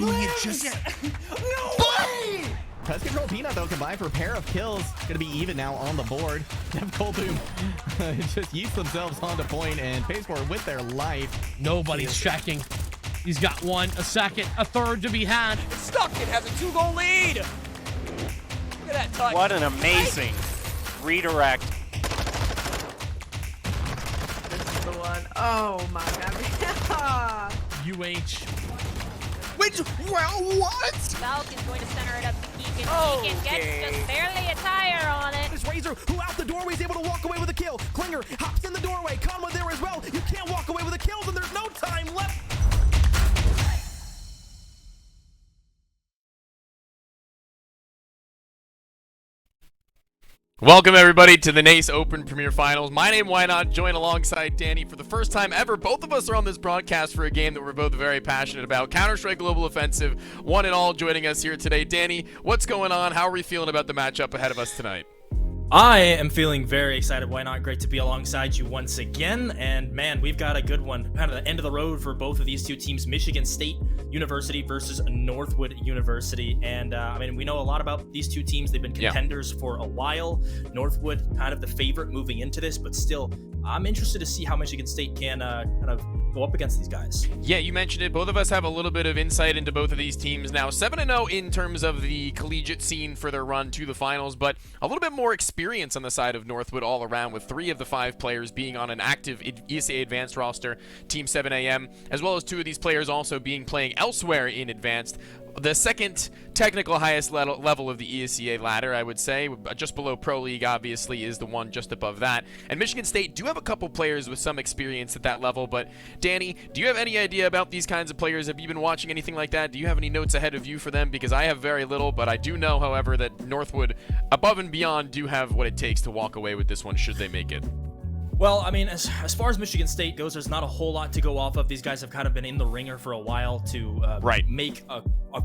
doing it just... No way! Pest Control Peanut, though, combined for a pair of kills. Gonna be even now on the board. Dev Coldoon just used themselves onto point and pays for it with their life. Nobody's checking. He's got one, a second, a third to be had. Stuck. It has a 2-goal lead. Look at that touch. What an amazing redirect Oh my god. UH. Wait, well, what? Falcon's going to center it up to Keegan. Okay. Keegan gets just barely a tire on it. This Razor, who out the doorway is able to walk away with a kill. Klinger hops in the doorway. Conwa there as well. You can't walk away with a kill, and there's no time left. Welcome everybody to the NACE Open Premier Finals. My name, Why Not, join alongside Danny for the first time ever. Both of us are on this broadcast for a game that we're both very passionate about. Counter-Strike Global Offensive, one and all joining us here today. Danny, what's going on? How are we feeling about the matchup ahead of us tonight? I am feeling very excited. Why not? Great to be alongside you once again. And man, we've got a good one. Kind of the end of the road for both of these two teams, Michigan State University versus Northwood University. And I mean, we know a lot about these two teams. They've been contenders for a while. Northwood kind of the favorite moving into this, but still, I'm interested to see how Michigan State can kind of go up against these guys. Yeah, you mentioned it. Both of us have a little bit of insight into both of these teams now. 7-0 in terms of the collegiate scene for their run to the finals, but a little bit more experience on the side of Northwood all around, with 3 of the 5 players being on an active ESA Advanced roster, Team 7AM, as well as 2 of these players also playing elsewhere in Advanced. The second technical highest level of the ESEA ladder, I would say, just below Pro League, obviously, is the one just above that. And Michigan State do have a couple players with some experience at that level, but Danny, do you have any idea about these kinds of players? Have you been watching anything like that? Do you have any notes ahead of you for them? Because I have very little, but I do know, however, that Northwood, above and beyond, do have what it takes to walk away with this one should they make it. Well, I mean, as far as Michigan State goes, there's not a whole lot to go off of. These guys have kind of been in the ringer for a while to make a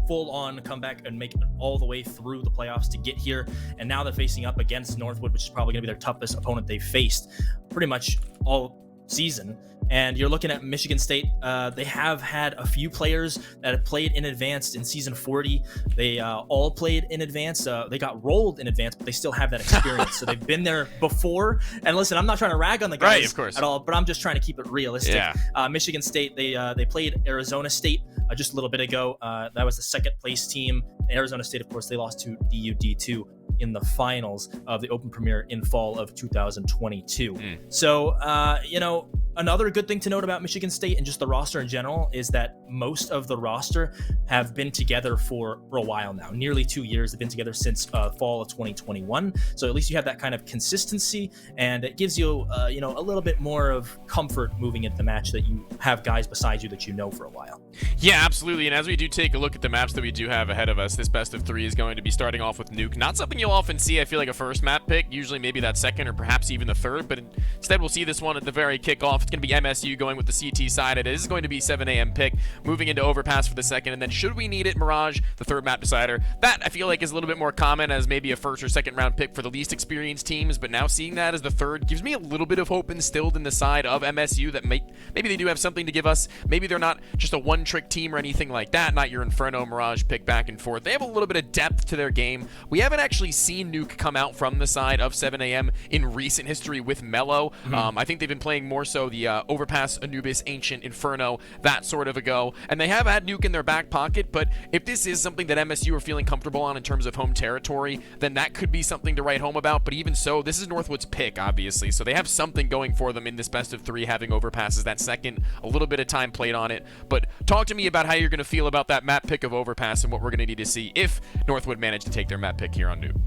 full-on comeback and make it all the way through the playoffs to get here. And now they're facing up against Northwood, which is probably going to be their toughest opponent they've faced pretty much all season. And you're looking at Michigan State. They have had a few players that have played in Advanced in Season 40. They all played in Advanced. They got rolled in Advanced, but they still have that experience. So they've been there before. And listen, I'm not trying to rag on the guys at all, but I'm just trying to keep it realistic. Yeah. Michigan State, they played Arizona State just a little bit ago. That was the second place team. Arizona State, of course, they lost to DU-D2 in the finals of the Open Premier in fall of 2022. So, you know, another good thing to note about Michigan State and just the roster in general is that most of the roster have been together for a while now. Nearly 2 years. They've been together since fall of 2021. So at least you have that kind of consistency, and it gives you, you know, a little bit more of comfort moving into the match that you have guys beside you that you know for a while. Yeah, absolutely. And as we do take a look at the maps that we do have ahead of us, this best of 3 is going to be starting off with Nuke. Not something you'll often see, I feel like, a first map pick. Usually maybe that second or perhaps even the third, but instead we'll see this one at the very kickoff. It's going to be MSU going with the CT side. It is going to be 7 a.m. pick, moving into Overpass for the second, and then should we need it, Mirage, the third map decider. That, I feel like, is a little bit more common as maybe a first or second round pick for the least experienced teams, but now seeing that as the third gives me a little bit of hope instilled in the side of MSU that maybe they do have something to give us. Maybe they're not just a one-trick team or anything like that, not your Inferno, Mirage pick back and forth. They have a little bit of depth to their game. We haven't actually seen Nuke come out from the side of 7 a.m. in recent history with Mello. I think they've been playing more so the Overpass, Anubis, Ancient, Inferno, that sort of a go. And they have had Nuke in their back pocket, but if this is something that MSU are feeling comfortable on in terms of home territory, then that could be something to write home about. But even so, this is Northwood's pick, obviously. So they have something going for them in this best of 3, having Overpass as that second, a little bit of time played on it. But talk to me about how you're going to feel about that map pick of Overpass and what we're going to need to see if Northwood managed to take their map pick here on Nuke.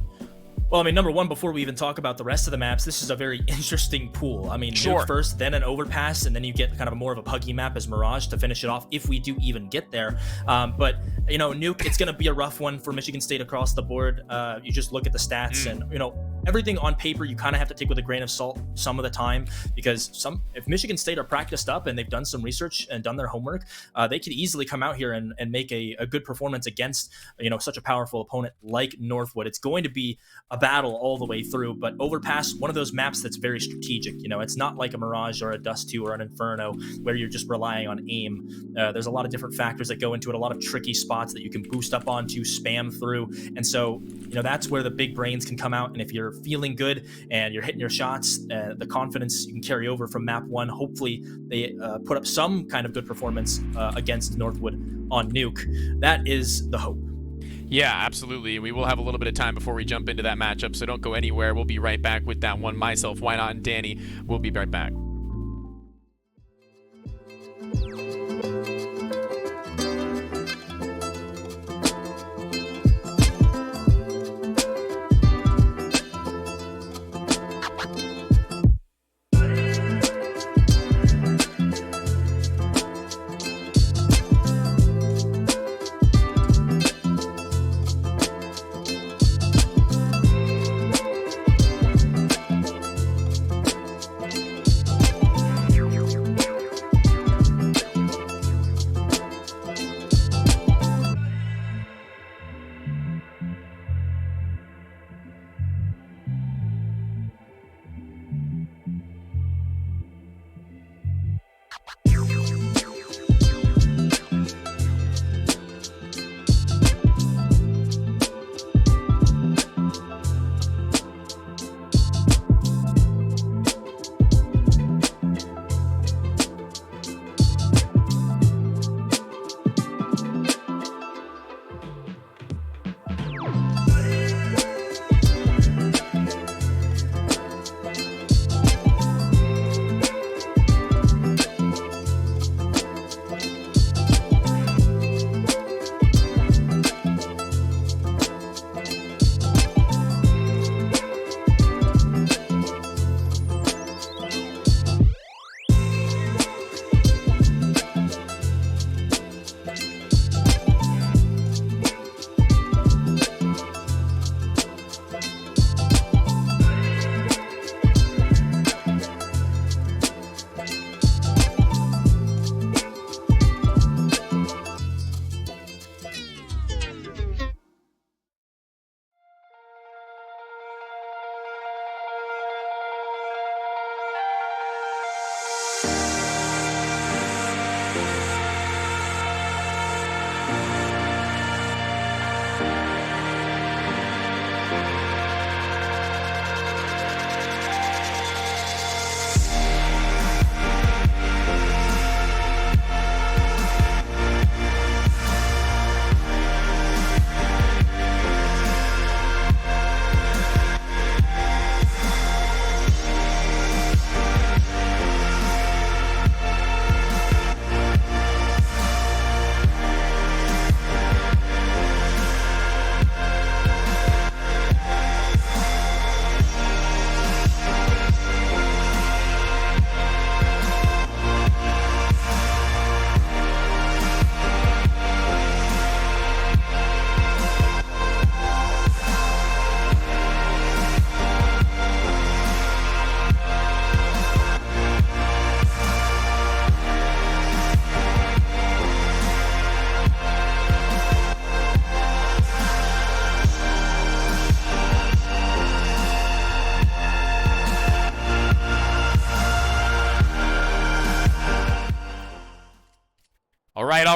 Well, I mean, number one, before we even talk about the rest of the maps, this is a very interesting pool. I mean, Nuke first, then an Overpass, and then you get kind of more of a puggy map as Mirage to finish it off if we do even get there. But, you know, Nuke, it's going to be a rough one for Michigan State across the board. You just look at the stats and, you know, everything on paper you kind of have to take with a grain of salt some of the time, because if Michigan State are practiced up and they've done some research and done their homework, they could easily come out here and make a good performance against, you know, such a powerful opponent like Northwood. It's going to be a battle all the way through, but Overpass, one of those maps that's very strategic. You know, it's not like a Mirage or a Dust 2 or an Inferno where you're just relying on aim. There's a lot of different factors that go into it, a lot of tricky spots that you can boost up onto, spam through, and so, you know, that's where the big brains can come out. And if you're feeling good and you're hitting your shots, the confidence you can carry over from map 1, hopefully they put up some kind of good performance against Northwood on Nuke. That is the hope. Yeah, absolutely. We will have a little bit of time before we jump into that matchup, so don't go anywhere. We'll be right back with that one. Myself, Why Not, and Danny will be right back.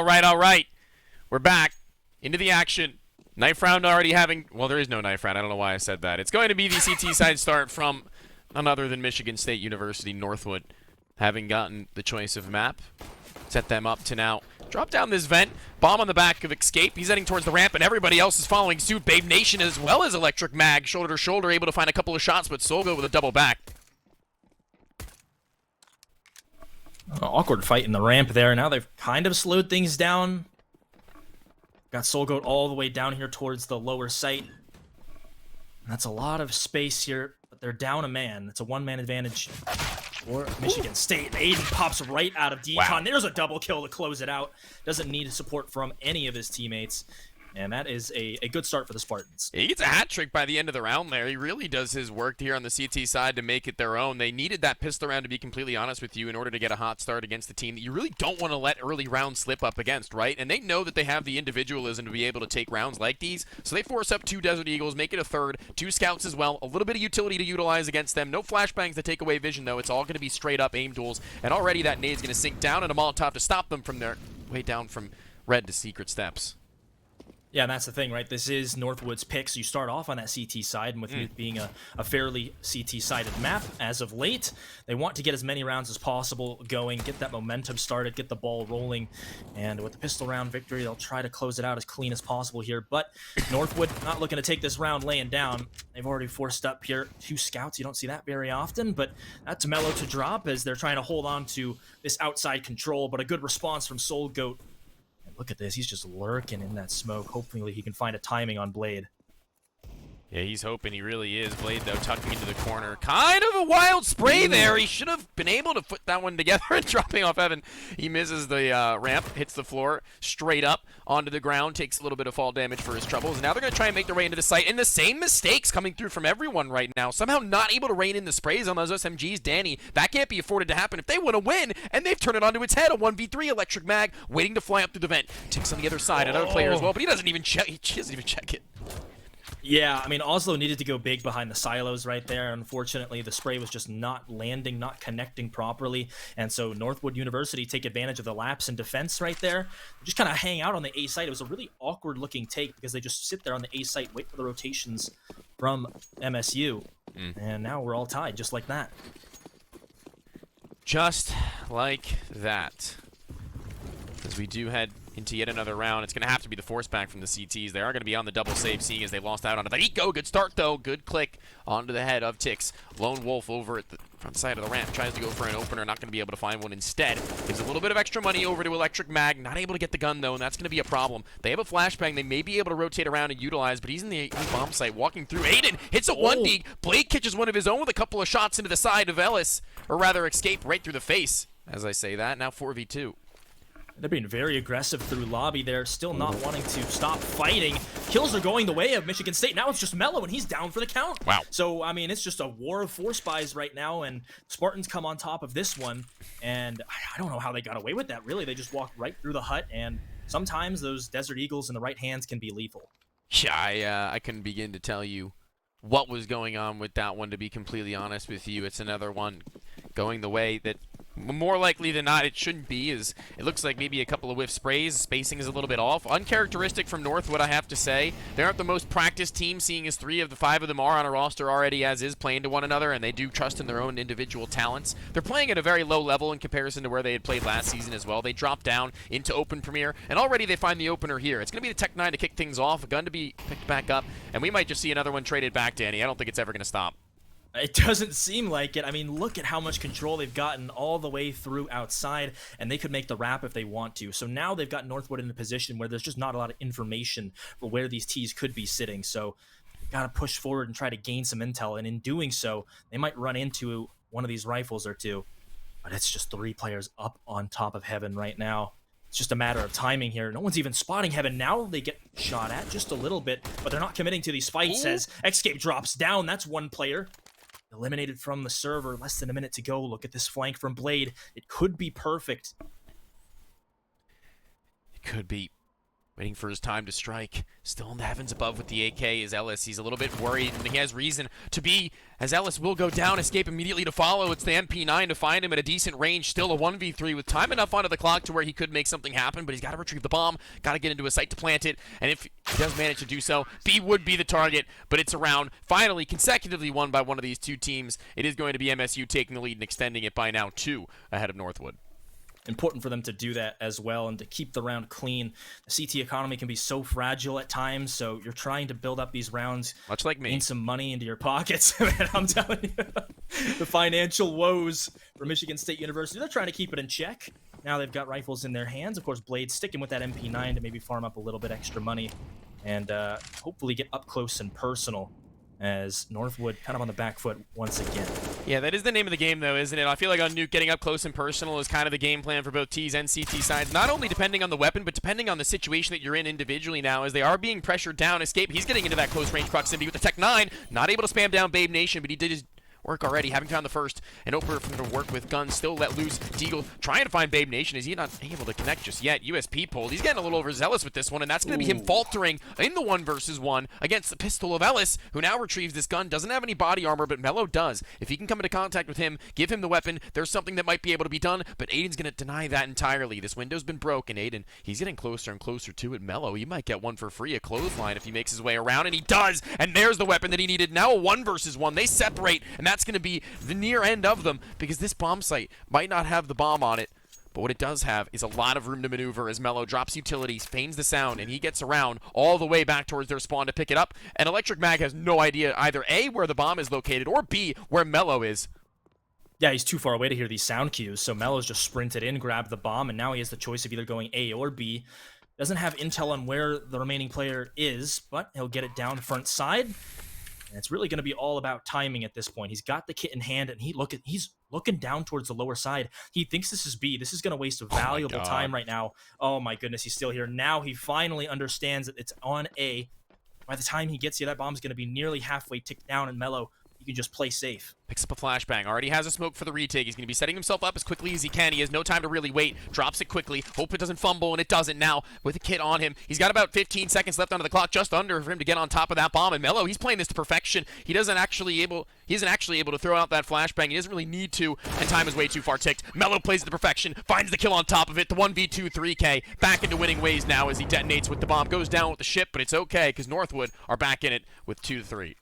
All right. We're back into the action. Knife round already having... Well, there is no knife round. I don't know why I said that. It's going to be the CT side start from none other than Michigan State University Northwood, having gotten the choice of map. Set them up to now drop down this vent. Bomb on the back of Escape. He's heading towards the ramp, and everybody else is following suit. Babe Nation as well as Electric Mag, shoulder to shoulder, able to find a couple of shots, but Solgo with a double back. Awkward fight in the ramp there. Now they've kind of slowed things down. Got Solgoat all the way down here towards the lower site. That's a lot of space here, but they're down a man. It's a one-man advantage for Michigan State. Aiden pops right out of decon. Wow. There's a double kill to close it out. Doesn't need support from any of his teammates. And that is a good start for the Spartans. He gets a hat trick by the end of the round there. He really does his work here on the CT side to make it their own. They needed that pistol round, to be completely honest with you, in order to get a hot start against a team that you really don't want to let early rounds slip up against, right? And they know that they have the individualism to be able to take rounds like these, so they force up 2 Desert Eagles, make it a third, 2 scouts as well, a little bit of utility to utilize against them. No flashbangs to take away vision, though. It's all going to be straight up aim duels, and already that nade's going to sink down, and a Molotov to stop them from their way down from red to secret steps. Yeah, and that's the thing, right? This is Northwood's pick, so you start off on that CT side, and with it being a fairly CT-sided map as of late, they want to get as many rounds as possible going, get that momentum started, get the ball rolling, and with the pistol round victory, they'll try to close it out as clean as possible here, but Northwood not looking to take this round laying down. They've already forced up here 2 scouts. You don't see that very often, but that's mellow to drop as they're trying to hold on to this outside control, but a good response from Solgoat. Look at this. He's just lurking in that smoke. Hopefully he can find a timing on Blade. Yeah, he's hoping. He really is. Blade, though, tucking into the corner. Kind of a wild spray there. He should have been able to put that one together and dropping off Evan. He misses the ramp, hits the floor straight up onto the ground, takes a little bit of fall damage for his troubles. And now they're going to try and make their way into the site. And the same mistakes coming through from everyone right now. Somehow not able to rein in the sprays on those SMGs. Danny, that can't be afforded to happen if they want to win. And they've turned it onto its head. A 1v3 Electric Mag waiting to fly up through the vent. Ticks on the other side. Another player as well, but he doesn't even check. He doesn't even check it. Yeah, I mean, Oslo needed to go big behind the silos right there. Unfortunately, the spray was just not landing, not connecting properly. And so Northwood University take advantage of the lapse in defense right there. They just kind of hang out on the A site. It was a really awkward looking take because they just sit there on the A site, wait for the rotations from MSU. And now we're all tied just like that. Just like that. As we do head into yet another round, it's going to have to be the force back from the CTs. They are going to be on the double save, seeing as they lost out on it. Eco, good start, though. Good click onto the head of Tix. Lone Wolf over at the front side of the ramp. Tries to go for an opener, not going to be able to find one instead. Gives a little bit of extra money over to Electric Mag. Not able to get the gun, though, and that's going to be a problem. They have a flashbang they may be able to rotate around and utilize, but he's in the bomb site walking through. Aiden hits a 1D. Blade catches one of his own with a couple of shots into the side of Ellis, or rather Escape right through the face, as I say that. Now 4v2. They're being very aggressive through lobby. They're still not wanting to stop fighting. Kills are going the way of Michigan State. Now it's just Mello, and he's down for the count. Wow. So, I mean, it's just a war of 4 spies right now, and Spartans come on top of this one. And I don't know how they got away with that, really. They just walked right through the hut, and sometimes those Desert Eagles in the right hands can be lethal. Yeah, I couldn't begin to tell you what was going on with that one, to be completely honest with you. It's another one going the way that more likely than not it shouldn't be. Is it looks like maybe a couple of whiff sprays. Spacing is a little bit off. Uncharacteristic from Northwood, I have to say. They aren't the most practiced team, seeing as 3 of the 5 of them are on a roster already as is, playing to one another, and they do trust in their own individual talents. They're playing at a very low level in comparison to where they had played last season as well. They dropped down into Open Premier, and already they find the opener here. It's going to be the Tech 9 to kick things off, a gun to be picked back up, and we might just see another one traded back, Danny. I don't think it's ever going to stop. It doesn't seem like it. I mean, look at how much control they've gotten all the way through outside, and they could make the wrap if they want to. So now they've got Northwood in a position where there's just not a lot of information for where these T's could be sitting. So got to push forward and try to gain some intel, and in doing so, they might run into one of these rifles or two. But it's just 3 players up on top of Heaven right now. It's just a matter of timing here. No one's even spotting Heaven. Now they get shot at just a little bit, but they're not committing to these fights as Escape drops down. That's 1 player. Eliminated from the server, less than a minute to go. Look at this flank from Blade. It could be perfect. It could be. Waiting for his time to strike. Still in the heavens above with the AK is Ellis. He's a little bit worried, and he has reason to be, as Ellis will go down, escape immediately to follow. It's the MP9 to find him at a decent range. Still a 1v3 with time enough onto the clock to where he could make something happen, but he's got to retrieve the bomb, got to get into a site to plant it, and if he does manage to do so, B would be the target, but it's a round finally consecutively won by one of these two teams. It is going to be MSU taking the lead and extending it by now 2 ahead of Northwood. Important for them to do that as well and to keep the round clean. The CT economy can be so fragile at times, so you're trying to build up these rounds. Much like me. Gain some money into your pockets. Man, I'm telling you, the financial woes for Michigan State University. They're trying to keep it in check. Now they've got rifles in their hands. Of course, Blade sticking with that MP9 to maybe farm up a little bit extra money and hopefully get up close and personal, as Northwood kind of on the back foot once again. Yeah, that is the name of the game, though, isn't it? I feel like on Nuke, getting up close and personal is kind of the game plan for both T's and CT sides, not only depending on the weapon, but depending on the situation that you're in individually now, as they are being pressured down. Escape, he's getting into that close-range proximity with the Tech 9, not able to spam down Babe Nation, but he did his work already, having found the first, and Oper from to work with guns, still let loose. Deagle trying to find Babe Nation. Is he not able to connect just yet? USP pulled. He's getting a little overzealous with this one, and that's going to be him faltering in the 1 versus 1 against the pistol of Ellis, who now retrieves this gun. Doesn't have any body armor, but Mello does. If he can come into contact with him, give him the weapon, there's something that might be able to be done, but Aiden's going to deny that entirely. This window's been broken. Aiden, he's getting closer and closer to it. Mello, he might get one for free, a clothesline if he makes his way around, and he does, and there's the weapon that he needed. Now a 1 versus 1. They separate, and that's going to be the near end of them, because this bomb site might not have the bomb on it, but what it does have is a lot of room to maneuver as Mello drops utilities, feigns the sound, and he gets around all the way back towards their spawn to pick it up, and Electric Mag has no idea either A, where the bomb is located, or B, where Mello is. Yeah, he's too far away to hear these sound cues, so Mello's just sprinted in, grabbed the bomb, and now he has the choice of either going A or B. Doesn't have intel on where the remaining player is, but he'll get it down front side. And it's really going to be all about timing at this point. He's got the kit in hand, and he's looking down towards the lower side. He thinks this is B. This is going to waste a valuable time right now. Oh my goodness, he's still here. Now he finally understands that it's on A. By the time he gets here, that bomb's going to be nearly halfway ticked down, and Mello, you can just play safe. Picks up a flashbang. Already has a smoke for the retake. He's going to be setting himself up as quickly as he can. He has no time to really wait. Drops it quickly. Hope it doesn't fumble, and it doesn't now with a kit on him. He's got about 15 seconds left onto the clock, just under for him to get on top of that bomb. And Mello, he's playing this to perfection. He isn't actually able to throw out that flashbang. He doesn't really need to, and time is way too far ticked. Mello plays it to perfection, finds the kill on top of it. The 1v2 3K back into winning ways now as he detonates with the bomb. Goes down with the ship, but it's okay because Northwood are back in it with 2-3.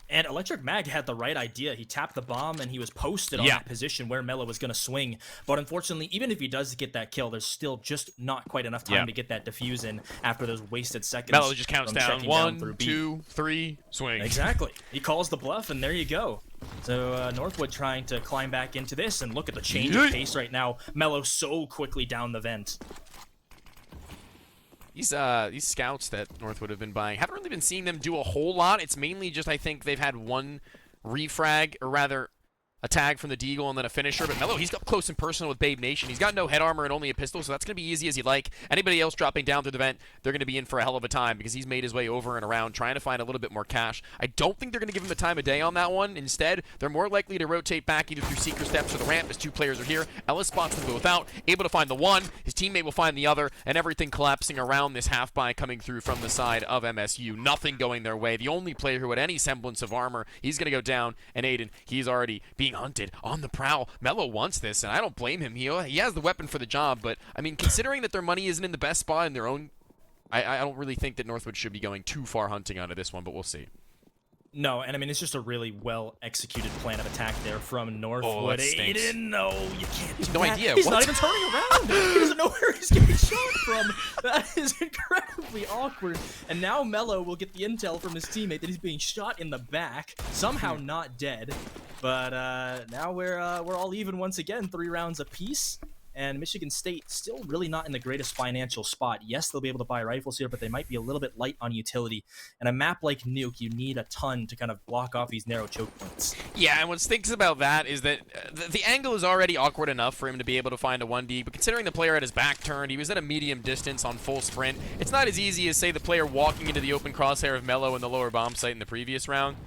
And Electric Mag had the right idea. He tapped the bomb, and he was posted on that position where Mello was going to swing. But unfortunately, even if he does get that kill, there's still just not quite enough time to get that defuse in after those wasted seconds. Mello just counts down. 1, 2, 3, swing. Exactly. He calls the bluff, and there you go. So Northwood trying to climb back into this, and look at the change of pace right now. Mello so quickly down the vent. These scouts that Northwood have been buying, haven't really been seeing them do a whole lot. It's mainly just, I think, they've had one refrag, or rather, a tag from the Deagle and then a finisher. But Mello, he's got close and personal with Babe Nation. He's got no head armor and only a pistol, so that's going to be easy as you like. Anybody else dropping down through the vent, they're going to be in for a hell of a time because he's made his way over and around trying to find a little bit more cash. I don't think they're going to give him the time of day on that one. Instead, they're more likely to rotate back either through Seeker Steps or the ramp as 2 players are here. Ellis spots them both out, able to find the one. His teammate will find the other, and everything collapsing around this half-buy coming through from the side of MSU. Nothing going their way. The only player who had any semblance of armor, he's going to go down, and Aiden, he's already being hunted on the prowl. Mello wants this, and I don't blame him. He has the weapon for the job, but, I mean, considering that their money isn't in the best spot in their own, I don't really think that Northwood should be going too far hunting onto this one, but we'll see. No, and I mean, it's just a really well-executed plan of attack there from Northwood. Oh, that stinks. Aiden, no, you can't do no that. idea. He's What? not even turning around. He doesn't know where he's getting shot from. That is incredibly awkward. And now Mello will get the intel from his teammate that he's being shot in the back, somehow not dead. But now we're all even once again, 3 rounds apiece. And Michigan State still really not in the greatest financial spot. Yes, they'll be able to buy rifles here, but they might be a little bit light on utility. And a map like Nuke, you need a ton to kind of block off these narrow choke points. Yeah, and what stinks about that is that the angle is already awkward enough for him to be able to find a 1D, but considering the player had his back turned, he was at a medium distance on full sprint, it's not as easy as, say, the player walking into the open crosshair of Mello in the lower bomb site in the previous round.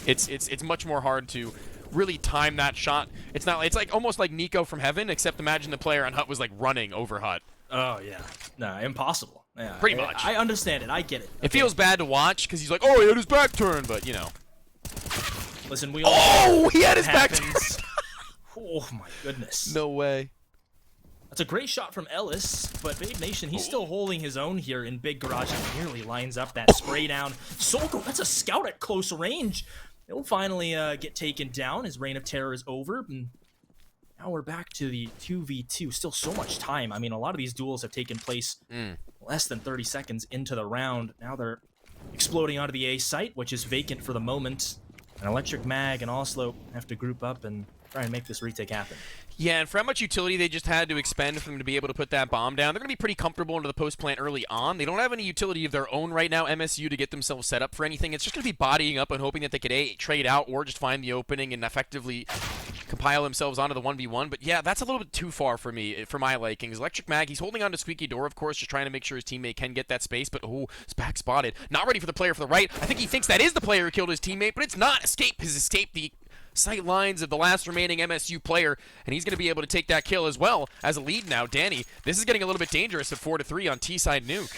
It's much more hard to really time that shot. It's like almost like Nico from Heaven, except imagine the player on Hut was like running over Hut. Oh yeah, no, impossible. Yeah, Pretty much. I understand it. I get it. It feels bad to watch because he's like, oh, he had his back turned, but you know. Listen, we all Oh, he had his back happens. turned. Oh my goodness. No way. That's a great shot from Ellis, but Babe Nation, he's still holding his own here in Big Garage. He nearly lines up that spray down. Solgo, that's a scout at close range. He'll finally get taken down. His reign of terror is over. And now we're back to the 2v2. Still so much time. I mean, a lot of these duels have taken place less than 30 seconds into the round. Now they're exploding onto the A site, which is vacant for the moment. And Electric Mag and Oslo have to group up and try and make this retake happen. Yeah, and for how much utility they just had to expend for them to be able to put that bomb down, they're going to be pretty comfortable into the post plant early on. They don't have any utility of their own right now, MSU, to get themselves set up for anything. It's just going to be bodying up and hoping that they could A, trade out, or just find the opening and effectively compile themselves onto the 1v1. But yeah, that's a little bit too far for me, for my likings. Electric Mag, he's holding on to Squeaky Door, of course, just trying to make sure his teammate can get that space, but oh, it's back spotted. Not ready for the player for the right. I think he thinks that is the player who killed his teammate, but it's not. Escape has escaped the sight lines of the last remaining MSU player, and he's going to be able to take that kill as well as a lead now. Danny, this is getting a little bit dangerous at 4-3 on T-side nuke.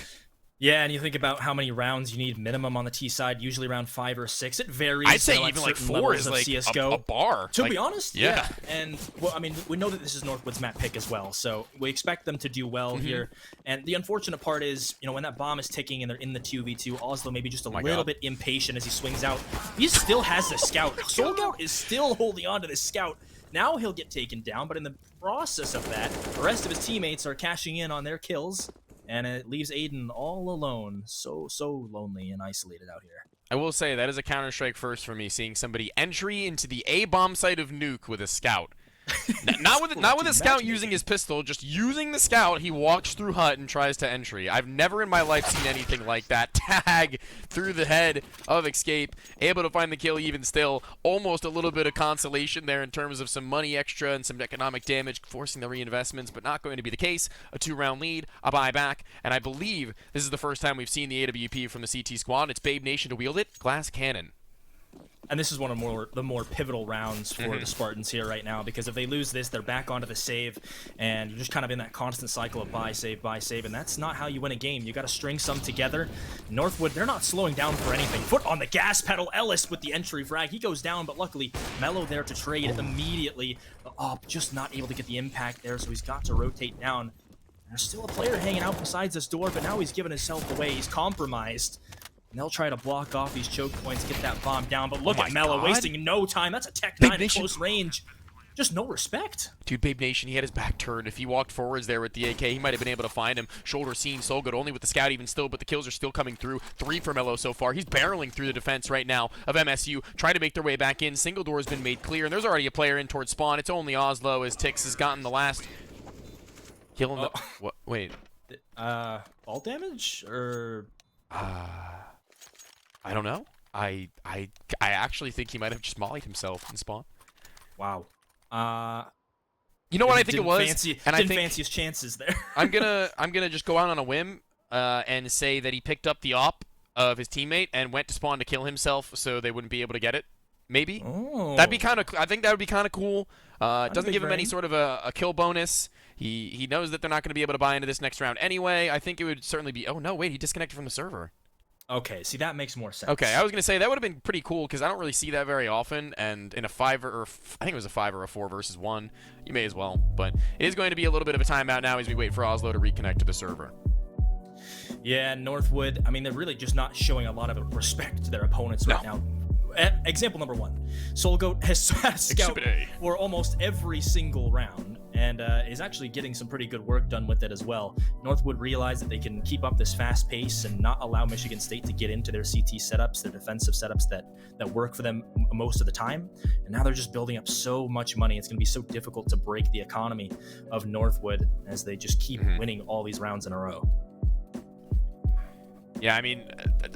Yeah, and you think about how many rounds you need minimum on the T side, usually around 5 or 6. It varies. I'd say even like 4 is like a bar. To like, be honest, yeah. And well, I mean, we know that this is Northwood's map pick as well, so we expect them to do well here. And the unfortunate part is, you know, when that bomb is ticking and they're in the 2v2, Oslo maybe just a little bit impatient as he swings out. He still has the scout. Solgout is still holding on to this scout. Now he'll get taken down, but in the process of that, the rest of his teammates are cashing in on their kills. And it leaves Aiden all alone, so lonely and isolated out here. I will say, that is a Counter-Strike first for me, seeing somebody entry into the A-bomb site of nuke with a scout. not with a scout using his pistol, just using the scout. He walks through hut and tries to entry. I've never in my life seen anything like that. Tag through the head of Escape, able to find the kill even still. Almost a little bit of consolation there in terms of some money extra and some economic damage, forcing the reinvestments, but not going to be the case. A 2-round lead, a buyback, and I believe this is the first time we've seen the AWP from the CT squad. It's Babe Nation to wield it. Glass Cannon. And this is one of the more pivotal rounds for the Spartans here right now, because if they lose this, they're back onto the save, and you're just kind of in that constant cycle of buy, save, and that's not how you win a game. You got to string some together. Northwood, they're not slowing down for anything. Foot on the gas pedal. Ellis with the entry frag. He goes down, but luckily, Mello there to trade immediately. Just not able to get the impact there, so he's got to rotate down. There's still a player hanging out besides this door, but now he's giving himself away. He's compromised. And they'll try to block off these choke points, get that bomb down. But look at Mello wasting no time. That's a Tech 9 at close range. Just no respect. Dude, Babe Nation, he had his back turned. If he walked forwards there with the AK, he might have been able to find him. Shoulder seen, so good, only with the scout even still, but the kills are still coming through. 3 for Mello so far. He's barreling through the defense right now of MSU, trying to make their way back in. Single door has been made clear, and there's already a player in towards spawn. It's only Oslo as Tix has gotten the last kill in the... What? Wait. Ball damage? Or... I don't know. I actually think he might have just mollied himself in spawn. Wow. You know what I think it was? Didn't fancy his chances there. I'm gonna just go out on a whim and say that he picked up the op of his teammate and went to spawn to kill himself, so they wouldn't be able to get it. Maybe. Oh. That'd be kind of. I think that would be kind of cool. Doesn't give him any sort of a kill bonus. He knows that they're not going to be able to buy into this next round anyway. I think it would certainly be. Oh no, wait, he disconnected from the server. Okay, see, that makes more sense. Okay, I was going to say that would have been pretty cool because I don't really see that very often, and in a 5 or I think it was a 5 or a 4 versus 1, you may as well. But it is going to be a little bit of a timeout now as we wait for Oslo to reconnect to the server. Yeah, Northwood, I mean, they're really just not showing a lot of respect to their opponents right now. Example number 1, Solgoat has scout for almost every single round, and is actually getting some pretty good work done with it as well. Northwood realized that they can keep up this fast pace and not allow Michigan State to get into their CT setups, their defensive setups that work for them most of the time. And now they're just building up so much money. It's going to be so difficult to break the economy of Northwood as they just keep winning all these rounds in a row. Yeah, I mean,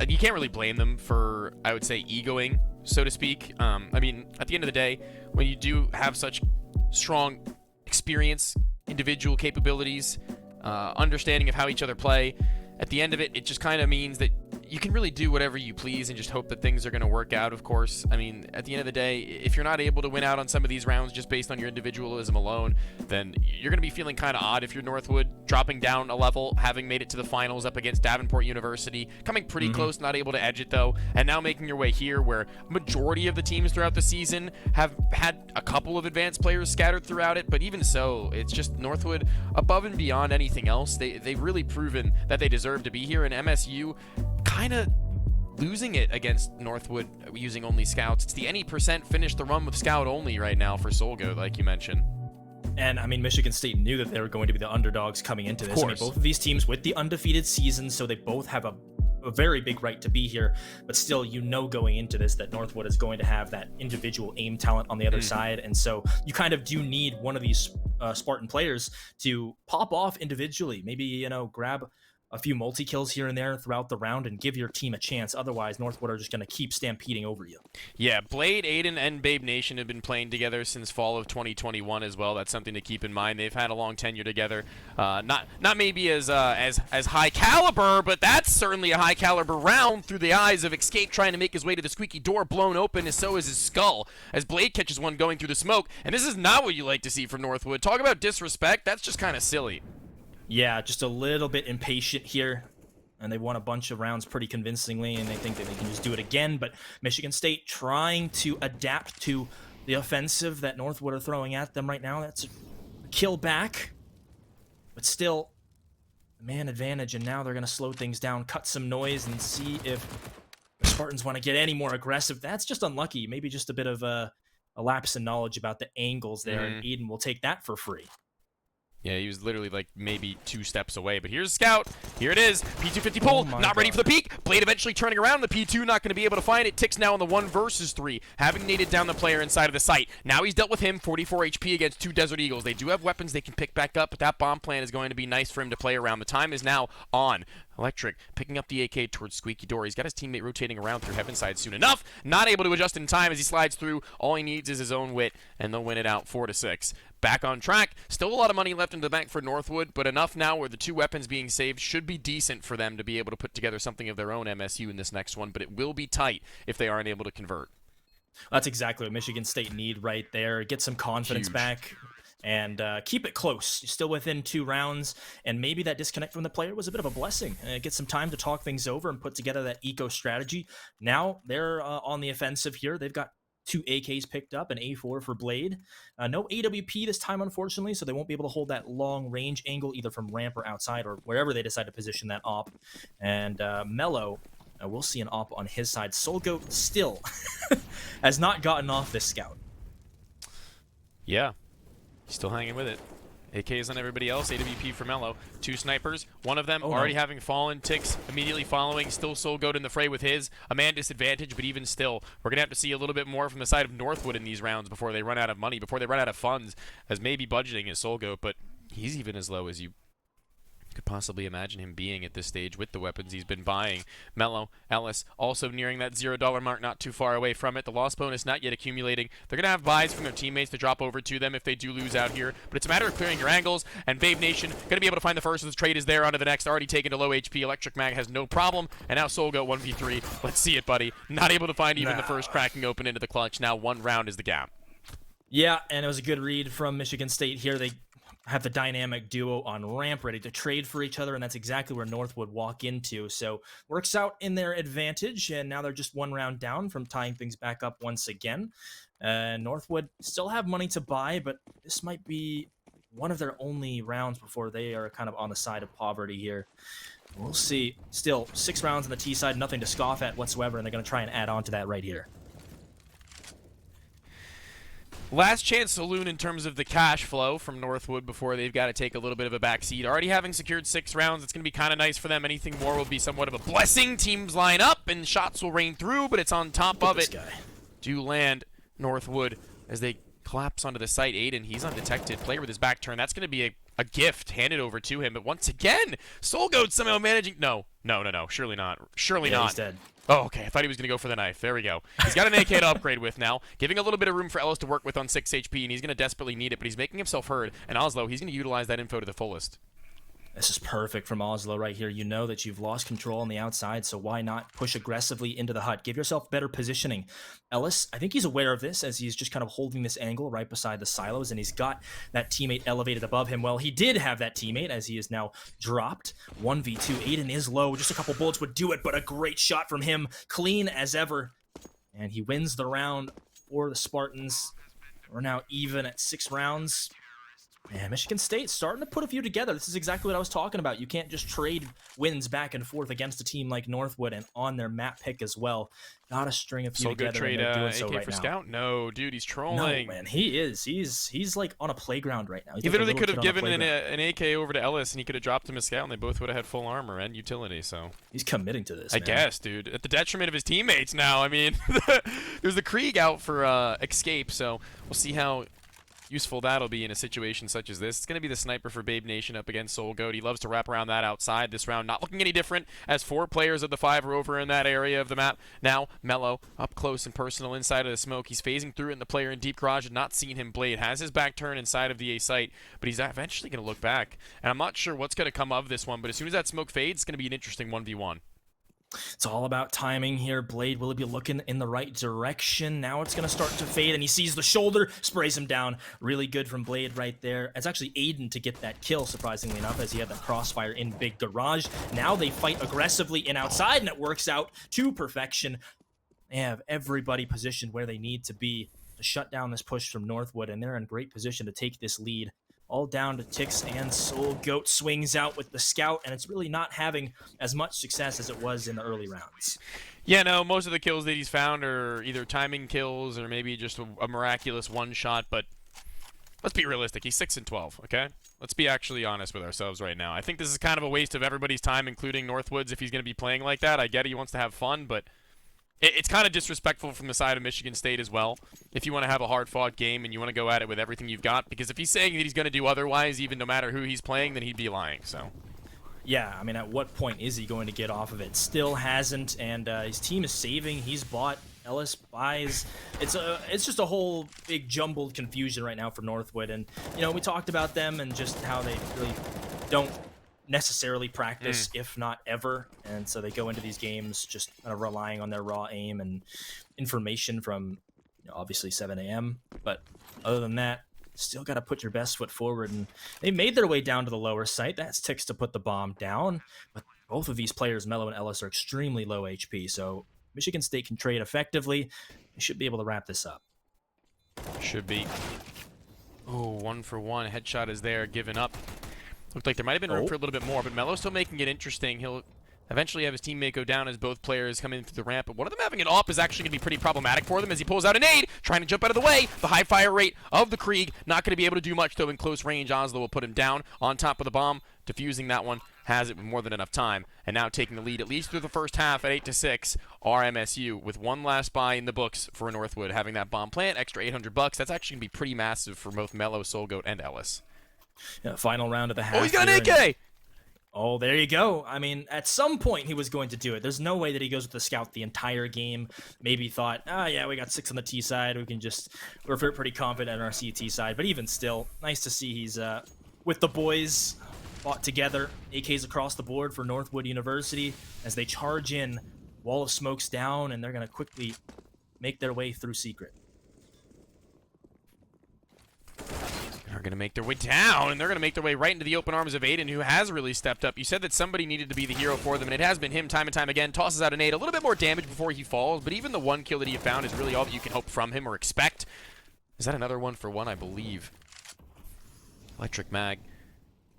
you can't really blame them for, I would say, egoing, so to speak. I mean, at the end of the day, when you do have such strong experience, individual capabilities, understanding of how each other play, at the end of it, it just kind of means that you can really do whatever you please and just hope that things are going to work out, of course. I mean, at the end of the day, if you're not able to win out on some of these rounds just based on your individualism alone, then you're going to be feeling kind of odd if you're Northwood, dropping down a level, having made it to the finals up against Davenport University, coming pretty close, not able to edge it though, and now making your way here where majority of the teams throughout the season have had a couple of advanced players scattered throughout it, but even so, it's just Northwood above and beyond anything else. They've really proven that they deserve to be here, and MSU kind of losing it against Northwood using only scouts. It's the any percent finish the run with scout only right now for Solgoat, like you mentioned. And I mean, Michigan State knew that they were going to be the underdogs coming into this. I mean, both of these teams with the undefeated season, so they both have a very big right to be here. But still, you know, going into this that Northwood is going to have that individual aim talent on the other side, and so you kind of do need one of these Spartan players to pop off individually. Maybe, you know, grab a few multi-kills here and there throughout the round and give your team a chance. Otherwise, Northwood are just going to keep stampeding over you. Yeah, Blade, Aiden, and Babe Nation have been playing together since fall of 2021 as well. That's something to keep in mind. They've had a long tenure together. Not maybe as high caliber, but that's certainly a high caliber round through the eyes of Escape trying to make his way to the squeaky door, blown open, and so is his skull as Blade catches one going through the smoke. And this is not what you like to see from Northwood. Talk about disrespect. That's just kind of silly. Yeah, just a little bit impatient here, and they won a bunch of rounds pretty convincingly, and they think that they can just do it again. But Michigan State trying to adapt to the offensive that Northwood are throwing at them right now. That's a kill back, but still man advantage, and now they're going to slow things down, cut some noise, and see if the Spartans want to get any more aggressive. That's just unlucky. Maybe just a bit of a lapse in knowledge about the angles there, and Eden will take that for free. Yeah, he was literally like maybe 2 steps away, but here's Scout. Here it is. P250 pull, not ready for the peek. Blade eventually turning around. The P2 not going to be able to find it. Ticks now on the 1 versus 3, having naded down the player inside of the site. Now he's dealt with him, 44 HP against 2 Desert Eagles. They do have weapons they can pick back up, but that bomb plan is going to be nice for him to play around. The time is now on. Electric picking up the AK towards Squeaky Door. He's got his teammate rotating around through Heavenside soon enough. Not able to adjust in time as he slides through. All he needs is his own wit, and they'll win it out 4-6. Back on track. Still a lot of money left in the bank for Northwood, but enough now where the 2 weapons being saved should be decent for them to be able to put together something of their own MSU in this next one, but it will be tight if they aren't able to convert. That's exactly what Michigan State need right there. Get some confidence back and keep it close. You're still within 2 rounds, and maybe that disconnect from the player was a bit of a blessing. Get some time to talk things over and put together that eco strategy. Now they're on the offensive here. They've got 2 AKs picked up, an A4 for Blade. No AWP this time, unfortunately, so they won't be able to hold that long range angle either from ramp or outside or wherever they decide to position that op. And Mello, we'll see an op on his side. Solgoat still has not gotten off this scout. Yeah, he's still hanging with it. AKs on everybody else, AWP for Mello. 2 snipers, one of them already having fallen. Ticks immediately following, still Solgoat in the fray with his. A man disadvantage, but even still, we're going to have to see a little bit more from the side of Northwood in these rounds before they run out of money, before they run out of funds, as maybe budgeting is Solgoat, but he's even as low as you could possibly imagine him being at this stage with the weapons he's been buying. Mello, Ellis, also nearing that $0 mark, not too far away from it. The loss bonus not yet accumulating. They're going to have buys from their teammates to drop over to them if they do lose out here, but it's a matter of clearing your angles, and Babe Nation going to be able to find the first as the trade is there onto the next, already taken to low HP. Electric Mag has no problem, and now Solgoat 1v3. Let's see it, buddy. Not able to find even the first cracking open into the clutch. Now 1 round is the gap. Yeah, and it was a good read from Michigan State here. They have the dynamic duo on ramp ready to trade for each other, and that's exactly where Northwood walk into. So works out in their advantage, and now they're just 1 round down from tying things back up once again. Northwood still have money to buy, but this might be one of their only rounds before they are kind of on the side of poverty here. We'll see. Still 6 rounds on the T side, nothing to scoff at whatsoever, and they're going to try and add on to that right here. Last chance saloon in terms of the cash flow from Northwood before they've got to take a little bit of a backseat. Already having secured 6 rounds, it's going to be kind of nice for them. Anything more will be somewhat of a blessing. Teams line up and shots will rain through, but it's on top of it. Do land Northwood as they collapse onto the site. Aiden, he's undetected. Player with his back turn. That's going to be a gift handed over to him. But once again, Solgoat somehow managing. No. Surely not. Surely not. He's dead. Oh, okay. I thought he was going to go for the knife. There we go. He's got an AK to upgrade with now, giving a little bit of room for Ellis to work with on 6 HP, and he's going to desperately need it, but he's making himself heard. And Oslo, he's going to utilize that info to the fullest. This is perfect from Oslo right here. You know that you've lost control on the outside, so why not push aggressively into the hut? Give yourself better positioning. Ellis, I think he's aware of this as he's just kind of holding this angle right beside the silos, and he's got that teammate elevated above him. Well, he did have that teammate as he is now dropped. 1v2. Aiden is low. Just a couple bullets would do it, but a great shot from him. Clean as ever. And he wins the round for the Spartans. We're now even at 6 rounds. Man, Michigan State starting to put a few together. This is exactly what I was talking about. You can't just trade wins back and forth against a team like Northwood and on their map pick as well. Gotta string a few together. Trade and they're doing AK so right for now. Scout? No, dude, he's trolling. No, man, he is. He's like on a playground right now. He literally could have given an AK over to Ellis, and he could have dropped him a Scout, and they both would have had full armor and utility. So he's committing to this. I guess, dude, at the detriment of his teammates. Now, I mean, there's the Krieg out for escape, so we'll see how useful that'll be in a situation such as this. It's going to be the sniper for Babe Nation up against Soul Goat. He loves to wrap around that outside. This round not looking any different as 4 players of the 5 are over in that area of the map. Now, Mello up close and personal inside of the smoke. He's phasing through it, and the player in deep garage had not seen him. Blade has his back turned inside of the A site, but he's eventually going to look back. And I'm not sure what's going to come of this one, but as soon as that smoke fades, it's going to be an interesting 1v1. It's all about timing here. Blade, will he be looking in the right direction? Now it's going to start to fade, and he sees the shoulder, sprays him down. Really good from Blade right there. It's actually Aiden to get that kill, surprisingly enough, as he had that crossfire in big garage. Now they fight aggressively in outside, and it works out to perfection. They have everybody positioned where they need to be to shut down this push from Northwood, and they're in great position to take this lead. All down to Tix, and Soul Goat swings out with the Scout, and it's really not having as much success as it was in the early rounds. Yeah, no, most of the kills that he's found are either timing kills or maybe just a miraculous one-shot, but let's be realistic. He's 6-12, okay? Let's be actually honest with ourselves right now. I think this is kind of a waste of everybody's time, including Northwood's, if he's going to be playing like that. I get it, he wants to have fun, but it's kind of disrespectful from the side of Michigan State as well, if you want to have a hard-fought game and you want to go at it with everything you've got, because if he's saying that he's going to do otherwise, even no matter who he's playing, then he'd be lying, so. Yeah, I mean, at what point is he going to get off of it? Still hasn't, and his team is saving. He's bought. Ellis buys. It's just a whole big jumbled confusion right now for Northwood, and, you know, we talked about them and just how they really don't necessarily practice, if not ever, and so they go into these games just kind of relying on their raw aim and information from, you know, obviously 7 a.m. But other than that, still got to put your best foot forward, and they made their way down to the lower site. That's Tix to put the bomb down, but both of these players, Mello and Ellis, are extremely low HP, so Michigan State can trade effectively. They should be able to wrap this up. Should be. Oh, 1-for-1. Headshot is there, given up. Looked like there might have been room for a little bit more, but Mello's still making it interesting. He'll eventually have his teammate go down as both players come in through the ramp, but one of them having an AWP is actually going to be pretty problematic for them as he pulls out a nade, trying to jump out of the way. The high fire rate of the Krieg, not going to be able to do much, though, in close range. Oslo will put him down on top of the bomb, defusing that one, has it with more than enough time, and now taking the lead, at least through the first half at 8-6, are MSU, with one last buy in the books for Northwood, having that bomb plant, extra $800. That's actually going to be pretty massive for both Mello, Soul Goat, and Ellis. Yeah, final round of the half. Oh, he's got an AK! Oh, there you go. I mean, at some point he was going to do it. There's no way that he goes with the Scout the entire game. Maybe thought, yeah, we got 6 on the T side. We're pretty confident on our CT side. But even still, nice to see he's with the boys, fought together. AKs across the board for Northwood University as they charge in. Wall of smokes down, and they're going to quickly make their way through secret. They're going to make their way down, and they're going to make their way right into the open arms of Aiden, who has really stepped up. You said that somebody needed to be the hero for them, and it has been him time and time again. Tosses out a nade, a little bit more damage before he falls, but even the one kill that he found is really all that you can hope from him or expect. Is that another 1-for-1, I believe? Electric Mag.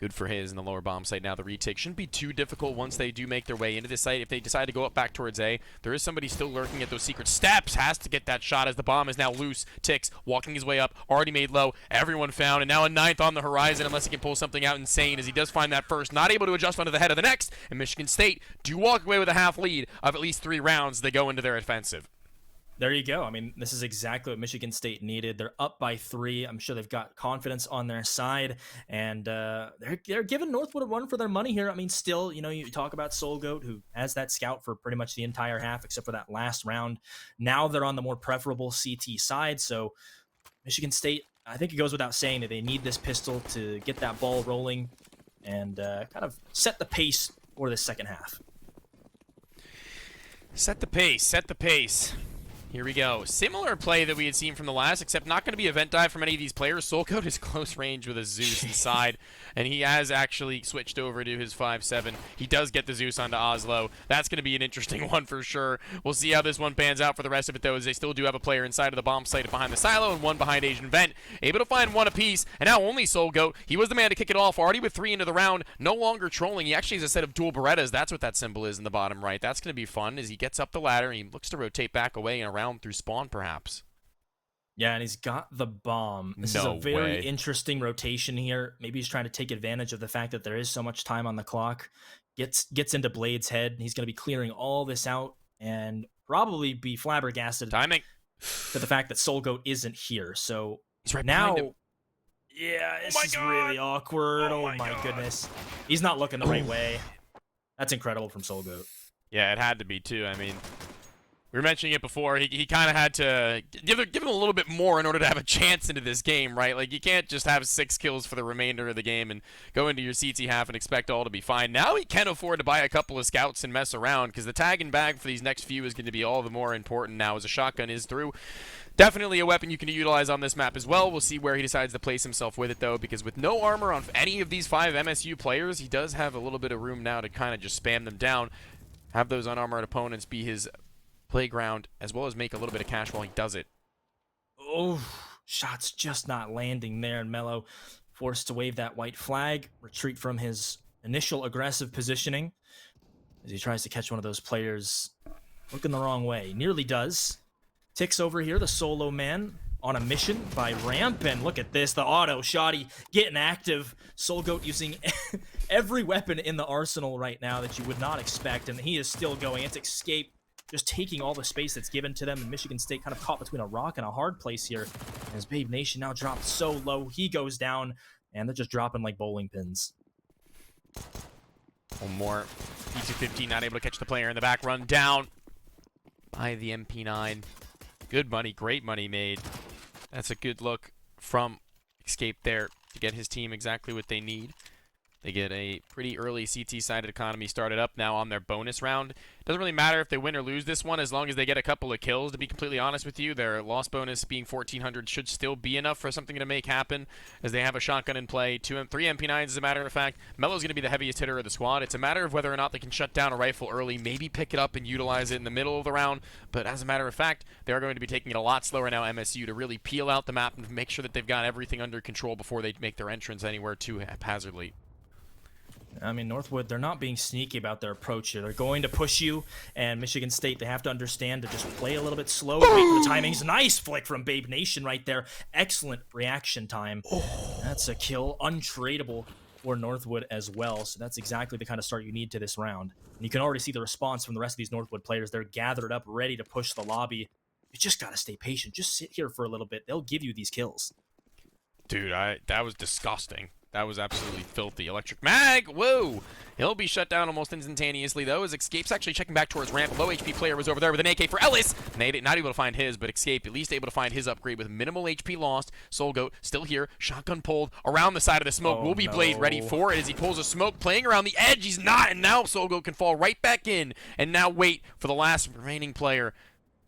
Good for his in the lower bomb site. Now the retake shouldn't be too difficult once they do make their way into this site. If they decide to go up back towards A, there is somebody still lurking at those secret steps. Has to get that shot as the bomb is now loose. Tix walking his way up, already made low. Everyone found, and now a 9th on the horizon unless he can pull something out insane as he does find that first. Not able to adjust onto the head of the next, and Michigan State do walk away with a half lead of at least 3 rounds. They go into their offensive. There you go. I mean, this is exactly what Michigan State needed. They're up by 3. I'm sure they've got confidence on their side, and they're giving Northwood a run for their money here. I mean, still, you know, you talk about Soul Goat, who has that Scout for pretty much the entire half, except for that last round. Now they're on the more preferable CT side, so Michigan State, I think it goes without saying that they need this pistol to get that ball rolling. and kind of set the pace for this second half. Set the pace, set the pace. Here we go. Similar play that we had seen from the last, except not going to be event dive from any of these players. Soulcoat is close range with a Zeus inside, and he has actually switched over to his 5-7. He does get the Zeus onto Oslo. That's going to be an interesting one for sure. We'll see how this one pans out for the rest of it, though, as they still do have a player inside of the bomb site behind the silo and one behind Asian Vent. Able to find one apiece, and now only Soulgoat. He was the man to kick it off, already with 3 into the round. No longer trolling. He actually has a set of dual Berettas. That's what that symbol is in the bottom right. That's going to be fun as he gets up the ladder and he looks to rotate back away and around through spawn, perhaps. Yeah, and he's got the bomb. This is a very interesting rotation here. Maybe he's trying to take advantage of the fact that there is so much time on the clock. Gets into Blade's head. He's going to be clearing all this out and probably be flabbergasted Timing to the fact that Soulgoat isn't here. So he's right now, behind him. Yeah, this is really awkward. Oh my goodness. He's not looking the right way. That's incredible from Soulgoat. Yeah, it had to be too. I mean, we were mentioning it before. He kind of had to give him a little bit more in order to have a chance into this game, right? Like, you can't just have 6 kills for the remainder of the game and go into your CT half and expect all to be fine. Now he can afford to buy a couple of scouts and mess around, because the tag and bag for these next few is going to be all the more important now as a shotgun is through. Definitely a weapon you can utilize on this map as well. We'll see where he decides to place himself with it, though, because with no armor on any of these 5 MSU players, he does have a little bit of room now to kind of just spam them down, have those unarmored opponents be his playground, as well as make a little bit of cash while he does it. Oh, shots just not landing there, and Mello forced to wave that white flag, retreat from his initial aggressive positioning as he tries to catch one of those players looking the wrong way. Nearly does. Ticks over here, the solo man on a mission by Ramp, and look at this, the auto shoddy getting active. Soulgoat using every weapon in the arsenal right now that you would not expect, and he is still going. It's Escape just taking all the space that's given to them, and Michigan State kind of caught between a rock and a hard place here. As Babe Nation now dropped so low, he goes down, and they're just dropping like bowling pins. One more. P215 not able to catch the player in the back, run down by the MP9. Good money, great money made. That's a good look from Escape there to get his team exactly what they need. They get a pretty early CT-sided economy started up now on their bonus round. Doesn't really matter if they win or lose this one as long as they get a couple of kills, to be completely honest with you. Their loss bonus being 1,400 should still be enough for something to make happen as they have a shotgun in play. 3 MP9s as a matter of fact. Mello's going to be the heaviest hitter of the squad. It's a matter of whether or not they can shut down a rifle early, maybe pick it up and utilize it in the middle of the round. But as a matter of fact, they are going to be taking it a lot slower now, MSU, to really peel out the map and make sure that they've got everything under control before they make their entrance anywhere too haphazardly. I mean, Northwood, they're not being sneaky about their approach here. They're going to push you, and Michigan State, they have to understand to just play a little bit slow, wait for the timings. Nice flick from Babe Nation right there. Excellent reaction time. That's a kill, untradeable for Northwood as well, so that's exactly the kind of start you need to this round. And you can already see the response from the rest of these Northwood players. They're gathered up, ready to push the lobby. You just got to stay patient. Just sit here for a little bit. They'll give you these kills. Dude, that was disgusting. That was absolutely filthy. Electric Mag, whoa! He'll be shut down almost instantaneously, though, as Escape's actually checking back towards Ramp. Low HP player was over there with an AK for Ellis. Not able to find his, but Escape at least able to find his upgrade with minimal HP lost. Soulgoat still here. Shotgun pulled around the side of the smoke. Will be Blade ready for it as he pulls a smoke, playing around the edge. He's not, and now Soulgoat can fall right back in and now wait for the last remaining player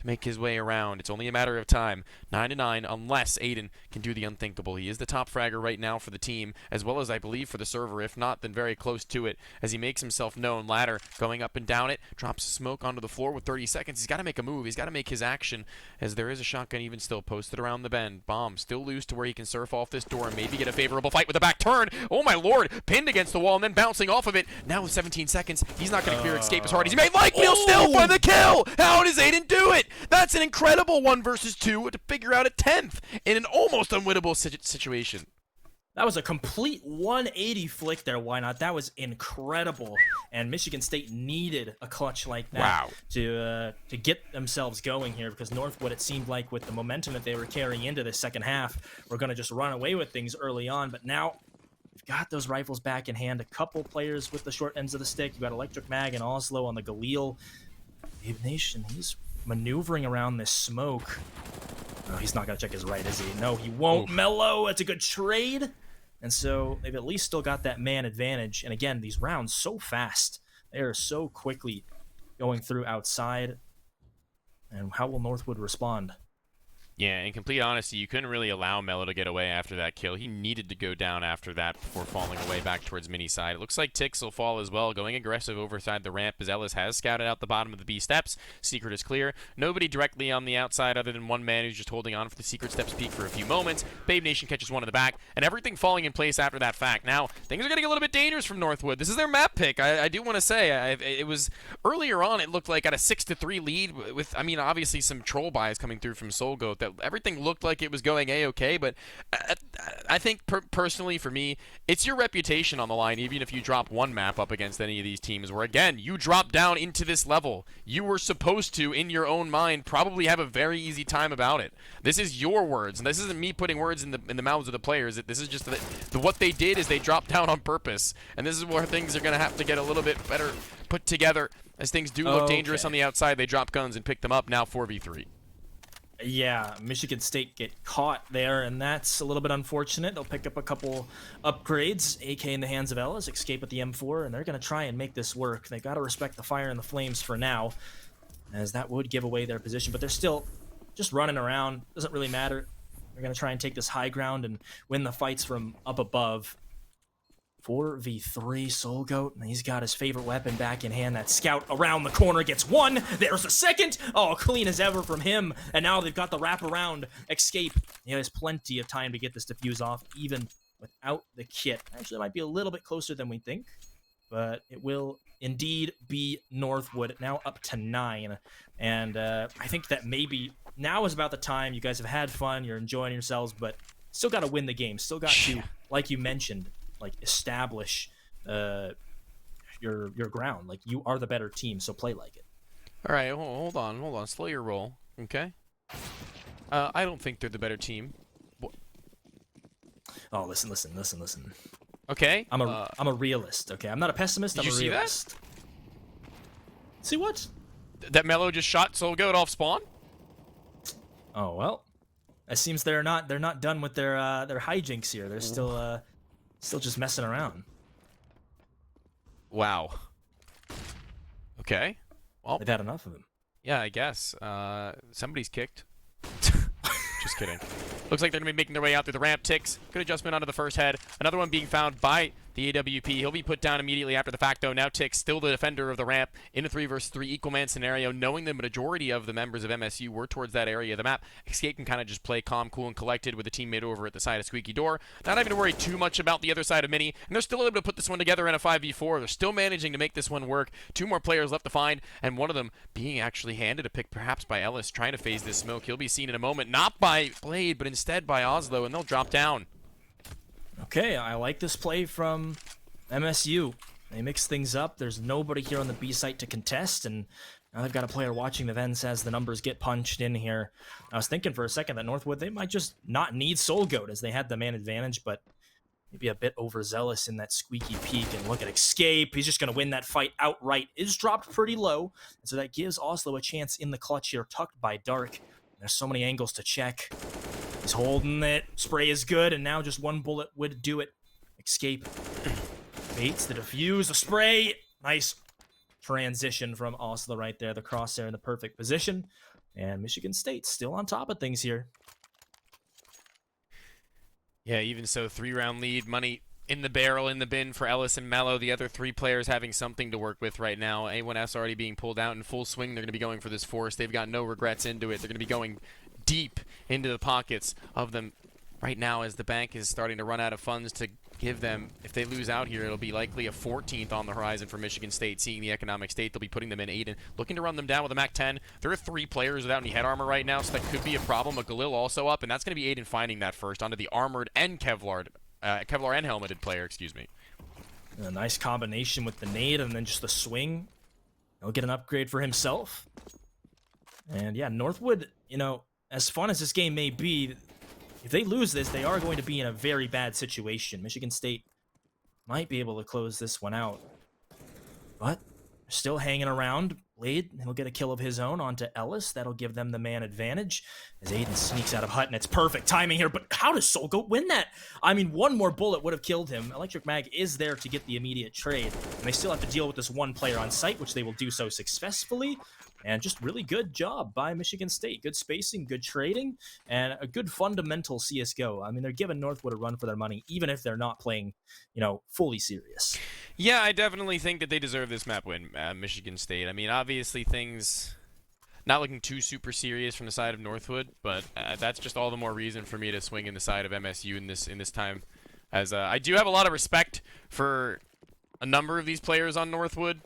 to make his way around. It's only a matter of time. 9-9, unless Aiden can do the unthinkable. He is the top fragger right now for the team, as well as I believe for the server. If not, then very close to it, as he makes himself known. Ladder going up and down it, drops smoke onto the floor with 30 seconds. He's got to make a move. He's got to make his action, as there is a shotgun even still posted around the bend. Bomb still loose to where he can surf off this door and maybe get a favorable fight with a back turn. Oh my lord, pinned against the wall and then bouncing off of it. Now with 17 seconds, he's not going to clear Escape as hard as he may like, but he'll still find the kill. How does Aiden do it? That's an incredible 1 versus 2 to figure out a 10th in an almost unwinnable situation. That was a complete 180 flick there, why not? That was incredible. And Michigan State needed a clutch like that to get themselves going here, because Northwood, it seemed like with the momentum that they were carrying into the second half, we're going to just run away with things early on. But now we've got those rifles back in hand. A couple players with the short ends of the stick. You've got Electric Mag and Oslo on the Galil. Babe Nation, he's maneuvering around this smoke. Oh, he's not going to check his right, is he? No, he won't. Mello, it's a good trade. And so they've at least still got that man advantage. And again, these rounds so fast. They are so quickly going through outside. And how will Northwood respond? Yeah, in complete honesty, you couldn't really allow Mello to get away after that kill. He needed to go down after that before falling away back towards mini side. It looks like Tix will fall as well, going aggressive overside the ramp as Ellis has scouted out the bottom of the B steps. Secret is clear. Nobody directly on the outside other than one man who's just holding on for the Secret steps peak for a few moments. Babe Nation catches one in the back, and everything falling in place after that fact. Now, things are getting a little bit dangerous from Northwood. This is their map pick. I do want to say, it was earlier on, it looked like at a 6-3 lead with, I mean, obviously some troll buys coming through from SoulGoat, that everything looked like it was going a-okay, but I think personally for me, it's your reputation on the line, even if you drop one map up against any of these teams where, again, you drop down into this level. You were supposed to, in your own mind, probably have a very easy time about it. This is your words, and this isn't me putting words in the mouths of the players. This is just what they did is they dropped down on purpose, and this is where things are going to have to get a little bit better put together as things do look dangerous on the outside. They drop guns and pick them up, now 4v3. Yeah, Michigan State get caught there, and that's a little bit unfortunate. They'll pick up a couple upgrades. AK in the hands of Ellis, escape at the M4, and they're going to try and make this work. They got to respect the fire and the flames for now, as that would give away their position. But they're still just running around. Doesn't really matter. They're going to try and take this high ground and win the fights from up above. 4v3 SoulGoat, and he's got his favorite weapon back in hand. That scout around the corner gets one. There's the second. Oh, clean as ever from him. And now they've got the wraparound escape. He has plenty of time to get this defuse off, even without the kit. Actually, it might be a little bit closer than we think, but it will indeed be Northwood, now up to 9. And I think that maybe now is about the time. You guys have had fun. You're enjoying yourselves, but still got to win the game. Still got to, like you mentioned, like establish your ground. Like, you are the better team, so play like it. All right, hold on. Slow your roll, okay? I don't think they're the better team. Oh, listen. Okay. I'm a realist. Okay, I'm not a pessimist. I'm a realist. See what? That Mello just shot SoulGoat off spawn? Oh well. It seems they're not done with their hijinks here. They're still just messing around. Wow. Okay. Well, they've had enough of him. Yeah, I guess. Somebody's kicked. Just kidding. Looks like they're going to be making their way out through the ramp. Ticks. Good adjustment onto the first head. Another one being found by the AWP. He'll be put down immediately after the fact, though. Now Ticks, still the defender of the ramp, in a 3 versus 3 equal man scenario, knowing the majority of the members of MSU were towards that area of the map. Escape can kind of just play calm, cool, and collected with a teammate over at the side of Squeaky Door. Not having to worry too much about the other side of Mini, and they're still able to put this one together in a 5v4. They're still managing to make this one work. 2 more players left to find, and one of them being actually handed a pick perhaps by Ellis, trying to phase this smoke. He'll be seen in a moment, not by Blade, but instead by Oslo, and they'll drop down. Okay, I like this play from MSU. They mix things up. There's nobody here on the B site to contest, and now they've got a player watching the vents as the numbers get punched in here. I was thinking for a second that Northwood, they might just not need SoulGoat as they had the man advantage, but maybe a bit overzealous in that squeaky peak. And look at Escape. He's just going to win that fight outright. Is dropped pretty low, and so that gives Oslo a chance in the clutch here, tucked by Dark. There's so many angles to check. He's holding it. Spray is good, and now just one bullet would do it. Escape. Baits the defuse, the spray. Nice transition from Oslo right there. The crosshair in the perfect position. And Michigan State still on top of things here. Yeah, even so, 3-round lead. Money in the barrel, in the bin for Ellis and Mello. The other 3 players having something to work with right now. A1S already being pulled out in full swing. They're going to be going for this force. They've got no regrets into it. They're going to be going deep into the pockets of them right now as the bank is starting to run out of funds to give them. If they lose out here, it'll be likely a 14th on the horizon for Michigan State. Seeing the economic state, they'll be putting them in 8 and looking to run them down with a MAC-10. There are 3 players without any head armor right now, so that could be a problem. But Galil also up, and that's going to be Aiden finding that first onto the armored and Kevlar and helmeted player, excuse me. A nice combination with the nade and then just the swing. He'll get an upgrade for himself. And yeah, Northwood, you know, as fun as this game may be, if they lose this, they are going to be in a very bad situation. Michigan State might be able to close this one out. But they're still hanging around. Blade, he'll get a kill of his own onto Ellis. That'll give them the man advantage as Aiden sneaks out of hut, and it's perfect timing here. But how does SoulGoat win that? I mean, one more bullet would have killed him. Electric Mag is there to get the immediate trade, and they still have to deal with this one player on site, which they will do so successfully. And just really good job by Michigan State. Good spacing, good trading, and a good fundamental CSGO. I mean, they're giving Northwood a run for their money, even if they're not playing, fully serious. Yeah, I definitely think that they deserve this map win, Michigan State. I mean, obviously things not looking too super serious from the side of Northwood, but that's just all the more reason for me to swing in the side of MSU in this time, as I do have a lot of respect for a number of these players on Northwood.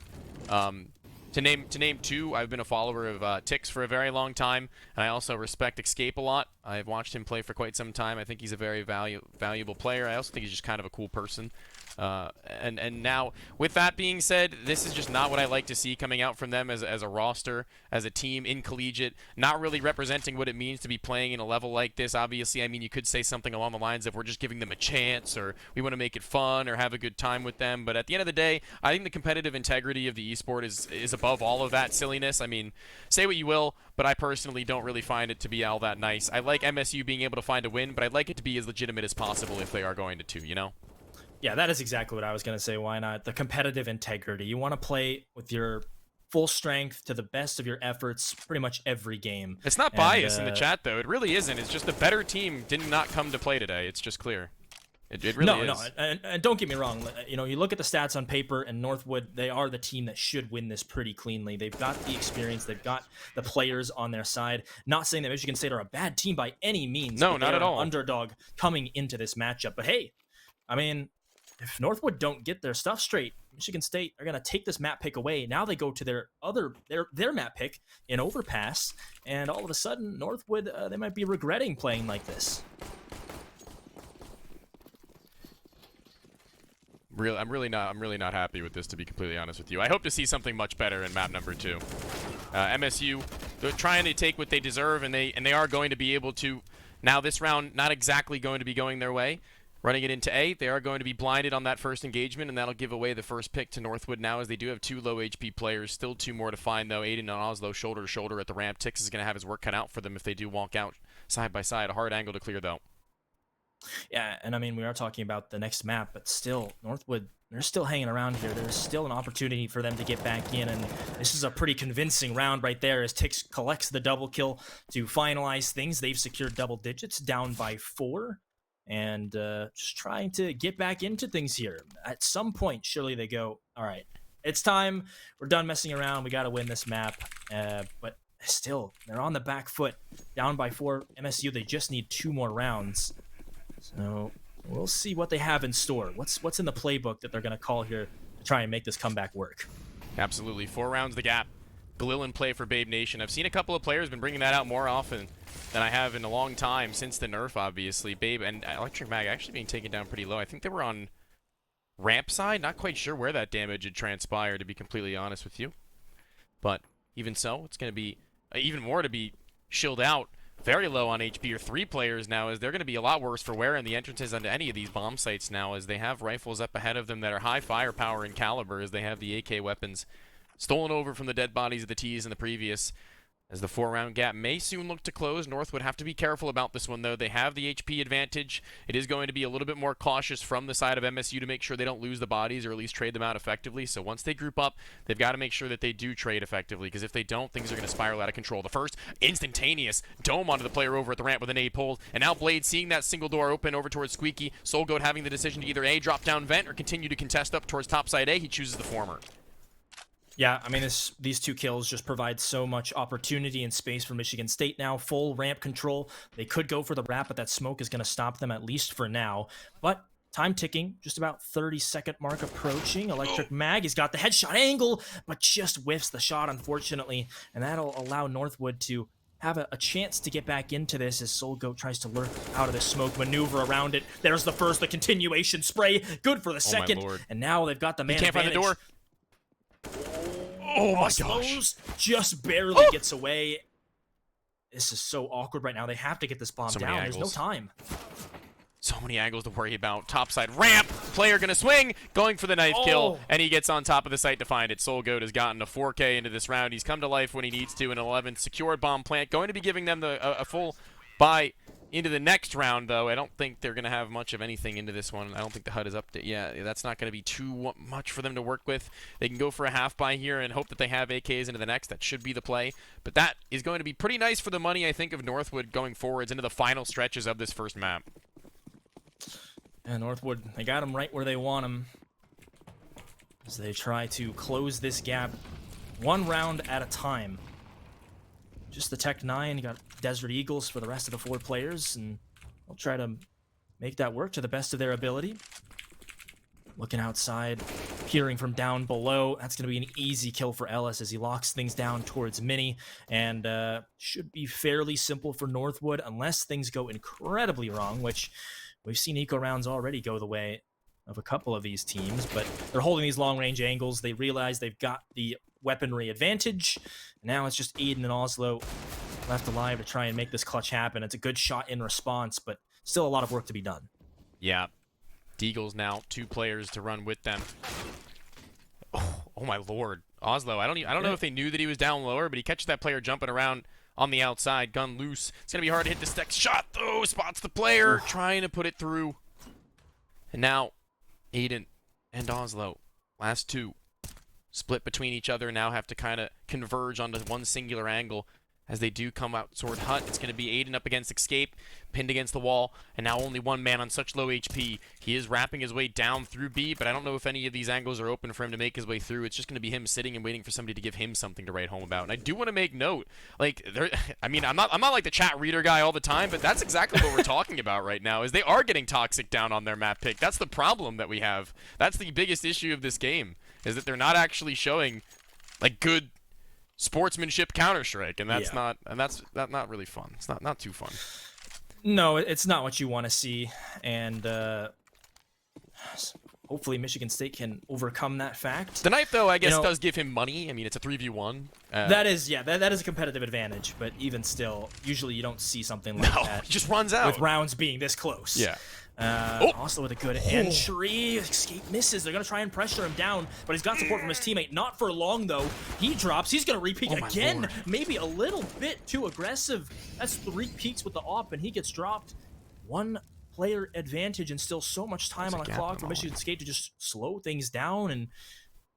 To name two, I've been a follower of Tix for a very long time, and I also respect Escape a lot. I've watched him play for quite some time. I think he's a very valuable player. I also think he's just kind of a cool person. And now, with that being said, this is just not what I like to see coming out from them as a roster, as a team in collegiate, not really representing what it means to be playing in a level like this. Obviously, I mean, you could say something along the lines of we're just giving them a chance, or we want to make it fun, or have a good time with them. But at the end of the day, I think the competitive integrity of the esport is above all of that silliness. I mean, say what you will, but I personally don't really find it to be all that nice. I like MSU being able to find a win, but I'd like it to be as legitimate as possible if they are going to, you know? Yeah, that is exactly what I was going to say. Why not? The competitive integrity. You want to play with your full strength to the best of your efforts pretty much every game. It's not bias in the chat, though. It really isn't. It's just the better team did not come to play today. It's just clear. It really is. No, and don't get me wrong. You look at the stats on paper, and Northwood, they are the team that should win this pretty cleanly. They've got the experience. They've got the players on their side. Not saying that Michigan State are a bad team by any means. No, not at all. Underdog coming into this matchup. But hey, I mean, if Northwood don't get their stuff straight, Michigan State are going to take this map pick away. Now they go to their map pick in Overpass, and all of a sudden, Northwood, they might be regretting playing like this. I'm really not happy with this, to be completely honest with you. I hope to see something much better in map number 2. MSU, they're trying to take what they deserve, and they are going to be able to. Now this round, not exactly going to be going their way. Running it into A, they are going to be blinded on that first engagement, and that'll give away the first pick to Northwood now, as they do have 2 low HP players. Still 2 more to find, though. Aiden and Oslo shoulder to shoulder at the ramp. Tix is going to have his work cut out for them if they do walk out side by side. A hard angle to clear, though. Yeah, and I mean, we are talking about the next map, but still, Northwood, they're still hanging around here. There's still an opportunity for them to get back in, and this is a pretty convincing round right there as Tix collects the double kill to finalize things. They've secured double digits, down by 4. And just trying to get back into things here. At some point, surely they go, all right, it's time. We're done messing around. We got to win this map. But still, they're on the back foot. Down by 4. MSU, they just need 2 more rounds. So we'll see what they have in store. What's in the playbook that they're going to call here to try and make this comeback work? Absolutely. 4 rounds the gap. Galil in play for Babe Nation. I've seen a couple of players been bringing that out more often than I have in a long time, since the nerf, obviously. Babe and Electric Mag actually being taken down pretty low. I think they were on ramp side. Not quite sure where that damage had transpired, to be completely honest with you. But even so, it's going to be even more to be shilled out. Very low on HP, or 3 players now, as they're going to be a lot worse for wear in the entrances onto any of these bomb sites now, as they have rifles up ahead of them that are high firepower and caliber, as they have the AK weapons stolen over from the dead bodies of the T's in the previous. As the 4-round gap may soon look to close, North would have to be careful about this one, though. They have the HP advantage. It is going to be a little bit more cautious from the side of MSU to make sure they don't lose the bodies, or at least trade them out effectively. So once they group up, they've got to make sure that they do trade effectively, because if they don't, things are going to spiral out of control. The first instantaneous dome onto the player over at the ramp with an A pulled, and now Blade seeing that single door open over towards Squeaky. SoulGoat having the decision to either A, drop down vent, or continue to contest up towards topside A. He chooses the former. Yeah, I mean, these 2 kills just provide so much opportunity and space for Michigan State now. Full ramp control. They could go for the wrap, but that smoke is going to stop them, at least for now. But time ticking, just about 30-second mark approaching. Electric Mag has got the headshot angle, but just whiffs the shot, unfortunately. And that'll allow Northwood to have a chance to get back into this as SoulGoat tries to lurk out of the smoke, maneuver around it. There's the first, the continuation spray. Good for the second. And now they've got the man Can't advantage. find the door. Oh my gosh. Just barely gets away. This is so awkward right now. They have to get this bomb down. There's no time. So many angles to worry about. Topside ramp. player gonna swing, going for the knife kill, and he gets on top of the site to find it. SoulGoat has gotten a 4K into this round. He's come to life when he needs to. An 11 secured bomb plant, going to be giving them a full buy into the next round, though. I don't think they're going to have much of anything into this one. I don't think the HUD is up to, yeah, that's not going to be too much for them to work with. They can go for a half buy here and hope that they have AKs into the next. That should be the play. But that is going to be pretty nice for the money, I think, of Northwood going forwards into the final stretches of this first map. And Northwood, they got them right where they want them as they try to close this gap one round at a time. Just the Tech 9, you got Desert Eagles for the rest of the 4 players, and they'll try to make that work to the best of their ability. Looking outside, peering from down below, that's going to be an easy kill for Ellis as he locks things down towards Mini, and should be fairly simple for Northwood unless things go incredibly wrong, which we've seen eco rounds already go the way of a couple of these teams, but they're holding these long-range angles. They realize they've got the weaponry advantage. Now it's just Eden and Oslo left alive to try and make this clutch happen. It's a good shot in response, but still a lot of work to be done. Yeah. Deagles now, 2 players to run with them. Oh my lord. Oslo, I don't know if they knew that he was down lower, but he catches that player jumping around on the outside, gun loose. It's going to be hard to hit this next shot, though. Spots the player, trying to put it through. And now, Aiden and Oslo, last 2, split between each other, now have to kind of converge onto one singular angle. As they do come out toward Hut, it's going to be Aiden up against Escape, pinned against the wall, and now only one man on such low HP. He is wrapping his way down through B, but I don't know if any of these angles are open for him to make his way through. It's just going to be him sitting and waiting for somebody to give him something to write home about. And I do want to make note, like, I mean, I'm not like the chat reader guy all the time, but that's exactly what we're talking about right now, is they are getting toxic down on their map pick. That's the problem that we have. That's the biggest issue of this game, is that they're not actually showing, like, good sportsmanship Counter-Strike, and that's not really fun. It's not too fun. No, it's not what you want to see, and hopefully Michigan State can overcome that fact. The knife, though, I guess does give him money. I mean, it's a 3v1. That is a competitive advantage, but even still, usually you don't see something like that. He just runs out with rounds being this close. Yeah. Also with a good entry. Escape misses. They're going to try and pressure him down, but he's got support from his teammate. Not for long, though. He drops. He's going to repeat again. Lord. Maybe a little bit too aggressive. That's 3 peaks with the AWP, and he gets dropped. 1 player advantage, and still so much time on the clock for Michigan State to just slow things down and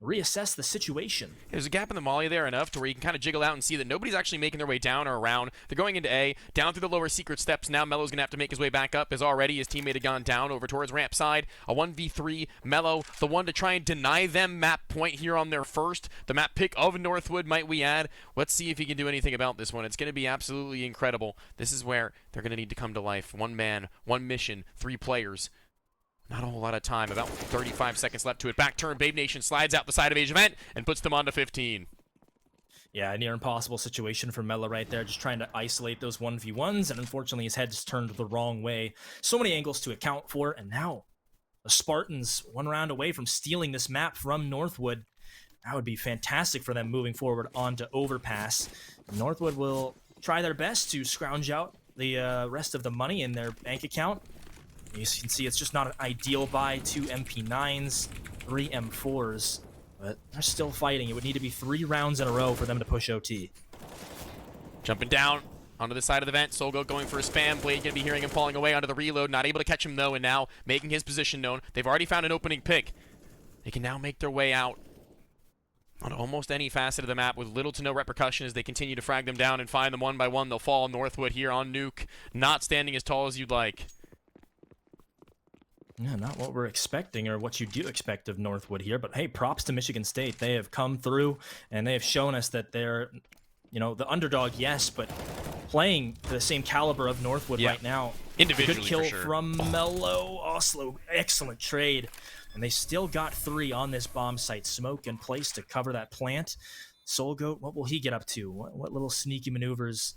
reassess the situation. There's a gap in the molly there enough to where you can kind of jiggle out and see that nobody's actually making their way down or around. They're going into A, down through the lower secret steps. Now Mello's going to have to make his way back up, as already his teammate had gone down over towards ramp side. A 1v3, Mello, the one to try and deny them map point here on their first. The map pick of Northwood, might we add. Let's see if he can do anything about this one. It's going to be absolutely incredible. This is where they're going to need to come to life. 1 man, 1 mission, 3 players. Not a whole lot of time. About 35 seconds left to it. Back turn. Babe Nation slides out the side of Age Event and puts them on to 15. Yeah, a near impossible situation for Mello right there. Just trying to isolate those 1v1s, and unfortunately his head's turned the wrong way. So many angles to account for, and now the Spartans 1 round away from stealing this map from Northwood. That would be fantastic for them moving forward onto Overpass. Northwood will try their best to scrounge out the rest of the money in their bank account. As you can see, it's just not an ideal buy. 2 MP9s, 3 M4s, but they're still fighting. It would need to be 3 rounds in a row for them to push OT. Jumping down onto the side of the vent. SoulGoat going for a spam. Blade going to be hearing him falling away onto the reload. Not able to catch him, though, and now making his position known. They've already found an opening pick. They can now make their way out on almost any facet of the map with little to no repercussion as they continue to frag them down and find them one by one. They'll fall on Northwood here on Nuke. Not standing as tall as you'd like. Yeah, not what we're expecting or what you do expect of Northwood here, but hey, props to Michigan State. They have come through and they have shown us that they're, the underdog, yes, but playing to the same caliber of Northwood right now. Individually, good kill for sure. From Mello. Oslo, excellent trade. And they still got 3 on this bomb site. Smoke in place to cover that plant. SoulGoat, what will he get up to? What little sneaky maneuvers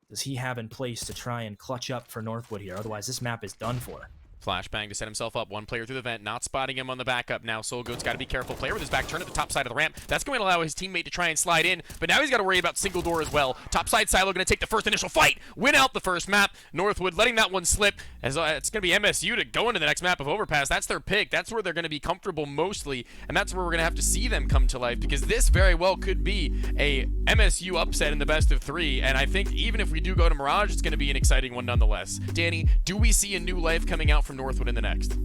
does he have in place to try and clutch up for Northwood here? Otherwise, this map is done for. Flashbang to set himself up. One player through the vent, not spotting him on the backup. Now SoulGoat's got to be careful. Player with his back turned at the top side of the ramp. That's going to allow his teammate to try and slide in, but now he's got to worry about single door as well. Topside Silo going to take the first initial fight, win out the first map. Northwood letting that one slip, as it's going to be MSU to go into the next map of Overpass. That's their pick. That's where they're going to be comfortable mostly, and that's where we're going to have to see them come to life, because this very well could be a MSU upset in the best of 3, and I think even if we do go to Mirage, it's going to be an exciting one nonetheless. Danny, do we see a new life coming out from Northwood in the next?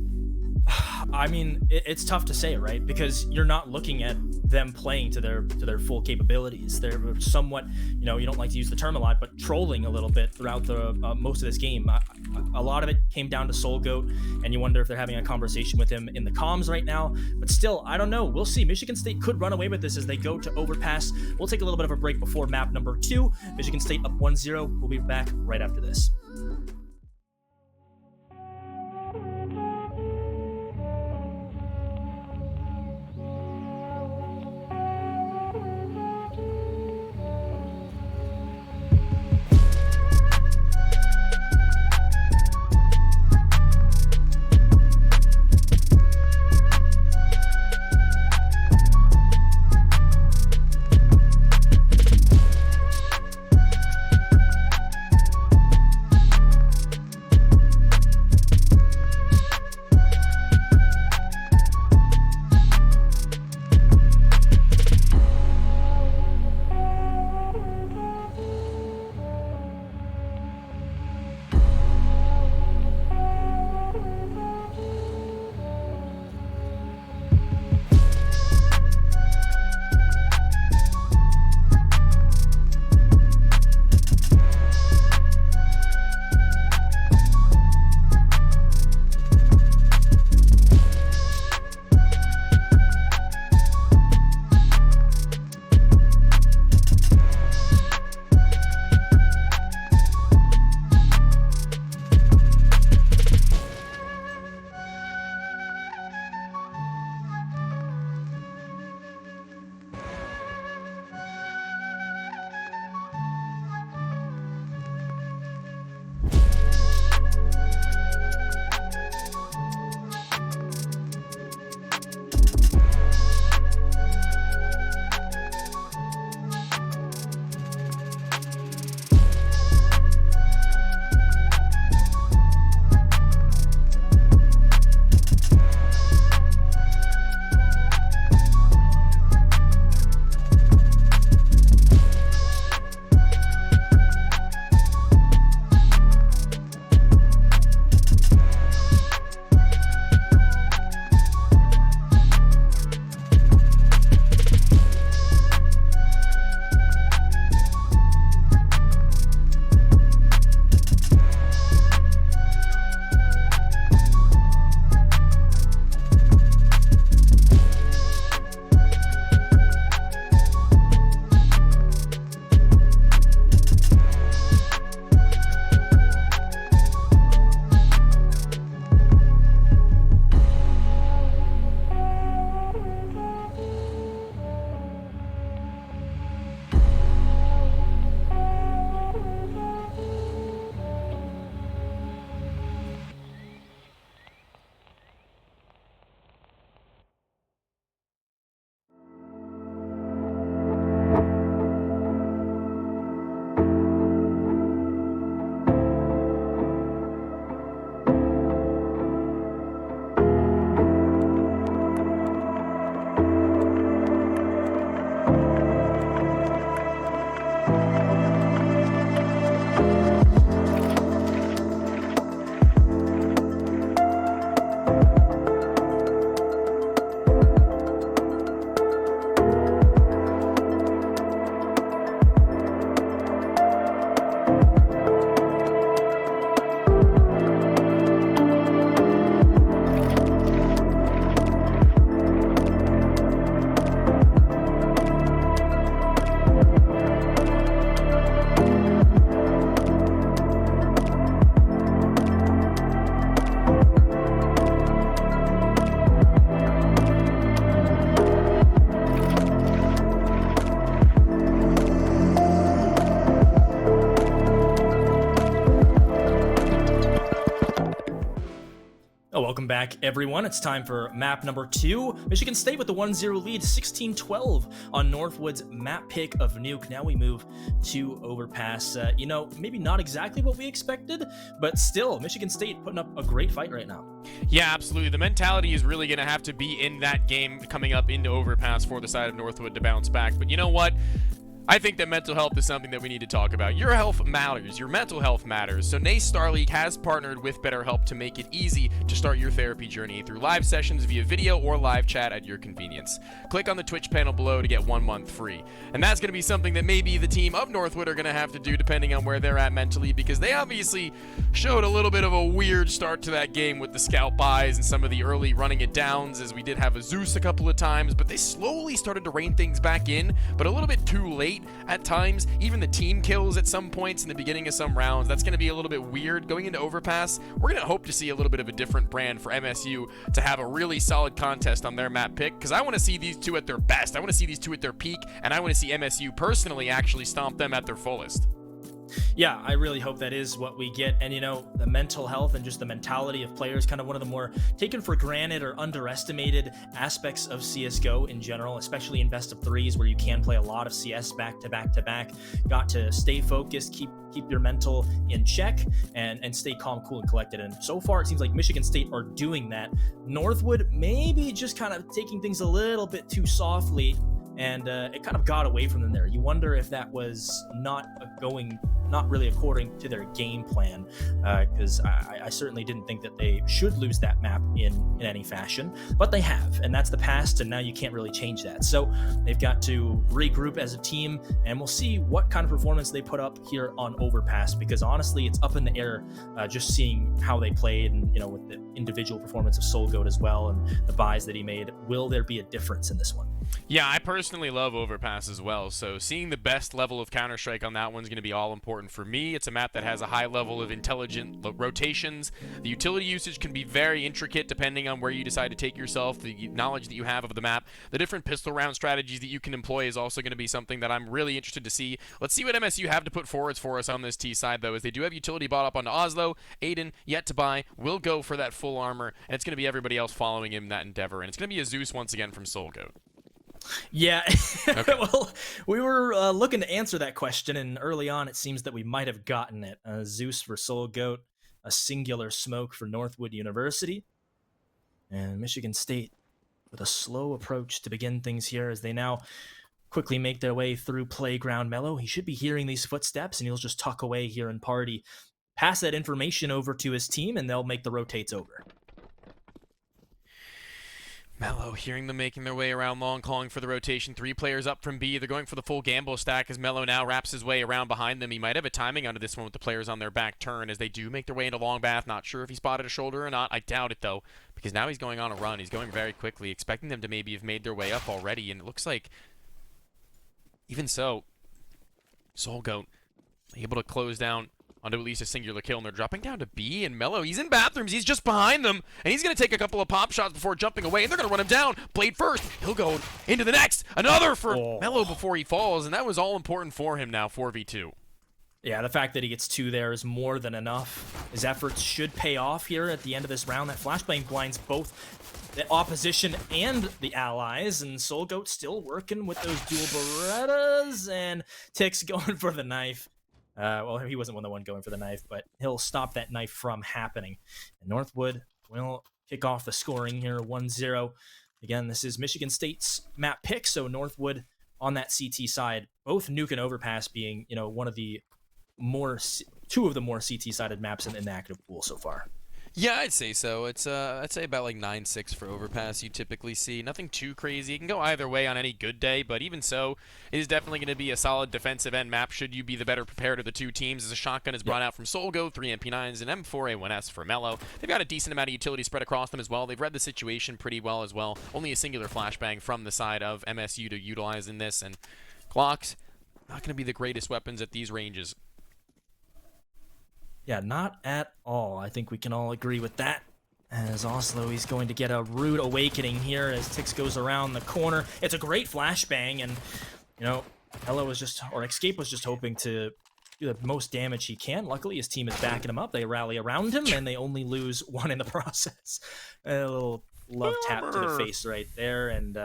I mean, it's tough to say, right? Because you're not looking at them playing to their full capabilities. They're somewhat, you know, you don't like to use the term a lot, but trolling a little bit throughout the most of this game. A lot of it came down to SoulGoat, and you wonder if they're having a conversation with him in the comms right now. But still, I don't know. We'll see. Michigan State could run away with this as they go to Overpass. We'll take a little bit of a break before map number 2. Michigan State up 1-0. We'll be back right after this. Oh, welcome back, everyone. It's time for map number 2. Michigan State with the 1-0 lead, 16-12 on Northwood's map pick of Nuke. Now we move to Overpass. You know, maybe not exactly what we expected, but still, Michigan State putting up a great fight right now. Yeah, absolutely. The mentality is really going to have to be in that game coming up into Overpass for the side of Northwood to bounce back. But you know what? I think that mental health is something that we need to talk about. Your health matters. Your mental health matters. So NACE Starleague has partnered with BetterHelp to make it easy to start your therapy journey through live sessions via video or live chat at your convenience. Click on the Twitch panel below to get 1 month free. And that's going to be something that maybe the team of Northwood are going to have to do depending on where they're at mentally, because they obviously showed a little bit of a weird start to that game with the scout buys and some of the early running it downs, as we did have a Zeus a couple of times, but they slowly started to rein things back in, but a little bit too late at times. Even the team kills at some points in the beginning of some rounds. That's going to be a little bit weird. Going into Overpass, we're going to hope to see a little bit of a different brand for MSU to have a really solid contest on their map pick, because I want to see these two at their best. I want to see these two at their peak, and I want to see MSU personally actually stomp them at their fullest. Yeah, I really hope that is what we get. And, you know, the mental health and just the mentality of players, kind of one of the more taken for granted or underestimated aspects of CSGO in general, especially in best of threes where you can play a lot of CS back to back to back. Got to stay focused, keep your mental in check, and stay calm, cool, and collected. And so far, it seems like Michigan State are doing that. Northwood maybe just kind of taking things a little bit too softly, and it kind of got away from them there. You wonder if that was not really according to their game plan, because I certainly didn't think that they should lose that map in any fashion, but they have, and that's the past, and now you can't really change that. So they've got to regroup as a team, and we'll see what kind of performance they put up here on Overpass, because honestly, it's up in the air just seeing how they played, and, you know, with the individual performance of SoulGoat as well, and the buys that he made. Will there be a difference in this one? Yeah, I personally love Overpass as well, so seeing the best level of Counter-Strike on that one's going to be all important for me. It's a map that has a high level of intelligent rotations. The utility usage can be very intricate depending on where you decide to take yourself, the knowledge that you have of the map. The different pistol round strategies that you can employ is also going to be something that I'm really interested to see. Let's see what MSU have to put forwards for us on this T side, though, as they do have utility bought up onto Oslo. Aiden, yet to buy, will go for that full armor, and it's going to be everybody else following him in that endeavor, and it's going to be a Zeus once again from SoulGoat. Yeah, okay. Well, we were looking to answer that question, and early on it seems that we might have gotten it. Zeus for SoulGoat, a singular smoke for Northwood University, and Michigan State with a slow approach to begin things here as they now quickly make their way through Playground. Mello, he should be hearing these footsteps, and he'll just tuck away here and party, pass that information over to his team, and they'll make the rotates over. Mello hearing them making their way around long, calling for the rotation. 3 players up from B. They're going for the full gamble stack as Mello now wraps his way around behind them. He might have a timing onto this one with the players on their back turn as they do make their way into long bath. Not sure if he spotted a shoulder or not. I doubt it, though, because now he's going on a run. He's going very quickly, expecting them to maybe have made their way up already, and it looks like, even so, SoulGoat able to close down onto at least a singular kill, and they're dropping down to B, and Mello, he's in bathrooms, he's just behind them, and he's going to take a couple of pop shots before jumping away, and they're going to run him down. Blade first, he'll go into the next, another for Mello before he falls, and that was all important for him now, 4v2. Yeah, the fact that he gets 2 there is more than enough. His efforts should pay off here at the end of this round. That flashbang blinds both the opposition and the allies, and SoulGoat still working with those dual Berettas, and Tix going for the knife. Well, he wasn't the one going for the knife, but he'll stop that knife from happening. And Northwood will kick off the scoring here, 1-0. Again, this is Michigan State's map pick, so Northwood on that CT side, both Nuke and Overpass being, you know, two of the more CT-sided maps in the active pool so far. Yeah, I'd say so. It's I'd say about like 9-6 for Overpass you typically see. Nothing too crazy. It can go either way on any good day, but even so, it is definitely going to be a solid defensive end map should you be the better prepared of the two teams, as a shotgun is brought out from SoulGoat, 3 MP9s, and M4A1S for Mello. They've got a decent amount of utility spread across them as well. They've read the situation pretty well as well. Only a singular flashbang from the side of MSU to utilize in this, and Glocks, not going to be the greatest weapons at these ranges. Yeah, not at all. I think we can all agree with that. As Oslo, he's going to get a rude awakening here as Tix goes around the corner. It's a great flashbang, and, you know, Escape was just hoping to do the most damage he can. Luckily, his team is backing him up. They rally around him, and they only lose one in the process. A little love tap to the face right there. And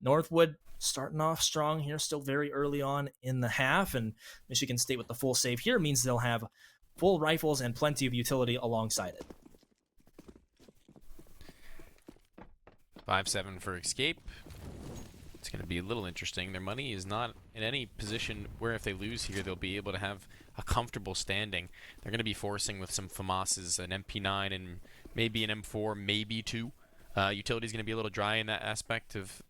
Northwood starting off strong here, still very early on in the half. And Michigan State with the full save here means they'll have full rifles and plenty of utility alongside it. 5-7 for escape. It's going to be a little interesting. Their money is not in any position where if they lose here, they'll be able to have a comfortable standing. They're going to be forcing with some FAMASs, an MP9 and maybe an M4, maybe 2. Utility is going to be a little dry in that aspect of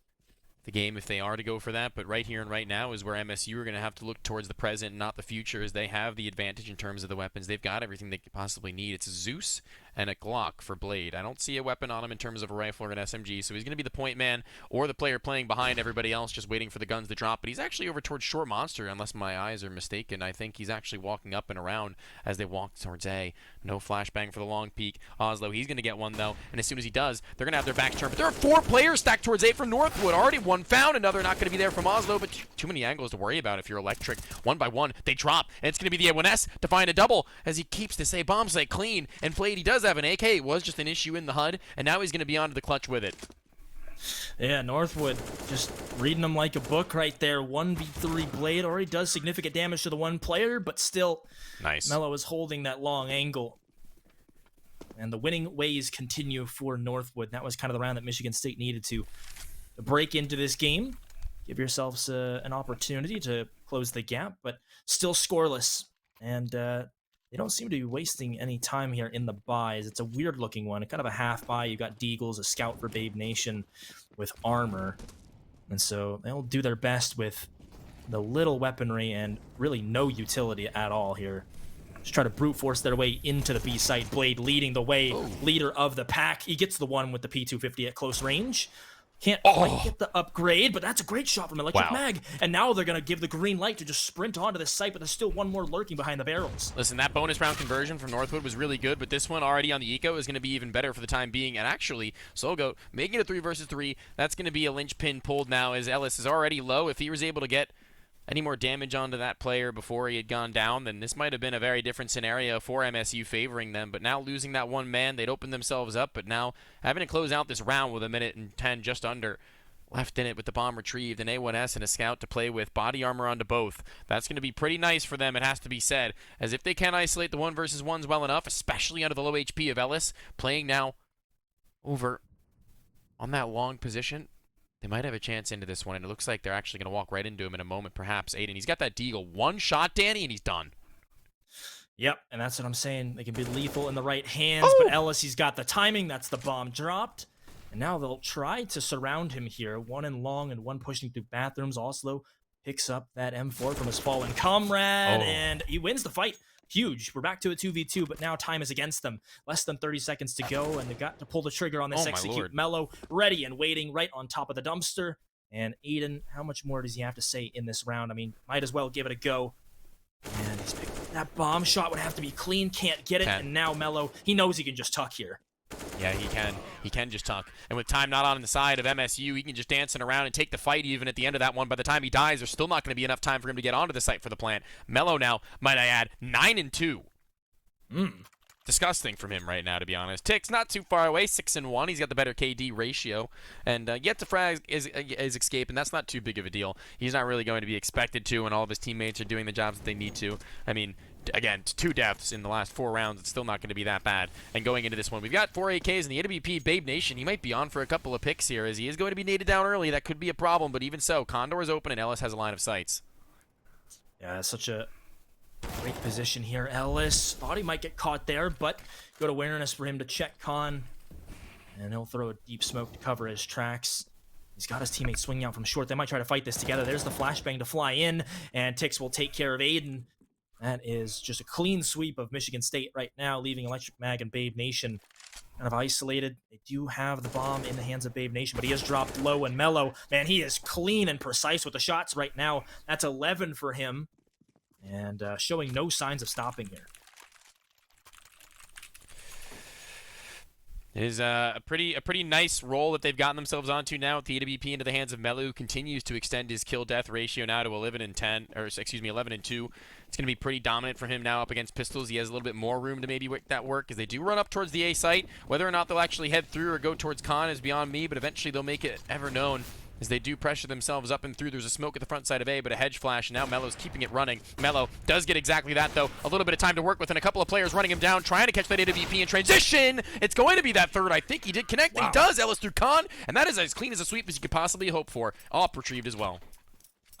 the game if they are to go for that, but right here and right now is where MSU are going to have to look towards the present, not the future, as they have the advantage in terms of the weapons. They've got everything they could possibly need. It's a Zeus and a Glock for Blade. I don't see a weapon on him in terms of a rifle or an SMG, so he's going to be the point man or the player playing behind everybody else, just waiting for the guns to drop, but he's actually over towards Short Monster, unless my eyes are mistaken. I think he's actually walking up and around as they walk towards A. No flashbang for the long peek. Oslo, he's going to get one, though, and as soon as he does, they're going to have their backs turned, but there are 4 players stacked towards A from Northwood. Already one found, another not going to be there from Oslo, but too many angles to worry about if you're electric. One by one, they drop, and it's going to be the A1S to find a double as he keeps this A bomb site clean. And Blade, he does have an AK. It was just an issue in the HUD, and now he's going to be onto the clutch with it. Yeah, Northwood just reading them like a book right there. 1v3 Blade already does significant damage to the one player, but still, nice. Mello is holding that long angle. And the winning ways continue for Northwood. That was kind of the round that Michigan State needed to break into this game. Give yourselves an opportunity to close the gap, but still scoreless. And they don't seem to be wasting any time here in the buys. It's a weird-looking one, kind of a half buy. You've got Deagles, a scout for Babe Nation with armor. And so they'll do their best with the little weaponry and really no utility at all here. Just try to brute force their way into the B site. Blade leading the way, leader of the pack. He gets the one with the P250 at close range. Can't quite get the upgrade, but that's a great shot from Electric Mag. And now they're going to give the green light to just sprint onto the site, but there's still one more lurking behind the barrels. Listen, that bonus round conversion from Northwood was really good, but this one already on the eco is going to be even better for the time being. And actually, Solgoat making it a 3 versus 3, that's going to be a linchpin pulled now as Ellis is already low. If he was able to get any more damage onto that player before he had gone down, then this might have been a very different scenario for MSU favoring them. But now losing that one man, they'd opened themselves up, but now having to close out this round with 1:10 just under left in it with the bomb retrieved, an A1S and a scout to play with, body armor onto both. That's going to be pretty nice for them, it has to be said, as if they can isolate the 1 versus 1s well enough, especially under the low HP of Ellis, playing now over on that long position, they might have a chance into this one, and it looks like they're actually going to walk right into him in a moment, perhaps. Aiden, he's got that deagle. One shot, Danny, and he's done. Yep, and that's what I'm saying. They can be lethal in the right hands, but Ellis, he's got the timing. That's the bomb dropped. And now they'll try to surround him here. One in long and one pushing through bathrooms. Oslo picks up that M4 from his fallen comrade, and he wins the fight. Huge. We're back to a 2v2, but now time is against them. Less than 30 seconds to go, and they've got to pull the trigger on this execute. Mello ready and waiting right on top of the dumpster. And Aiden, how much more does he have to say in this round? I mean, might as well give it a go. And he's picked up that bomb shot. Would have to be clean. Can't get it. And now Mello, he knows he can just tuck here. Yeah, he can. He can just tuck. And with time not on the side of MSU, he can just dance around and take the fight even at the end of that one. By the time he dies, there's still not going to be enough time for him to get onto the site for the plant. Mello now, might I add, 9-2. Disgusting from him right now, to be honest. Tick's not too far away, 6-1. He's got the better KD ratio. And yet to frag is escape, and that's not too big of a deal. He's not really going to be expected to, and all of his teammates are doing the jobs that they need to. I mean, again, 2 deaths in the last 4 rounds. It's still not going to be that bad. And going into this one, we've got 4 AKs in the AWP. Babe Nation, he might be on for a couple of picks here, as he is going to be naded down early. That could be a problem, but even so, Condor is open, and Ellis has a line of sights. Yeah, such a great position here. Ellis thought he might get caught there, but good awareness for him to check Con. And he'll throw a deep smoke to cover his tracks. He's got his teammates swinging out from short. They might try to fight this together. There's the flashbang to fly in, and Tix will take care of Aiden. That is just a clean sweep of Michigan State right now, leaving Electric Mag and Babe Nation kind of isolated. They do have the bomb in the hands of Babe Nation, but he has dropped low, and Mello, man, he is clean and precise with the shots right now. That's 11 for him, and showing no signs of stopping here. It is a pretty nice role that they've gotten themselves onto now with the AWP into the hands of Mello, who continues to extend his kill-death ratio now to 11-10, or excuse me, 11-2. It's going to be pretty dominant for him now up against pistols. He has a little bit more room to maybe make that work as they do run up towards the A site. Whether or not they'll actually head through or go towards Khan is beyond me, but eventually they'll make it ever known as they do pressure themselves up and through. There's a smoke at the front side of A, but a hedge flash, and now Melo's keeping it running. Melo does get exactly that, though. A little bit of time to work with, and a couple of players running him down, trying to catch that AWP in transition. It's going to be that third. I think he did connect. Wow. He does. Ellis through Khan, and that is as clean as a sweep as you could possibly hope for. Op retrieved as well.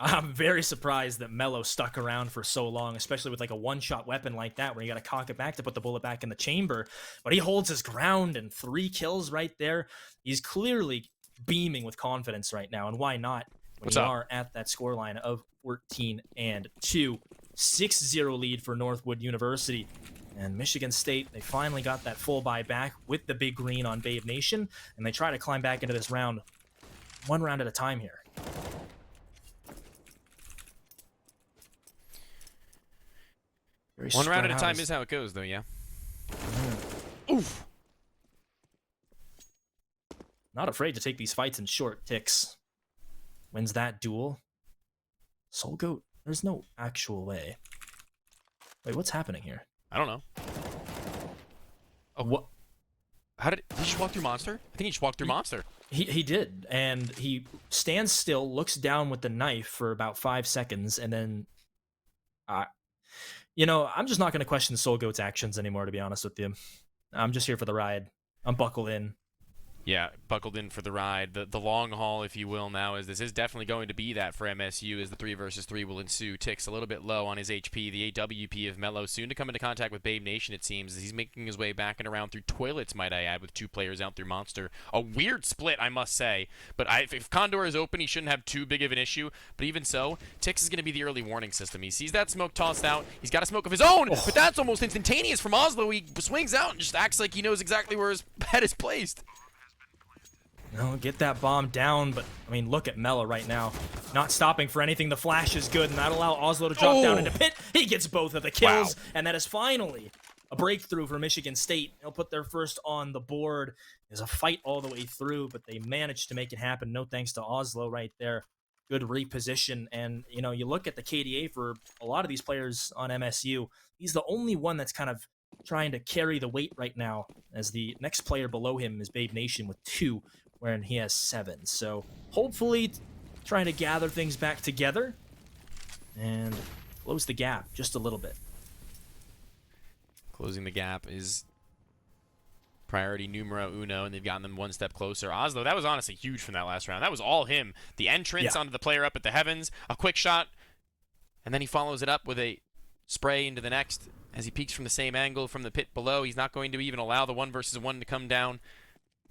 I'm very surprised that Melo stuck around for so long, especially with like a one-shot weapon like that where you got to cock it back to put the bullet back in the chamber. But he holds his ground, and 3 kills right there. He's clearly beaming with confidence right now, and why not when you are at that scoreline of 14-2. 6-0 lead for Northwood University. And Michigan State, they finally got that full buy back with the big green on Babe Nation, and they try to climb back into this round one round at a time here. One round at a time is how it goes, though, yeah. Oof. Not afraid to take these fights in short ticks. Wins that duel. Soul Goat, there's no actual way. Wait, what's happening here? I don't know. Oh, what? How did he just walk through Monster? I think he just walked through Monster. He did, and he stands still, looks down with the knife for about 5 seconds, and then... you know, I'm just not going to question Soul Goat's actions anymore, to be honest with you. I'm just here for the ride. I'm buckled in. Yeah, buckled in for the ride. The long haul, if you will, now, as this is definitely going to be that for MSU, as the 3 versus 3 will ensue. Ticks a little bit low on his HP. The AWP of Melo soon to come into contact with Babe Nation, it seems, as he's making his way back and around through toilets, might I add, with 2 players out through Monster. A weird split, I must say. But if Condor is open, he shouldn't have too big of an issue. But even so, Ticks is going to be the early warning system. He sees that smoke tossed out. He's got a smoke of his own, but that's almost instantaneous from Oslo. He swings out and just acts like he knows exactly where his head is placed. No, get that bomb down, but, I mean, look at Melo right now. Not stopping for anything. The flash is good, and that'll allow Oslo to drop down into pit. He gets both of the kills, and that is finally a breakthrough for Michigan State. They'll put their first on the board. There's a fight all the way through, but they managed to make it happen. No thanks to Oslo right there. Good reposition, and, you know, you look at the KDA for a lot of these players on MSU. He's the only one that's kind of trying to carry the weight right now, as the next player below him is Babe Nation with 2, wherein he has 7. So hopefully trying to gather things back together and close the gap just a little bit. Closing the gap is priority numero uno, and they've gotten them one step closer. Oslo, that was honestly huge from that last round. That was all him. The entrance onto the player up at the heavens, a quick shot, and then he follows it up with a spray into the next as he peeks from the same angle from the pit below. He's not going to even allow the 1 versus 1 to come down,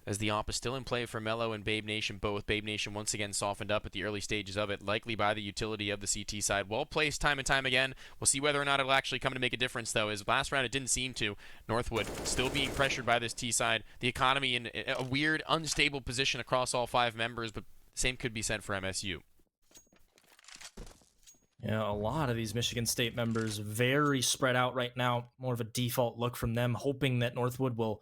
as the op is still in play for Melo and Babe Nation both. Babe Nation once again softened up at the early stages of it, likely by the utility of the CT side. Well placed time and time again. We'll see whether or not it'll actually come to make a difference, though, as last round it didn't seem to. Northwood still being pressured by this T side. The economy in a weird, unstable position across all 5 members, but same could be said for MSU. Yeah, a lot of these Michigan State members very spread out right now. More of a default look from them, hoping that Northwood will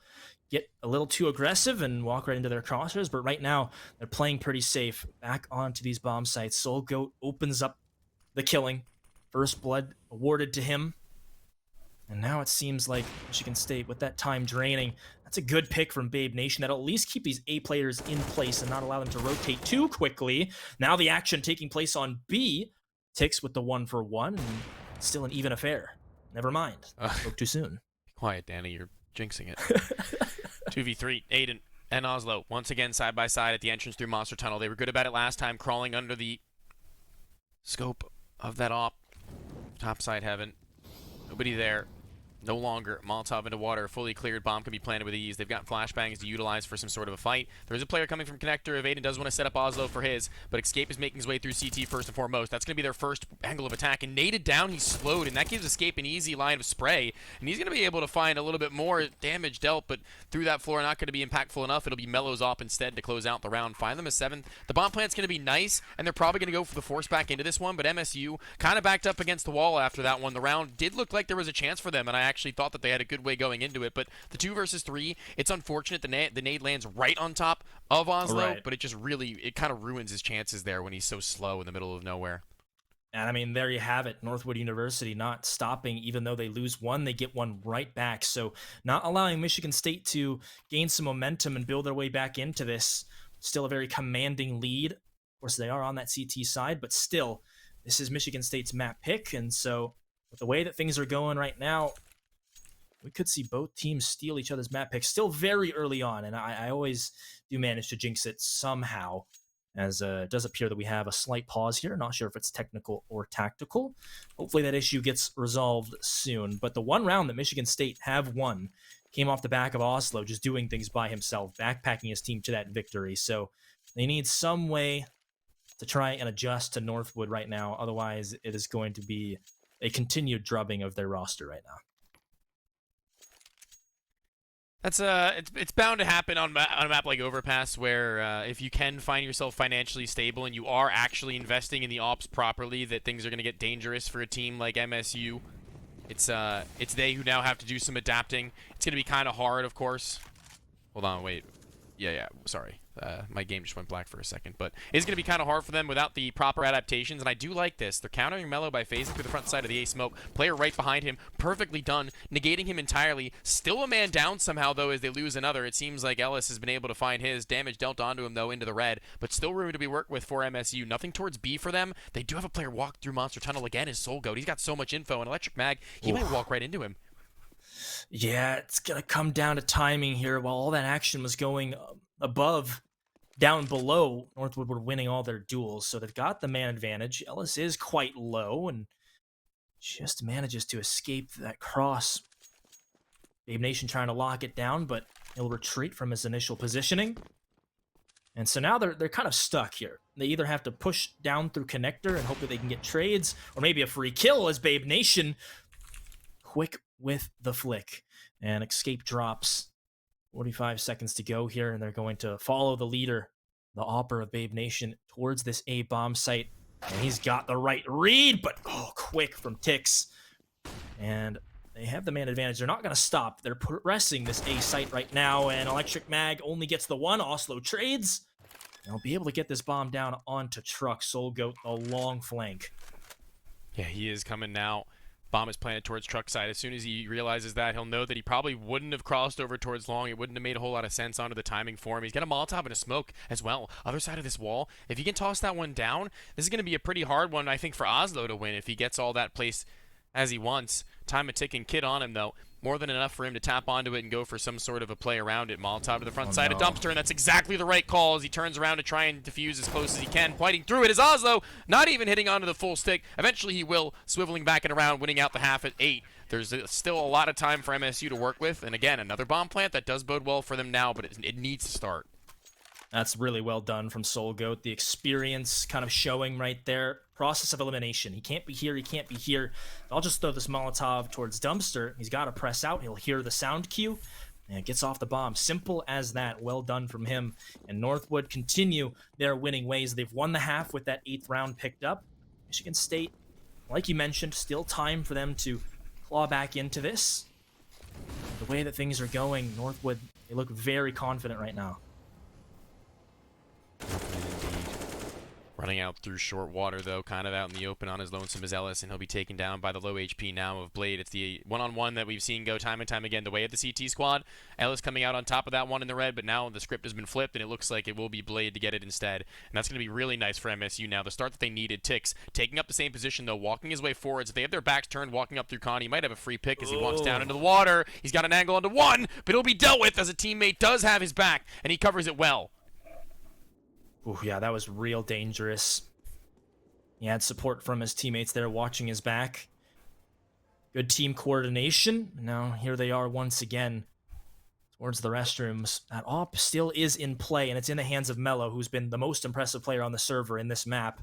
get a little too aggressive and walk right into their crosshairs. But right now, they're playing pretty safe. Back onto these bomb sites. Soul Goat opens up the killing. First blood awarded to him. And now it seems like Michigan State, with that time draining, that's a good pick from Babe Nation. That'll at least keep these A players in place and not allow them to rotate too quickly. Now the action taking place on B. Ticks with the 1-for-1, and still an even affair. Never mind. Spoke too soon. Quiet, Danny. You're jinxing it. 2v3, Aiden and Oslo once again side by side at the entrance through Monster Tunnel. They were good about it last time, crawling under the scope of that op. Topside heaven. Nobody there. No longer. Molotov into water. Fully cleared. Bomb can be planted with ease. They've got flashbangs to utilize for some sort of a fight. There is a player coming from Connector. If Aiden does want to set up Oslo for his, but Escape is making his way through CT first and foremost. That's going to be their first angle of attack. And naded down, he's slowed, and that gives Escape an easy line of spray. And he's going to be able to find a little bit more damage dealt, but through that floor, not going to be impactful enough. It'll be Melo's op instead to close out the round. Find them a 7th. The bomb plant's going to be nice, and they're probably going to go for the force back into this one, but MSU kind of backed up against the wall after that one. The round did look like there was a chance for them, and I actually thought that they had a good way going into it, but the 2 versus 3, it's unfortunate the nade lands right on top of Oslo, but it just really, it kind of ruins his chances there when he's so slow in the middle of nowhere. And I mean, there you have it. Northwood University not stopping. Even though they lose one, they get one right back. So not allowing Michigan State to gain some momentum and build their way back into this. Still a very commanding lead. Of course, they are on that CT side, but still, this is Michigan State's map pick. And so with the way that things are going right now, we could see both teams steal each other's map picks. Still very early on, and I always do manage to jinx it somehow. As it does appear that we have a slight pause here. Not sure if it's technical or tactical. Hopefully that issue gets resolved soon. But the one round that Michigan State have won came off the back of Oslo just doing things by himself, backpacking his team to that victory. So they need some way to try and adjust to Northwood right now. Otherwise, it is going to be a continued drubbing of their roster right now. That's it's bound to happen on a map like Overpass, where if you can find yourself financially stable and you are actually investing in the ops properly, that things are going to get dangerous for a team like MSU. It's they who now have to do some adapting. It's going to be kind of hard, of course. Hold on, wait. Yeah, sorry. My game just went black for a second, but it's going to be kind of hard for them without the proper adaptations, and I do like this. They're countering Mello by phasing through the front side of the A smoke. Player right behind him, perfectly done, negating him entirely. Still a man down somehow, though, as they lose another. It seems like Ellis has been able to find his damage dealt onto him, though, into the red, but still room to be worked with for MSU. Nothing towards B for them. They do have a player walk through Monster Tunnel again, is SoulGoat. He's got so much info, and Electric Mag, he might walk right into him. Yeah, it's going to come down to timing here. While all that action was going above, down below, Northwood were winning all their duels, so they've got the man advantage. Ellis is quite low and just manages to escape that cross. Babe Nation trying to lock it down, but he'll retreat from his initial positioning. And so now they're kind of stuck here. They either have to push down through connector and hope that they can get trades, or maybe a free kill as Babe Nation quick with the flick. And escape drops. 45 seconds to go here, and they're going to follow the leader, the Opera of Babe Nation, towards this A bomb site. And he's got the right read, but quick from Tix. And they have the man advantage. They're not going to stop. They're pressing this A site right now, and Electric Mag only gets the one. Oslo trades. And they'll be able to get this bomb down onto Truck. SoulGoat, a long flank. Yeah, he is coming now. Bomb is planted towards Truck side. As soon as he realizes that, he'll know that he probably wouldn't have crossed over towards Long. It wouldn't have made a whole lot of sense onto the timing for him. He's got a Molotov and a smoke as well. Other side of this wall. If he can toss that one down, this is going to be a pretty hard one, I think, for Oslo to win if he gets all that place as he wants. Time a ticking kid on him, though. More than enough for him to tap onto it and go for some sort of a play around it. Molotov to the front side of Dumpster, and that's exactly the right call as he turns around to try and defuse as close as he can. Fighting through it is Oslo, not even hitting onto the full stick. Eventually he will, swiveling back and around, winning out the half at 8. There's still a lot of time for MSU to work with, and again, another bomb plant that does bode well for them now, but it needs to start. That's really well done from SoulGoat. The experience kind of showing right there. Process of elimination. He can't be here. He can't be here. I'll just throw this Molotov towards Dumpster. He's got to press out. He'll hear the sound cue and gets off the bomb. Simple as that. Well done from him. And Northwood continue their winning ways. They've won the half with that 8th round picked up. Michigan State, like you mentioned, still time for them to claw back into this. The way that things are going, Northwood, they look very confident right now. Running out through short water, though, kind of out in the open on his lonesome is Ellis, and he'll be taken down by the low HP now of Blade. It's the one-on-one that we've seen go time and time again the way of the CT squad. Ellis coming out on top of that one in the red, but now the script has been flipped, and it looks like it will be Blade to get it instead. And that's going to be really nice for MSU now. The start that they needed. Tix taking up the same position, though, walking his way forwards. If they have their backs turned, walking up through Connie, he might have a free pick as he walks down into the water. He's got an angle onto one, but he'll be dealt with as a teammate does have his back, and he covers it well. Ooh, yeah, that was real dangerous. He had support from his teammates there watching his back. Good team coordination. Now here they are once again towards the restrooms. That op still is in play, and it's in the hands of Mello, who's been the most impressive player on the server in this map.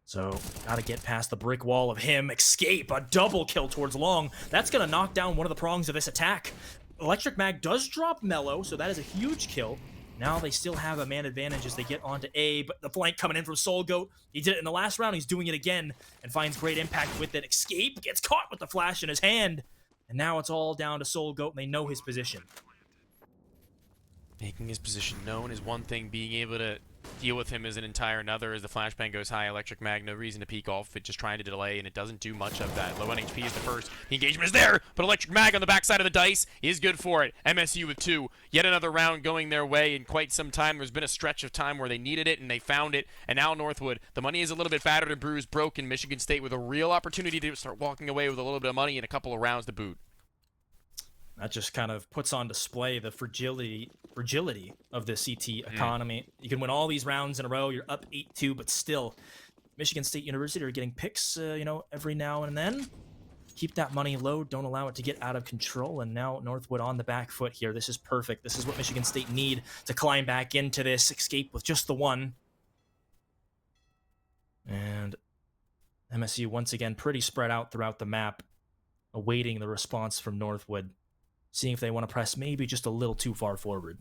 So, gotta get past the brick wall of him. Escape, a double kill towards Long. That's gonna knock down one of the prongs of this attack. Electric Mag does drop Mello, so that is a huge kill. Now they still have a man advantage as they get onto A, but the flank coming in from SoulGoat. He did it in the last round. He's doing it again and finds great impact with it. Escape gets caught with the flash in his hand. And now it's all down to SoulGoat, and they know his position. Making his position known is one thing. Being able to deal with him as an entire another as the flashbang goes high. Electric Mag, no reason to peek off it, just trying to delay, and it doesn't do much of that. Low on HP is the first. The engagement is there, but Electric Mag on the backside of the dice is good for it. MSU with 2. Yet another round going their way in quite some time. There's been a stretch of time where they needed it, and they found it. And now Northwood, the money is a little bit battered and bruised, broken. Michigan State with a real opportunity to start walking away with a little bit of money and a couple of rounds to boot. That just kind of puts on display the fragility of the CT economy. You can win all these rounds in a row. You're up 8-2, but still, Michigan State University are getting picks, every now and then. Keep that money low. Don't allow it to get out of control. And now Northwood on the back foot here. This is perfect. This is what Michigan State need to climb back into this. Escape with just the one. And MSU once again pretty spread out throughout the map, awaiting the response from Northwood. Seeing if they want to press maybe just a little too far forward.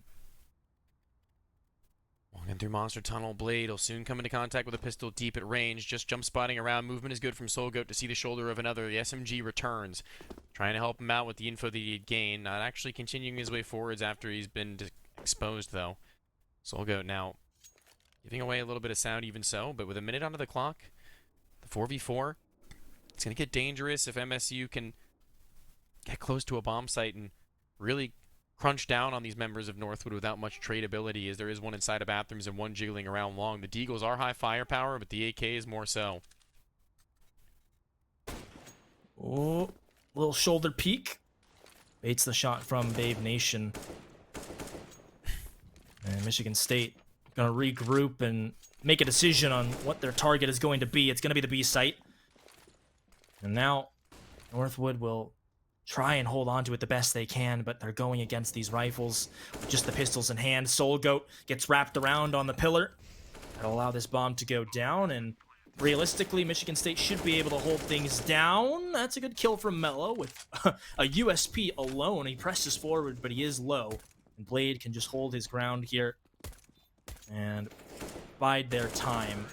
Walking through Monster Tunnel, Blade will soon come into contact with a pistol deep at range. Just jump spotting around. Movement is good from Soulgoat to see the shoulder of another. The SMG returns. Trying to help him out with the info that he'd gained. Not actually continuing his way forwards after he's been exposed, though. Soulgoat now giving away a little bit of sound even so, but with a minute onto the clock, the 4v4, it's going to get dangerous if MSU can get close to a bomb site and really crunch down on these members of Northwood without much tradeability, as there is one inside of bathrooms and one jiggling around long. The Deagles are high firepower, but the AK is more so. Oh, little shoulder peek. Baits the shot from Babe Nation. And Michigan State going to regroup and make a decision on what their target is going to be. It's going to be the B site. And now Northwood will try and hold on to it the best they can, but they're going against these rifles with just the pistols in hand. Soulgoat gets wrapped around on the pillar. That'll allow this bomb to go down, and realistically, Michigan State should be able to hold things down. That's a good kill from Mello with a USP alone. He presses forward, but he is low, and Blade can just hold his ground here and bide their time.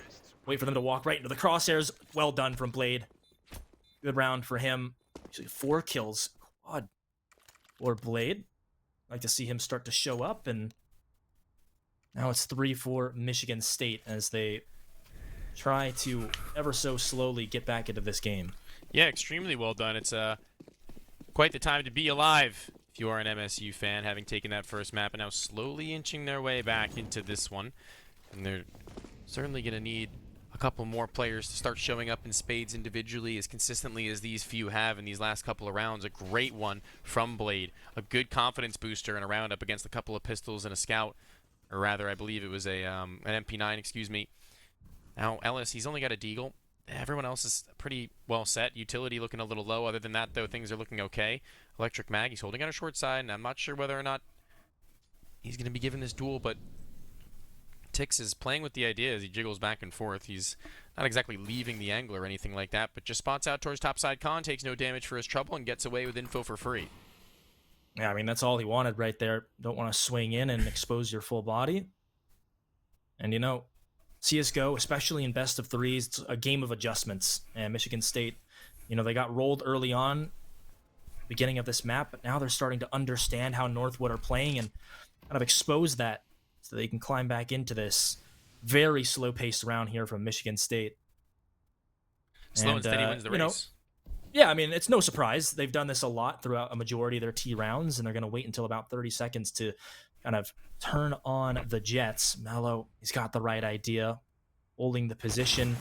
Wait for them to walk right into the crosshairs. Well done from Blade. Good round for him. Actually, 4 kills, quad for Blade. Like to see him start to show up, and now it's 3 for Michigan State as they try to ever so slowly get back into this game. Yeah, extremely well done. It's quite the time to be alive if you are an MSU fan, having taken that first map and now slowly inching their way back into this one. And they're certainly going to need a couple more players to start showing up in spades individually as consistently as these few have in these last couple of rounds. A great one from Blade. A good confidence booster in a round up against a couple of pistols and a scout. Or rather, I believe it was an MP9, excuse me. Now, Ellis, he's only got a Deagle. Everyone else is pretty well set. Utility looking a little low. Other than that, though, things are looking okay. Electric Mag, he's holding on a short side, and I'm not sure whether or not he's going to be given this duel, but Tix is playing with the idea as he jiggles back and forth. He's not exactly leaving the angle or anything like that, but just spots out towards topside con, takes no damage for his trouble, and gets away with info for free. Yeah, I mean, that's all he wanted right there. Don't want to swing in and expose your full body. And, CSGO, especially in best of threes, it's a game of adjustments. And Michigan State, they got rolled early on, beginning of this map, but now they're starting to understand how Northwood are playing and kind of expose that so they can climb back into this very slow-paced round here from Michigan State. Slow and steady wins the race. Yeah, I mean, it's no surprise. They've done this a lot throughout a majority of their T rounds, and they're going to wait until about 30 seconds to kind of turn on the jets. Mello, he's got the right idea, holding the position,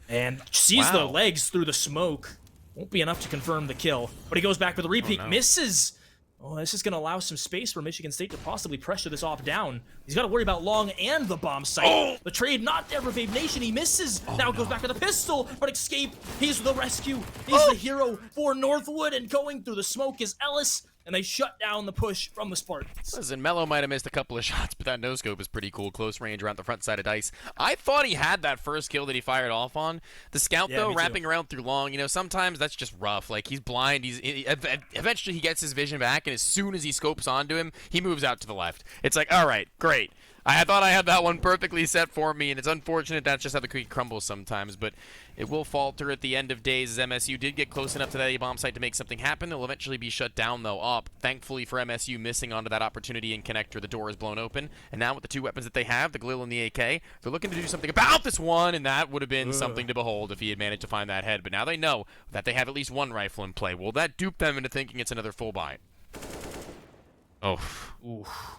and sees the legs through the smoke. Won't be enough to confirm the kill, but he goes back for the repeat, misses. Oh, this is going to allow some space for Michigan State to possibly pressure this off down. He's got to worry about long and the bomb site. The trade not there for Babe Nation. He misses. Now goes back to the pistol, but escape. He's the rescue. He's the hero for Northwood, and going through the smoke is Ellis, and they shut down the push from the Spartans. Listen, Mello might have missed a couple of shots, but that no-scope is pretty cool. Close range around the front side of dice. I thought he had that first kill that he fired off on. The scout, though, wrapping around through long, sometimes that's just rough. Like, he's blind. Eventually he gets his vision back, and as soon as he scopes onto him, he moves out to the left. It's like, all right, great. I thought I had that one perfectly set for me, and it's unfortunate that's just how the cookie crumbles sometimes, but it will falter at the end of days as MSU did get close enough to that A-bomb site to make something happen. They'll eventually be shut down, though, up. Thankfully for MSU, missing onto that opportunity in connector, the door is blown open, and now with the two weapons that they have, the Glil and the AK, they're looking to do something about this one, and that would have been something to behold if he had managed to find that head. But now they know that they have at least one rifle in play. Will that dupe them into thinking it's another full buy? Oh. Oof.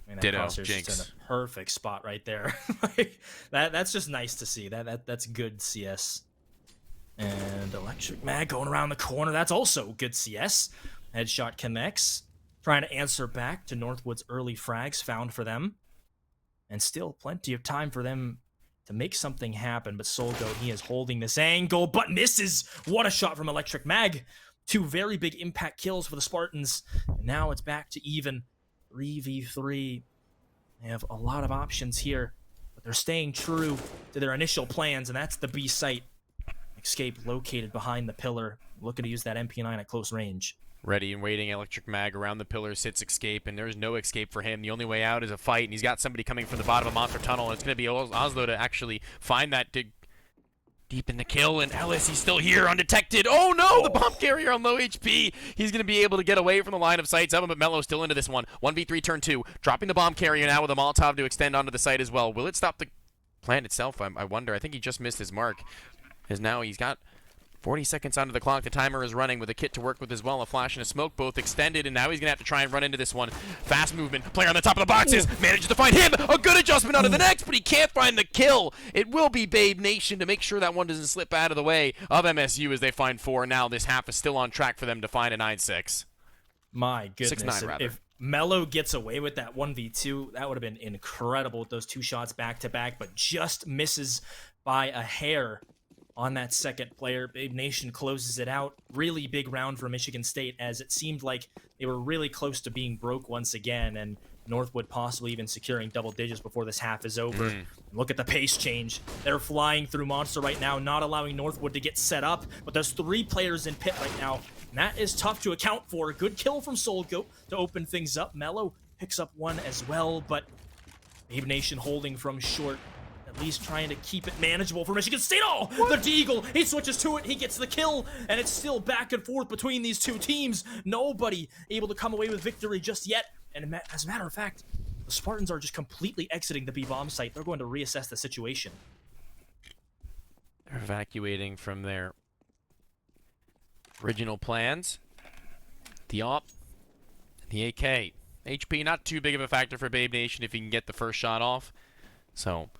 I mean, Ditto, that crosshair's Jinx. just in a perfect spot right there. Like, that's just nice to see. That's good CS. And Electric Mag going around the corner. That's also good CS. Headshot connects. Trying to answer back to Northwood's early frags found for them. And still plenty of time for them to make something happen. But Solgoat, he is holding this angle, but misses. What a shot from Electric Mag. 2 very big impact kills for the Spartans. And now it's back to even 3v3. They have a lot of options here, but they're staying true to their initial plans, and that's the B site. Escape located behind the pillar. Looking to use that MP9 at close range. Ready and waiting, Electric Mag around the pillar sits Escape, and there's no escape for him. The only way out is a fight, and he's got somebody coming from the bottom of Monster Tunnel, and it's going to be Oslo to actually find that deep in the kill, and Ellis, he's still here undetected. Oh no, the bomb carrier on low HP. He's going to be able to get away from the line of sight. But Mello still into this one. 1v3 turn 2, dropping the bomb carrier now with a Molotov to extend onto the site as well. Will it stop the plant itself? I wonder. I think he just missed his mark. As now he's got 40 seconds onto the clock. The timer is running with a kit to work with as well. A flash and a smoke both extended, and now he's going to have to try and run into this one. Fast movement. Player on the top of the boxes. Manages to find him. A good adjustment onto the next, but he can't find the kill. It will be Babe Nation to make sure that one doesn't slip out of the way of MSU as they find 4. Now this half is still on track for them to find a 9-6. My goodness. 6-9 rather. If Mello gets away with that 1v2, that would have been incredible with those 2 shots back-to-back, but just misses by a hair on that second player. Babe Nation closes it out. Really big round for Michigan State, as it seemed like they were really close to being broke once again, and Northwood possibly even securing double digits before this half is over. Look at the pace change. They're flying through Monster right now, not allowing Northwood to get set up, but there's 3 players in pit right now, and that is tough to account for. Good kill from Solgoat to open things up. Mello picks up 1 as well, but Babe Nation holding from short, at least trying to keep it manageable for Michigan State. Oh, the Deagle, he switches to it, he gets the kill, and it's still back and forth between these 2 teams. Nobody able to come away with victory just yet, and as a matter of fact, the Spartans are just completely exiting the B-bomb site. They're going to reassess the situation. They're evacuating from their original plans. The AWP, the AK. HP not too big of a factor for Babe Nation if he can get the first shot off. So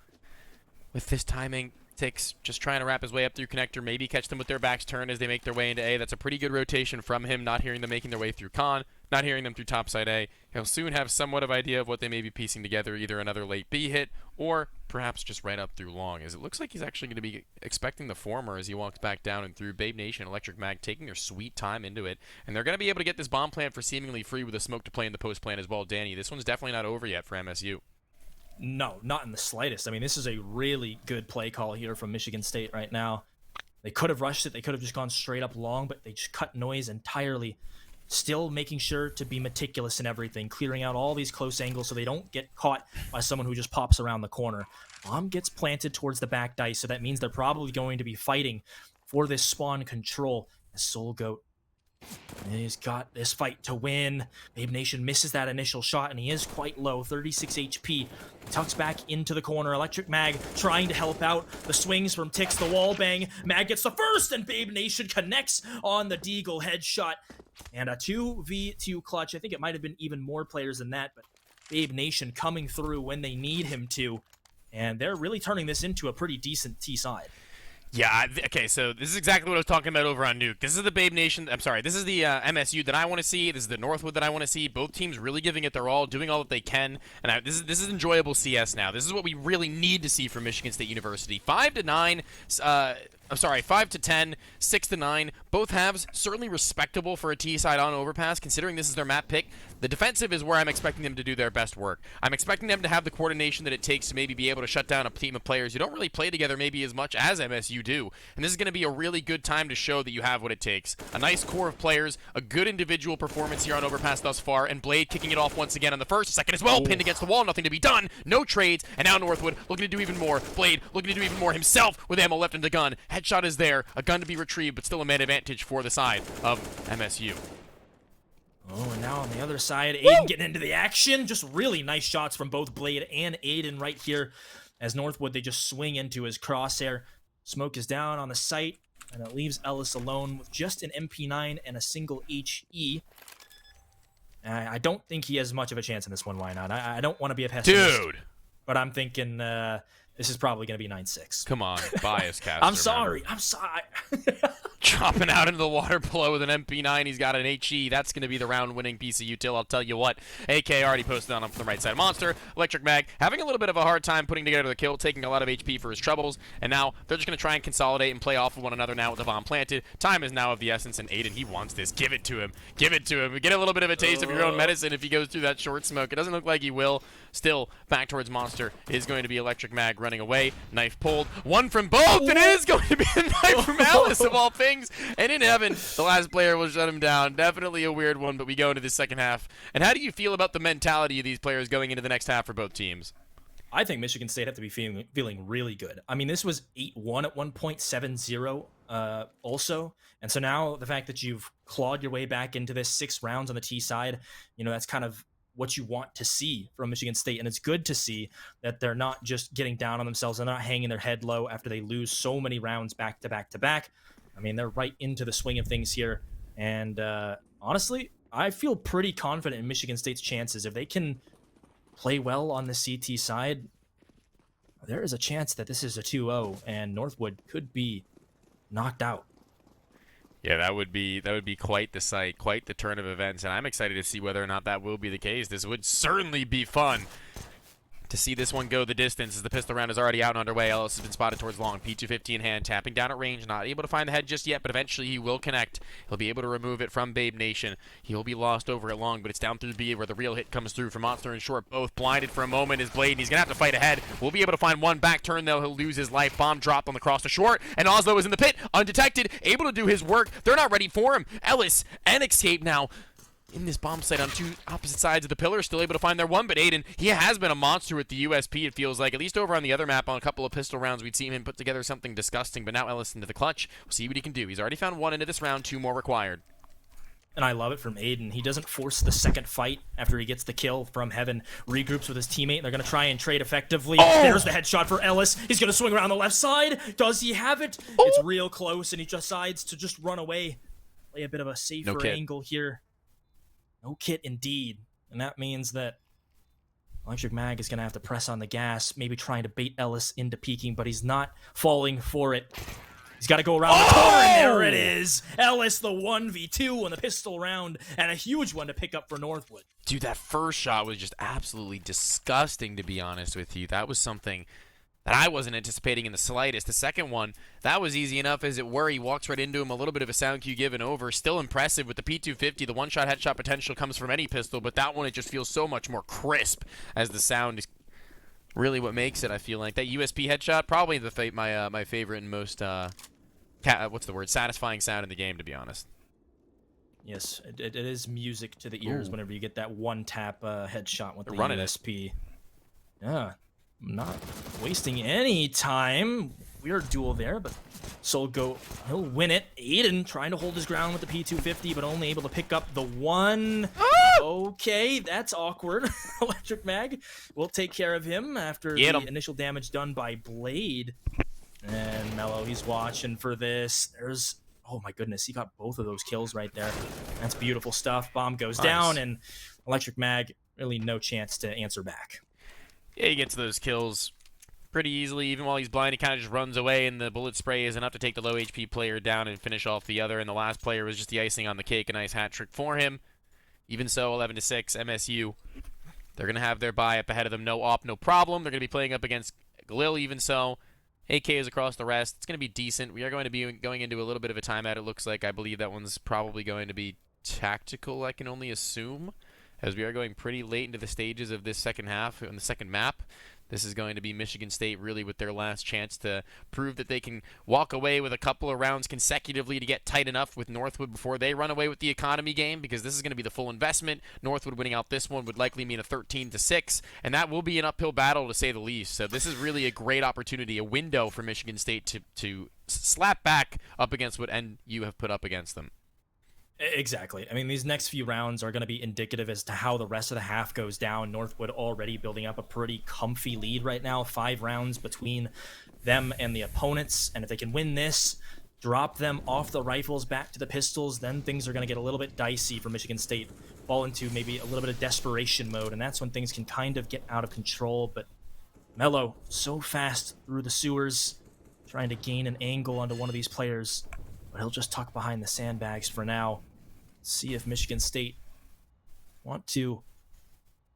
with this timing, Tix just trying to wrap his way up through connector, maybe catch them with their backs turned as they make their way into A. That's a pretty good rotation from him, not hearing them making their way through Con, not hearing them through topside A. He'll soon have somewhat of idea of what they may be piecing together, either another late B hit or perhaps just right up through long, as it looks like he's actually going to be expecting the former as he walks back down and through. Babe Nation, Electric Mag taking their sweet time into it, and they're going to be able to get this bomb plant for seemingly free with a smoke to play in the post plant as well. Danny, this one's definitely not over yet for MSU. No, not in the slightest. I mean, this is a really good play call here from Michigan State right now. They could have rushed it. They could have just gone straight up long, but they just cut noise entirely. Still making sure to be meticulous in everything, clearing out all these close angles so they don't get caught by someone who just pops around the corner. Bomb gets planted towards the back dice, so that means they're probably going to be fighting for this spawn control. As Solgoat, he's got this fight to win. Babe Nation misses that initial shot, and he is quite low, 36 HP. Tucks back into the corner. Electric Mag trying to help out. The swings from Tix, the wall bang. Mag gets the first, and Babe Nation connects on the Deagle headshot. And a 2v2 clutch. I think it might have been even more players than that, but Babe Nation coming through when they need him to. And they're really turning this into a pretty decent T-side. Yeah, okay, so this is exactly what I was talking about over on Nuke. This is the Babe Nation, I'm sorry, this is the MSU that I want to see. This is the Northwood that I want to see. Both teams really giving it their all, doing all that they can. And this is enjoyable CS now. This is what we really need to see from Michigan State University. 5-9, I'm sorry, 5 to 10, 6 to 9. Both halves certainly respectable for a T side on overpass, considering this is their map pick. The defensive is where I'm expecting them to do their best work. I'm expecting them to have the coordination that it takes to maybe be able to shut down a team of players who don't really play together maybe as much as MSU do. And this is going to be a really good time to show that you have what it takes. A nice core of players, a good individual performance here on overpass thus far, and Blade kicking it off once again on the first, second as well, pinned against the wall, nothing to be done, no trades, and now Northwood looking to do even more. Blade looking to do even more himself with ammo left in the gun. Headshot is there, a gun to be retrieved, but still a man advantage for the side of MSU. Oh, and now on the other side, Aiden getting into the action. Just really nice shots from both Blade and Aiden right here. As Northwood, they just swing into his crosshair. Smoke is down on the site, and it leaves Ellis alone with just an MP9 and a single HE. I don't think he has much of a chance in this one. Why not? I don't want to be a pessimist. Dude! But I'm thinking this is probably going to be 9-6. Come on, bias caster. I'm sorry. I'm sorry. Chopping out into the water below with an MP9. He's got an HE. That's going to be the round-winning piece of util. I'll tell you what. AK already posted on him from the right side. Monster, Electric Mag, having a little bit of a hard time putting together the kill, taking a lot of HP for his troubles. And now they're just going to try and consolidate and play off of one another now with the bomb planted. Time is now of the essence, and Aiden, he wants this. Give it to him. Give it to him. Get a little bit of a taste of your own medicine if he goes through that short smoke. It doesn't look like he will. Still, back towards Monster is going to be Electric Mag running away. Knife pulled. One from both. It is going to be a knife from Alice, of all things. And in heaven, the last player will shut him down. Definitely a weird one, but we go into the second half. And how do you feel about the mentality of these players going into the next half for both teams? I think Michigan State have to be feeling really good. I mean, this was 8-1 at 1.70 also. And so now the fact that you've clawed your way back into this 6 rounds on the T side, you know, that's kind of what you want to see from Michigan State. And it's good to see that they're not just getting down on themselves. They're not hanging their head low after they lose so many rounds back to back to back. I mean, they're right into the swing of things here. And honestly, I feel pretty confident in Michigan State's chances. If they can play well on the CT side, there is a chance that this is a 2-0 and Northwood could be knocked out. Yeah, that would be quite the sight, quite the turn of events, and I'm excited to see whether or not that will be the case. This would certainly be fun to see this one go the distance as the pistol round is already out and underway. Ellis has been spotted towards long. P250 in hand, tapping down at range, not able to find the head just yet, but eventually he will connect. He'll be able to remove it from Babe Nation. He will be lost over at long, but it's down through B where the real hit comes through for Monster and Short. Both blinded for a moment is Blade, and he's going to have to fight ahead. We'll be able to find one back turn, though. He'll lose his life. Bomb dropped on the cross to Short, and Oslo is in the pit, undetected, able to do his work. They're not ready for him. Ellis and Escape now in this bomb site on two opposite sides of the pillar, still able to find their one, but Aiden, he has been a monster with the USP, it feels like. At least over on the other map on a couple of pistol rounds, we'd seen him put together something disgusting, but now Ellis into the clutch. We'll see what he can do. He's already found one into this round, 2 more required. And I love it from Aiden. He doesn't force the second fight after he gets the kill from Heaven. Regroups with his teammate. They're going to try and trade effectively. Oh! There's the headshot for Ellis. He's going to swing around the left side. Does he have it? Oh! It's real close, and he decides to just run away. Play a bit of a safer angle here. No kit indeed. And that means that Electric Mag is going to have to press on the gas, maybe trying to bait Ellis into peeking, but he's not falling for it. He's got to go around the corner, and there it is. Ellis, the 1v2 on the pistol round, and a huge one to pick up for Northwood. Dude, that first shot was just absolutely disgusting, to be honest with you. That was something that I wasn't anticipating in the slightest. The second one, that was easy enough as it were. He walks right into him, a little bit of a sound cue given over. Still impressive with the P250. The one-shot headshot potential comes from any pistol, but that one, it just feels so much more crisp as the sound is really what makes it, I feel like. That USP headshot, probably my favorite and most, satisfying sound in the game, to be honest. Yes, it is music to the ears whenever you get that one-tap headshot with the USP. Yeah. Not wasting any time. Weird duel there, but Solgo, he'll win it. Aiden trying to hold his ground with the P250, but only able to pick up the one. Okay, that's awkward. Electric Mag will take care of him after the initial damage done by Blade. And Mello, he's watching for this. There's, oh my goodness, he got both of those kills right there. That's beautiful stuff. Bomb goes down, and Electric Mag, really no chance to answer back. Yeah, he gets those kills pretty easily. Even while he's blind, he kind of just runs away, and the bullet spray is enough to take the low HP player down and finish off the other. And the last player was just the icing on the cake, a nice hat trick for him. Even so, 11-6, MSU. They're going to have their bye up ahead of them. No op, no problem. They're going to be playing up against Galil, even so. AKs across the rest. It's going to be decent. We are going to be going into a little bit of a timeout, it looks like. I believe that one's probably going to be tactical, I can only assume, as we are going pretty late into the stages of this second half on the second map. This is going to be Michigan State really with their last chance to prove that they can walk away with a couple of rounds consecutively to get tight enough with Northwood before they run away with the economy game, because this is going to be the full investment. Northwood winning out this one would likely mean a 13-6, and that will be an uphill battle to say the least. So this is really a great opportunity, a window for Michigan State to slap back up against what NU have put up against them. Exactly. I mean, these next few rounds are going to be indicative as to how the rest of the half goes down. Northwood already building up a pretty comfy lead right now, 5 rounds between them and the opponents. And if they can win this, drop them off the rifles back to the pistols, then things are going to get a little bit dicey for Michigan State, fall into maybe a little bit of desperation mode. And that's when things can kind of get out of control. But Mello, so fast through the sewers, trying to gain an angle onto one of these players. But he'll just tuck behind the sandbags for now. See if Michigan State want to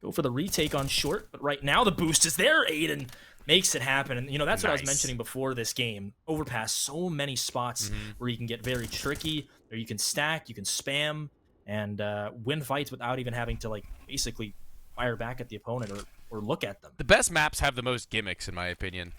go for the retake on short, but right now the boost is there. Aiden makes it happen, and that's what I was mentioning before this game. Overpass, so many spots where you can get very tricky, or you can stack, you can spam, and win fights without even having to basically fire back at the opponent or look at them. The best maps have the most gimmicks, in my opinion.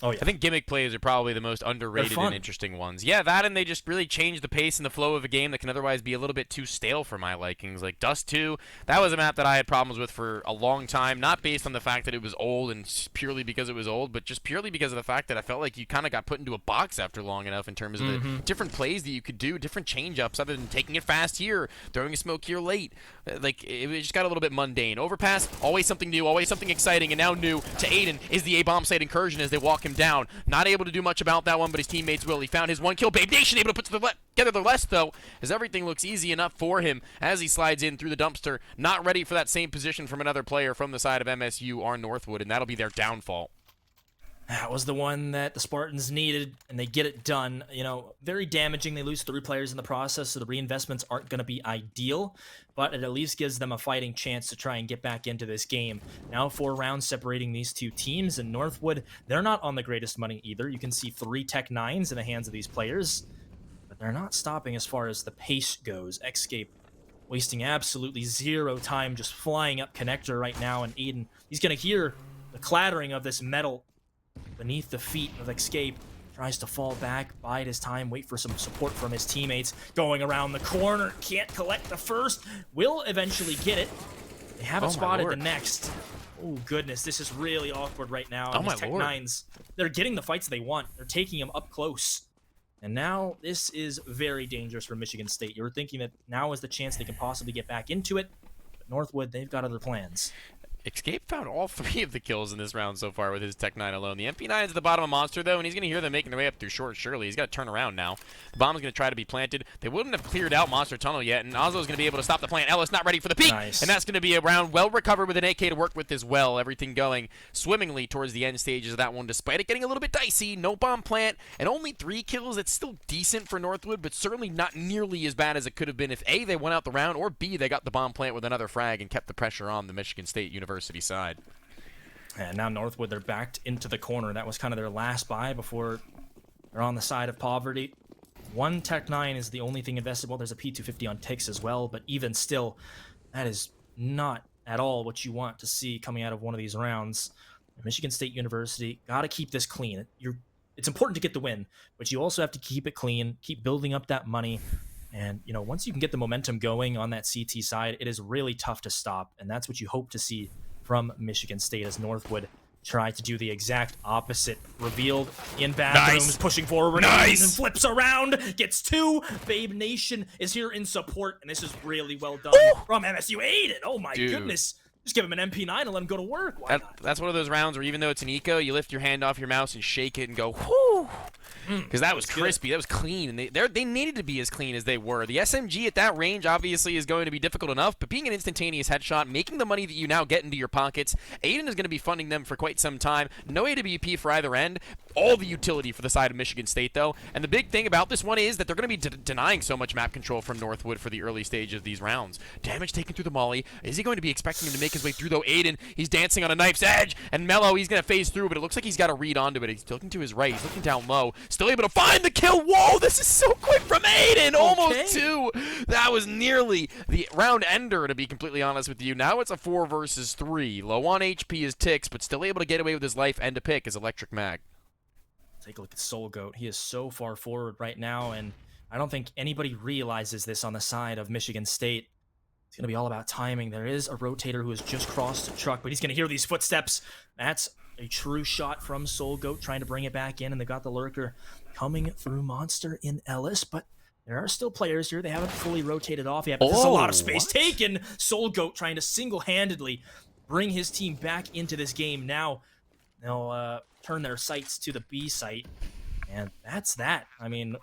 Oh, yeah. I think gimmick plays are probably the most underrated and interesting ones. Yeah, that, and they just really change the pace and the flow of a game that can otherwise be a little bit too stale for my likings. Like Dust 2, that was a map that I had problems with for a long time, not based on the fact that it was old and purely because it was old, but just purely because of the fact that I felt like you kind of got put into a box after long enough in terms of the different plays that you could do, different change-ups, other than taking it fast here, throwing a smoke here late. Like, it just got a little bit mundane. Overpass, always something new, always something exciting, and now new to Aiden is the A-bomb site incursion as they walk him down. Not able to do much about that one, but his teammates will. He found his 1 kill. Babe Nation able to put together the rest, though, as everything looks easy enough for him as he slides in through the dumpster. Not ready for that same position from another player from the side of MSU or Northwood, and that'll be their downfall. That was the one that the Spartans needed, and they get it done. Very damaging. They lose 3 players in the process, so the reinvestments aren't going to be ideal, but it at least gives them a fighting chance to try and get back into this game. Now 4 rounds separating these 2 teams, and Northwood, they're not on the greatest money either. You can see 3 Tech 9s in the hands of these players, but they're not stopping as far as the pace goes. Escape wasting absolutely 0 time, just flying up connector right now, and Aiden, he's going to hear the clattering of this metal beneath the feet of Escape. Tries to fall back, bide his time, wait for some support from his teammates. Going around the corner, can't collect the first. Will eventually get it. They haven't spotted the next. Oh, goodness, this is really awkward right now. Oh, my Tech lord. 9s, they're getting the fights they want. They're taking them up close. And now this is very dangerous for Michigan State. You were thinking that now is the chance they can possibly get back into it. But Northwood, they've got other plans. Escape found all 3 of the kills in this round so far with his Tech 9 alone. The MP9 is at the bottom of Monster, though, and he's going to hear them making their way up through short surely. He's got to turn around now. The bomb's going to try to be planted. They wouldn't have cleared out Monster Tunnel yet, and Oslo's going to be able to stop the plant. Ellis not ready for the peak, and that's going to be a round well recovered with an AK to work with as well. Everything going swimmingly towards the end stages of that one, despite it getting a little bit dicey. No bomb plant, and only 3 kills. It's still decent for Northwood, but certainly not nearly as bad as it could have been if A, they went out the round, or B, they got the bomb plant with another frag and kept the pressure on the Michigan State University side. And now Northwood, they're backed into the corner. That was kind of their last buy before they're on the side of poverty. 1 Tech 9 is the only thing invested. Well, there's a P250 on Tix as well, but even still, that is not at all what you want to see coming out of one of these rounds. Michigan State University, got to keep this clean. It's important to get the win, but you also have to keep it clean, keep building up that money. And, once you can get the momentum going on that CT side, it is really tough to stop, and that's what you hope to see from Michigan State as Northwood try to do the exact opposite. Revealed in bathrooms, pushing forward, and flips around, gets 2. Babe Nation is here in support, and this is really well done from MSU. Aiden, oh my goodness. Just give him an MP9 and let him go to work. That's one of those rounds where even though it's an eco, you lift your hand off your mouse and shake it and go, whoo. because that was crispy. That was clean, and they needed to be as clean as they were. The SMG at that range obviously is going to be difficult enough, but being an instantaneous headshot, making the money that you now get into your pockets, Aiden is going to be funding them for quite some time. No AWP for either end. All the utility for the side of Michigan State, though. And the big thing about this one is that they're going to be denying so much map control from Northwood for the early stage of these rounds. Damage taken through the molly. Is he going to be expecting him to make his way through, though? Aiden, he's dancing on a knife's edge, and Mello, he's going to phase through, but it looks like he's got a read onto it. He's looking to his right. He's looking down low. Still able to find the kill. Whoa, this is so quick from Aiden. Almost 2. That was nearly the round ender, to be completely honest with you. Now it's a 4 versus 3. Low on HP is Tix, but still able to get away with his life and to pick his Electric Mag. Take a look at Soul Goat. He is so far forward right now, and I don't think anybody realizes this on the side of Michigan State. It's going to be all about timing. There is a rotator who has just crossed the truck, but he's going to hear these footsteps. That's a true shot from Soul Goat, trying to bring it back in, and they got the lurker coming through Monster in Ellis, but there are still players here. They haven't fully rotated off yet, but there's a lot of space taken. Soul Goat trying to single-handedly bring his team back into this game. Now they'll turn their sights to the B site, and that's that. I mean,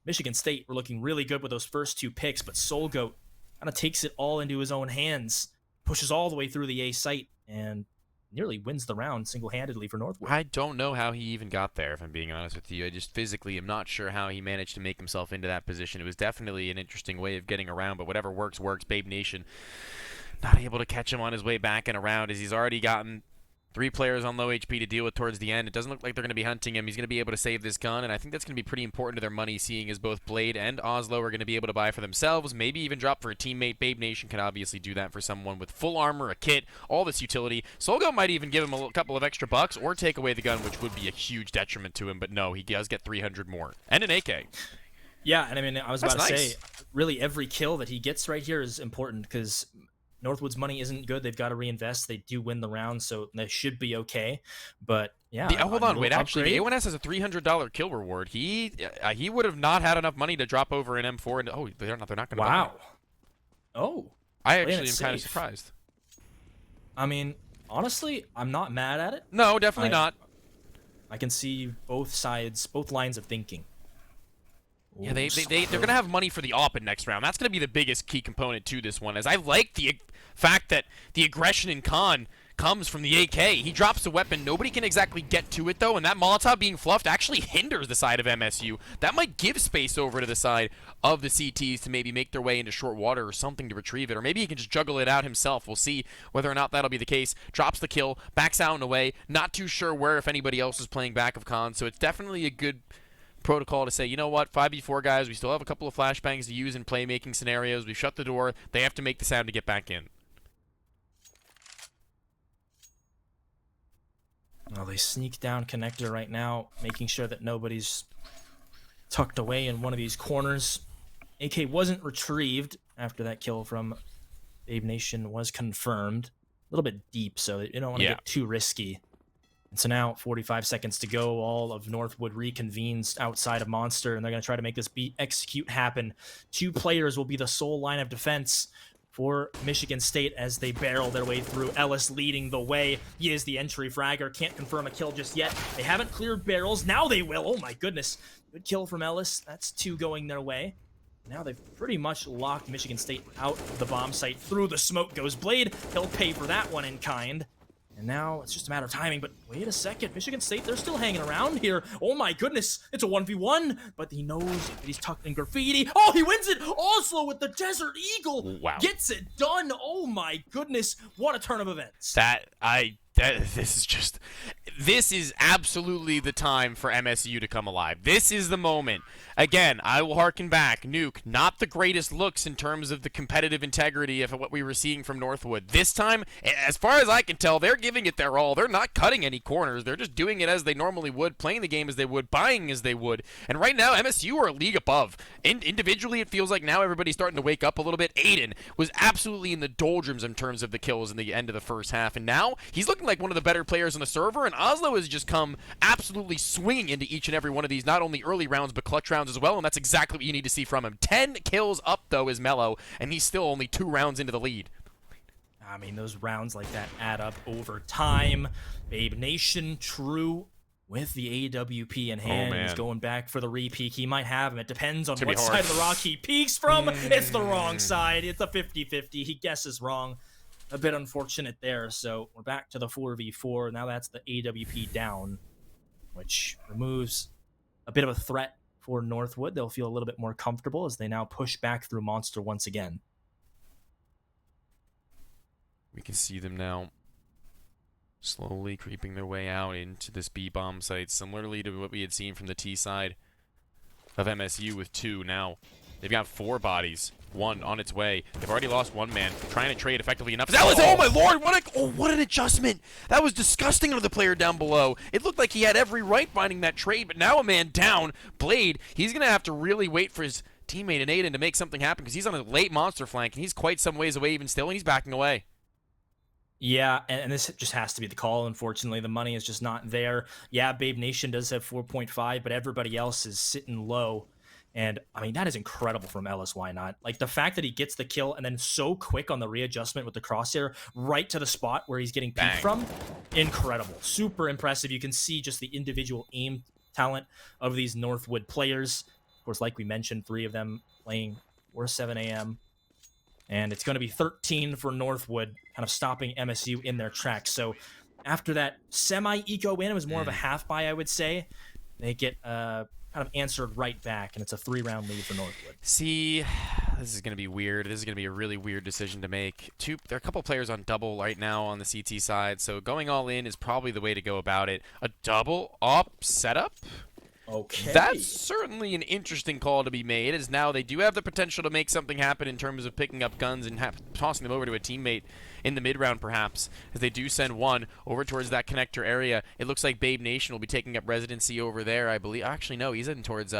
Michigan State were looking really good with those first 2 picks, but Soul Goat kind of takes it all into his own hands, pushes all the way through the A site, and nearly wins the round single-handedly for Northwood. I don't know how he even got there, if I'm being honest with you. I just physically am not sure how he managed to make himself into that position. It was definitely an interesting way of getting around, but whatever works, works. Babe Nation not able to catch him on his way back and around, as he's already gotten 3 players on low HP to deal with towards the end. It doesn't look like they're going to be hunting him. He's going to be able to save this gun, and I think that's going to be pretty important to their money, seeing as both Blade and Oslo are going to be able to buy for themselves, maybe even drop for a teammate. Babe Nation can obviously do that for someone with full armor, a kit, all this utility. Solgo might even give him a couple of extra bucks or take away the gun, which would be a huge detriment to him, but no, he does get 300 more. And an AK. Yeah, and I mean, I was about to say, really every kill that he gets right here is important, because Northwood's money isn't good. They've got to reinvest. They do win the round, so they should be okay. But yeah, hold on, wait. Actually, the A1S has a $300 kill reward. He would have not had enough money to drop over an M4, and they're not going to. Wow. Oh, I actually am kind of surprised. I mean, honestly, I'm not mad at it. No, definitely not. I can see both sides, both lines of thinking. Yeah, they're going to have money for the AWP in next round. That's going to be the biggest key component to this one, as I like the fact that the aggression in Khan comes from the AK. He drops a weapon. Nobody can exactly get to it, though, and that Molotov being fluffed actually hinders the side of MSU. That might give space over to the side of the CTs to maybe make their way into short water or something to retrieve it, or maybe he can just juggle it out himself. We'll see whether or not that'll be the case. Drops the kill, backs out and away. Not too sure where, if anybody else is playing back of Khan, so it's definitely a good protocol to say, you know what, 5v4 guys, we still have a couple of flashbangs to use in playmaking scenarios. We shut the door. They have to make the sound to get back in. Well, they sneak down connector right now, making sure that nobody's tucked away in one of these corners. AK wasn't retrieved after that kill from Babe Nation was confirmed. A little bit deep, so you don't want to get too risky. And so now, 45 seconds to go. All of Northwood reconvenes outside of Monster, and they're going to try to make this execute happen. 2 players will be the sole line of defense for Michigan State as they barrel their way through. Ellis leading the way. He is the entry fragger. Can't confirm a kill just yet. They haven't cleared barrels. Now they will. Oh my goodness. Good kill from Ellis. That's 2 going their way. Now they've pretty much locked Michigan State out of the bomb site. Through the smoke goes Blade. He'll pay for that one in kind. And now it's just a matter of timing, but wait a second. Michigan State, they're still hanging around here. Oh my goodness, it's a 1v1, but he knows that he's tucked in graffiti. Oh, he wins it! Oslo with the Desert Eagle gets it done. Oh my goodness, what a turn of events. This is absolutely the time for MSU to come alive. This is the moment. Again, I will harken back. Nuke, not the greatest looks in terms of the competitive integrity of what we were seeing from Northwood. This time, as far as I can tell, they're giving it their all. They're not cutting any corners. They're just doing it as they normally would, playing the game as they would, buying as they would. And right now, MSU are a league above. Individually, it feels like now everybody's starting to wake up a little bit. Aiden was absolutely in the doldrums in terms of the kills in the end of the first half. And now, he's looking like one of the better players on the server, and Oslo has just come absolutely swinging into each and every one of these, not only early rounds, but clutch rounds as well, and that's exactly what you need to see from him. 10 kills up, though, is Mello, and he's still only 2 rounds into the lead. I mean, those rounds like that add up over time. Babe Nation, true with the AWP in hand. He's man. going back for the re-peek. He might have him. It depends on It's what gonna be hard. side of the rock he peeks from. It's the wrong side. It's a 50-50. He guesses wrong. A bit unfortunate there. So we're back to the 4v4. Now that's the AWP down, which removes a bit of a threat for Northwood. They'll feel a little bit more comfortable as they now push back through Monster once again. We can see them now slowly creeping their way out into this B-bomb site, similarly to what we had seen from the T side of MSU with 2. Now they've got 4 bodies, 1 on its way. They've already lost 1 man, trying to trade effectively enough. Oh my lord, what an adjustment! That was disgusting of the player down below. It looked like he had every right finding that trade, but now a man down. Blade, he's gonna have to really wait for his teammate in Aiden to make something happen, because he's on a late monster flank, and he's quite some ways away even still, and he's backing away. Yeah, and this just has to be the call, unfortunately. The money is just not there. Yeah, Babe Nation does have 4.5, but everybody else is sitting low. And, I mean, that is incredible from Ellis. Why not? Like, the fact that he gets the kill and then so quick on the readjustment with the crosshair right to the spot where he's getting peeked from, incredible. Super impressive. You can see just the individual aim talent of these Northwood players. Of course, like we mentioned, 3 of them playing for 7 a.m., and it's going to be 13 for Northwood, kind of stopping MSU in their tracks. So after that semi-eco win, it was more of a half buy, I would say. They get kind of answered right back, and it's a 3-round lead for Northwood. See, this is going to be weird. This is going to be a really weird decision to make. There are a couple players on double right now on the CT side, so going all in is probably the way to go about it. A double up setup? Okay. That's certainly an interesting call to be made, as now they do have the potential to make something happen in terms of picking up guns and tossing them over to a teammate in the mid-round, perhaps, as they do send 1 over towards that connector area. It looks like Babe Nation will be taking up residency over there, I believe. Actually, no, he's heading towards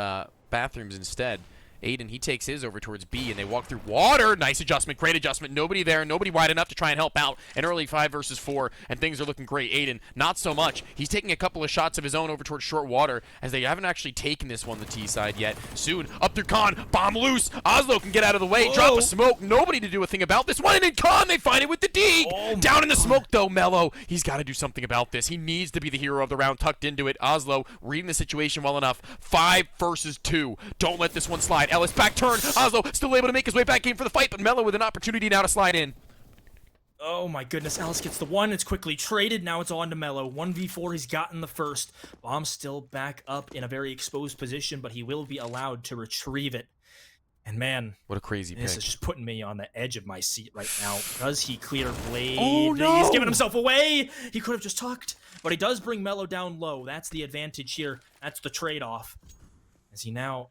bathrooms instead. Aiden, he takes his over towards B, and they walk through water. Nice adjustment, great adjustment. Nobody there, nobody wide enough to try and help out. An early 5 versus 4, and things are looking great. Aiden, not so much. He's taking a couple of shots of his own over towards short water, as they haven't actually taken this one, the T side, yet. Soon, up through Khan, bomb loose. Oslo can get out of the way, drop a smoke. Nobody to do a thing about this one, and in Khan, they find it with the D. Down in the smoke, though, Mello. He's got to do something about this. He needs to be the hero of the round, tucked into it. Oslo, reading the situation well enough. 5 versus 2. Don't let this one slide. Ellis, back turn. Oslo still able to make his way back in for the fight, but Mello with an opportunity now to slide in. Oh my goodness, Ellis gets the 1. It's quickly traded. Now it's on to Mello. 1v4, he's gotten the first. Bomb still back up in a very exposed position, but he will be allowed to retrieve it. And man, what a crazy this pick. is just putting me on the edge of my seat right now. Does he clear Blade? Oh no! He's giving himself away. He could have just tucked, but he does bring Mello down low. That's the advantage here. That's the trade-off. As he now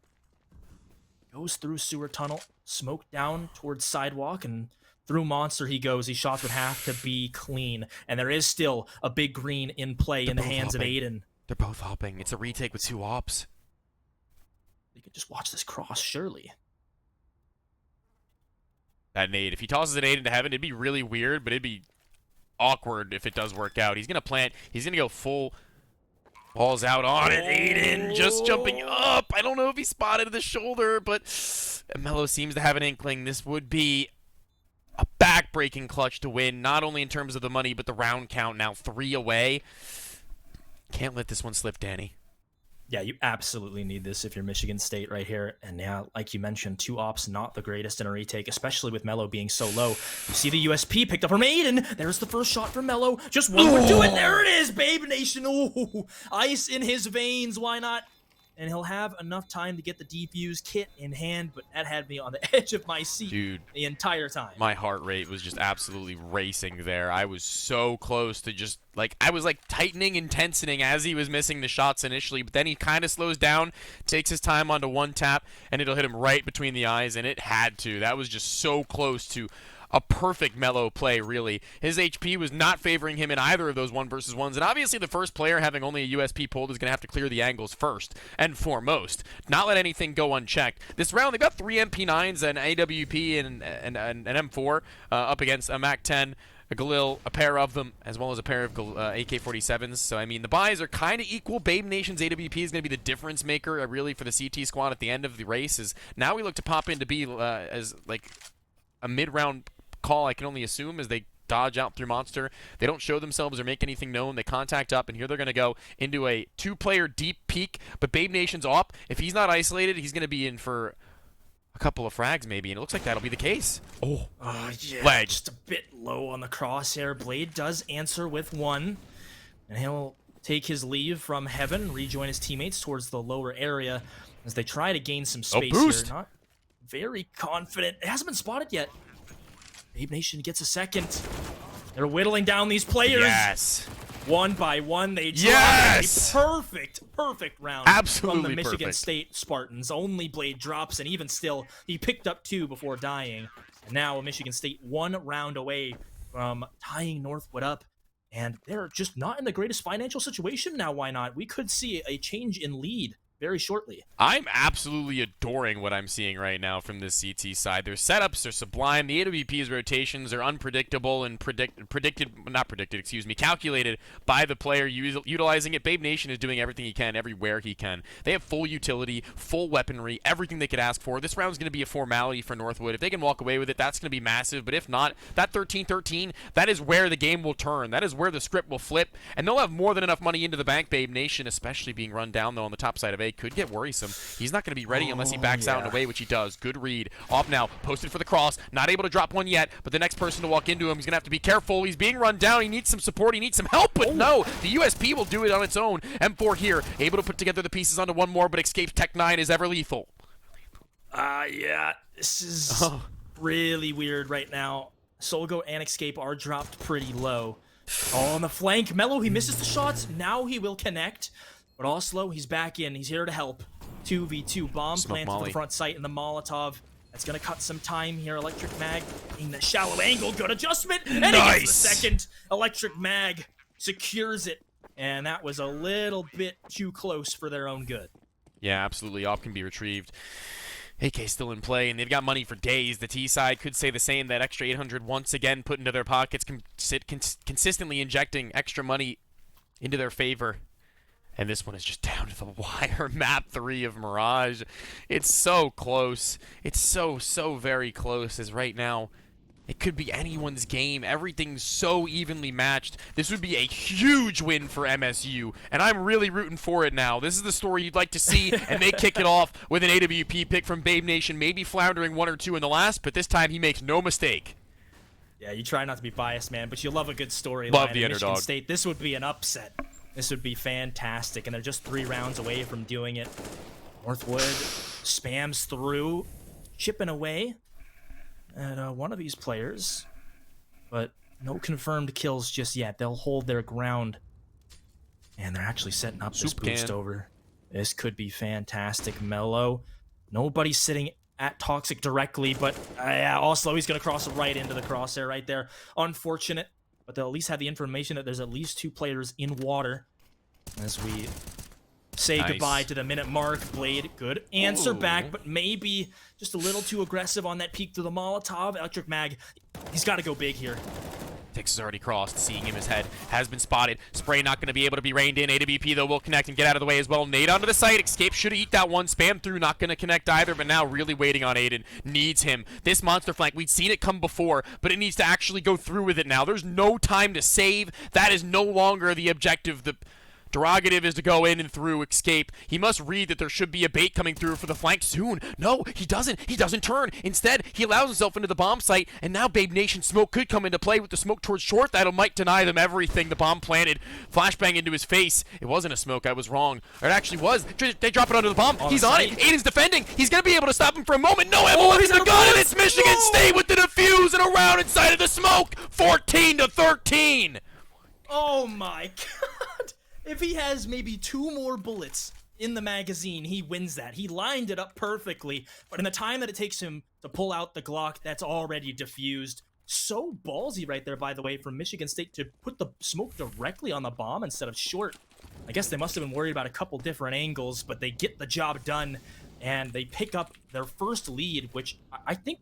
goes through sewer tunnel, smoke down towards sidewalk, and through monster he goes. These shots would have to be clean, and there is still a big green in play in the hands of Aiden. They're both hopping. It's a retake with 2 ops. You could just watch this cross, surely. That nade. If he tosses an nade into heaven, it'd be really weird, but it'd be awkward if it does work out. He's going to plant. He's going to go full balls out on it. Aiden just jumping up. I don't know if he spotted the shoulder, but Mello seems to have an inkling. This would be a back-breaking clutch to win, not only in terms of the money, but the round count. Now 3 away. Can't let this one slip, Danny. Yeah, you absolutely need this if you're Michigan State right here. And yeah, like you mentioned, 2 ops, not the greatest in a retake, especially with Mello being so low. You see the USP picked up from Aiden. There's the first shot from Mello. Just 1 would do it. There it is, Babe Nation. Ooh, ice in his veins. Why not? And he'll have enough time to get the defuse kit in hand, but that had me on the edge of my seat, dude, the entire time. My heart rate was just absolutely racing there. I was so close to just, I was tightening and tensioning as he was missing the shots initially, but then he kind of slows down, takes his time onto 1 tap, and it'll hit him right between the eyes, and it had to. That was just so close to a perfect Mello play, really. His HP was not favoring him in either of those 1 versus 1s, and obviously the first player having only a USP pulled is going to have to clear the angles first and foremost. Not let anything go unchecked. This round, they've got 3 MP9s, an AWP, and an M4 up against a MAC-10, a Galil, a pair of them, as well as a pair of AK-47s. So, I mean, the buys are kind of equal. Babe Nation's AWP is going to be the difference maker, really, for the CT squad at the end of the race. Is now we look to pop into B as, a mid-round call, I can only assume, as they dodge out through Monster. They don't show themselves or make anything known. They contact up, and here they're going to go into a 2-player deep peek. But Babe Nation's op. If he's not isolated, he's going to be in for a couple of frags maybe, and it looks like that'll be the case. Oh, yeah, leg. Just a bit low on the crosshair. Blade does answer with 1, and he'll take his leave from Heaven, rejoin his teammates towards the lower area as they try to gain some space here. Not very confident. It hasn't been spotted yet. Babe Nation gets a second. They're whittling down these players. Yes. One by one, they drop Yes! a perfect round Absolutely from the Michigan perfect. State Spartans. Only Blade drops, and even still, he picked up 2 before dying. And now Michigan State 1 round away from tying Northwood up. And they're just not in the greatest financial situation now. Why not? We could see a change in lead very shortly. I'm absolutely adoring what I'm seeing right now from this CT side. Their setups are sublime. The AWP's rotations are unpredictable and calculated by the player utilizing it. Babe Nation is doing everything he can, everywhere he can. They have full utility, full weaponry, everything they could ask for. This round's going to be a formality for Northwood. If they can walk away with it, that's going to be massive. But if not, that 13-13, that is where the game will turn. That is where the script will flip. And they'll have more than enough money into the bank. Babe Nation, especially being run down, though, on the top side of A, could get worrisome. He's not going to be ready unless he backs out and away, which he does. Good read. Off now. Posted for the cross. Not able to drop one yet, but the next person to walk into him, he's going to have to be careful. He's being run down. He needs some support. He needs some help, but no. The USP will do it on its own. M4 here, able to put together the pieces onto one more, but escapes. Tech 9 is ever lethal. Yeah. This is really weird right now. Solgo and Escape are dropped pretty low. On the flank, Mello, he misses the shots. Now he will connect. But Oslo, he's back in. He's here to help. 2v2 bomb planted to the front site, and the Molotov. That's going to cut some time here. Electric Mag in the shallow angle. Good adjustment. And he gets the second. Electric Mag secures it. And that was a little bit too close for their own good. Yeah, absolutely. Op can be retrieved. AK still in play, and they've got money for days. The T side could say the same. That extra 800 once again put into their pockets, consistently injecting extra money into their favor. And this one is just down to the wire. Map 3 of Mirage. It's so close. It's so very close, as right now it could be anyone's game. Everything's so evenly matched. This would be a huge win for MSU, and I'm really rooting for it now. This is the story you'd like to see, and they kick it off with an AWP pick from Babe Nation, maybe floundering 1 or 2 in the last, but this time he makes no mistake. Yeah, you try not to be biased, man, but you love a good storyline. Love the Michigan underdog. State, this would be an upset. This would be fantastic, and they're just 3 rounds away from doing it. Northwood spams through, chipping away at one of these players, but no confirmed kills just yet. They'll hold their ground, and they're actually setting up this boost over. This could be fantastic. Mello, nobody's sitting at Toxic directly, but yeah, Oslo, he's going to cross right into the crosshair right there. Unfortunate. But they'll at least have the information that there's at least 2 players in water. As we say goodbye to the minute mark. Blade, good answer back, but maybe just a little too aggressive on that peek to the Molotov. Electric Mag, he's got to go big here. Tix has already crossed, seeing him. His head has been spotted. Spray not going to be able to be reined in. AWP, though, will connect and get out of the way as well. Nade onto the site. Escape should eat that one. Spam through, not going to connect either, but now really waiting on Aiden. Needs him. This monster flank, we'd seen it come before, but it needs to actually go through with it now. There's no time to save. That is no longer the objective. The derogative is to go in and through. Escape. He must read that there should be a bait coming through for the flank soon. No, he doesn't. He doesn't turn. Instead, he allows himself into the bomb site, and now Babe Nation smoke could come into play with the smoke towards short. That might deny them everything. The bomb planted. Flashbang into his face. It wasn't a smoke. I was wrong. Or it actually was. They drop it under the bomb. He's on it. Aiden's defending. He's going to be able to stop him for a moment. No, Evelyn's the gun, and it's Michigan State with the defuse and around inside of the smoke. 14-13. Oh my god. If he has maybe 2 more bullets in the magazine, he wins that. He lined it up perfectly, but in the time that it takes him to pull out the Glock, that's already diffused. So ballsy right there, by the way, from Michigan State to put the smoke directly on the bomb instead of short. I guess they must have been worried about a couple different angles, but they get the job done, and they pick up their first lead, which I think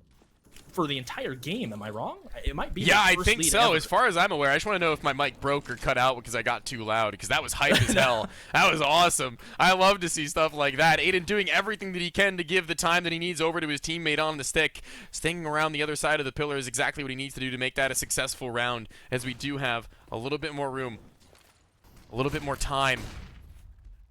for the entire game. Am I wrong? It might be. Yeah, their I first think lead so. ever. As far as I'm aware, I just want to know if my mic broke or cut out because I got too loud, because that was hype as hell. That was awesome. I love to see stuff like that. Aiden doing everything that he can to give the time that he needs over to his teammate on the stick. Staying around the other side of the pillar is exactly what he needs to do to make that a successful round, as we do have a little bit more room, a little bit more time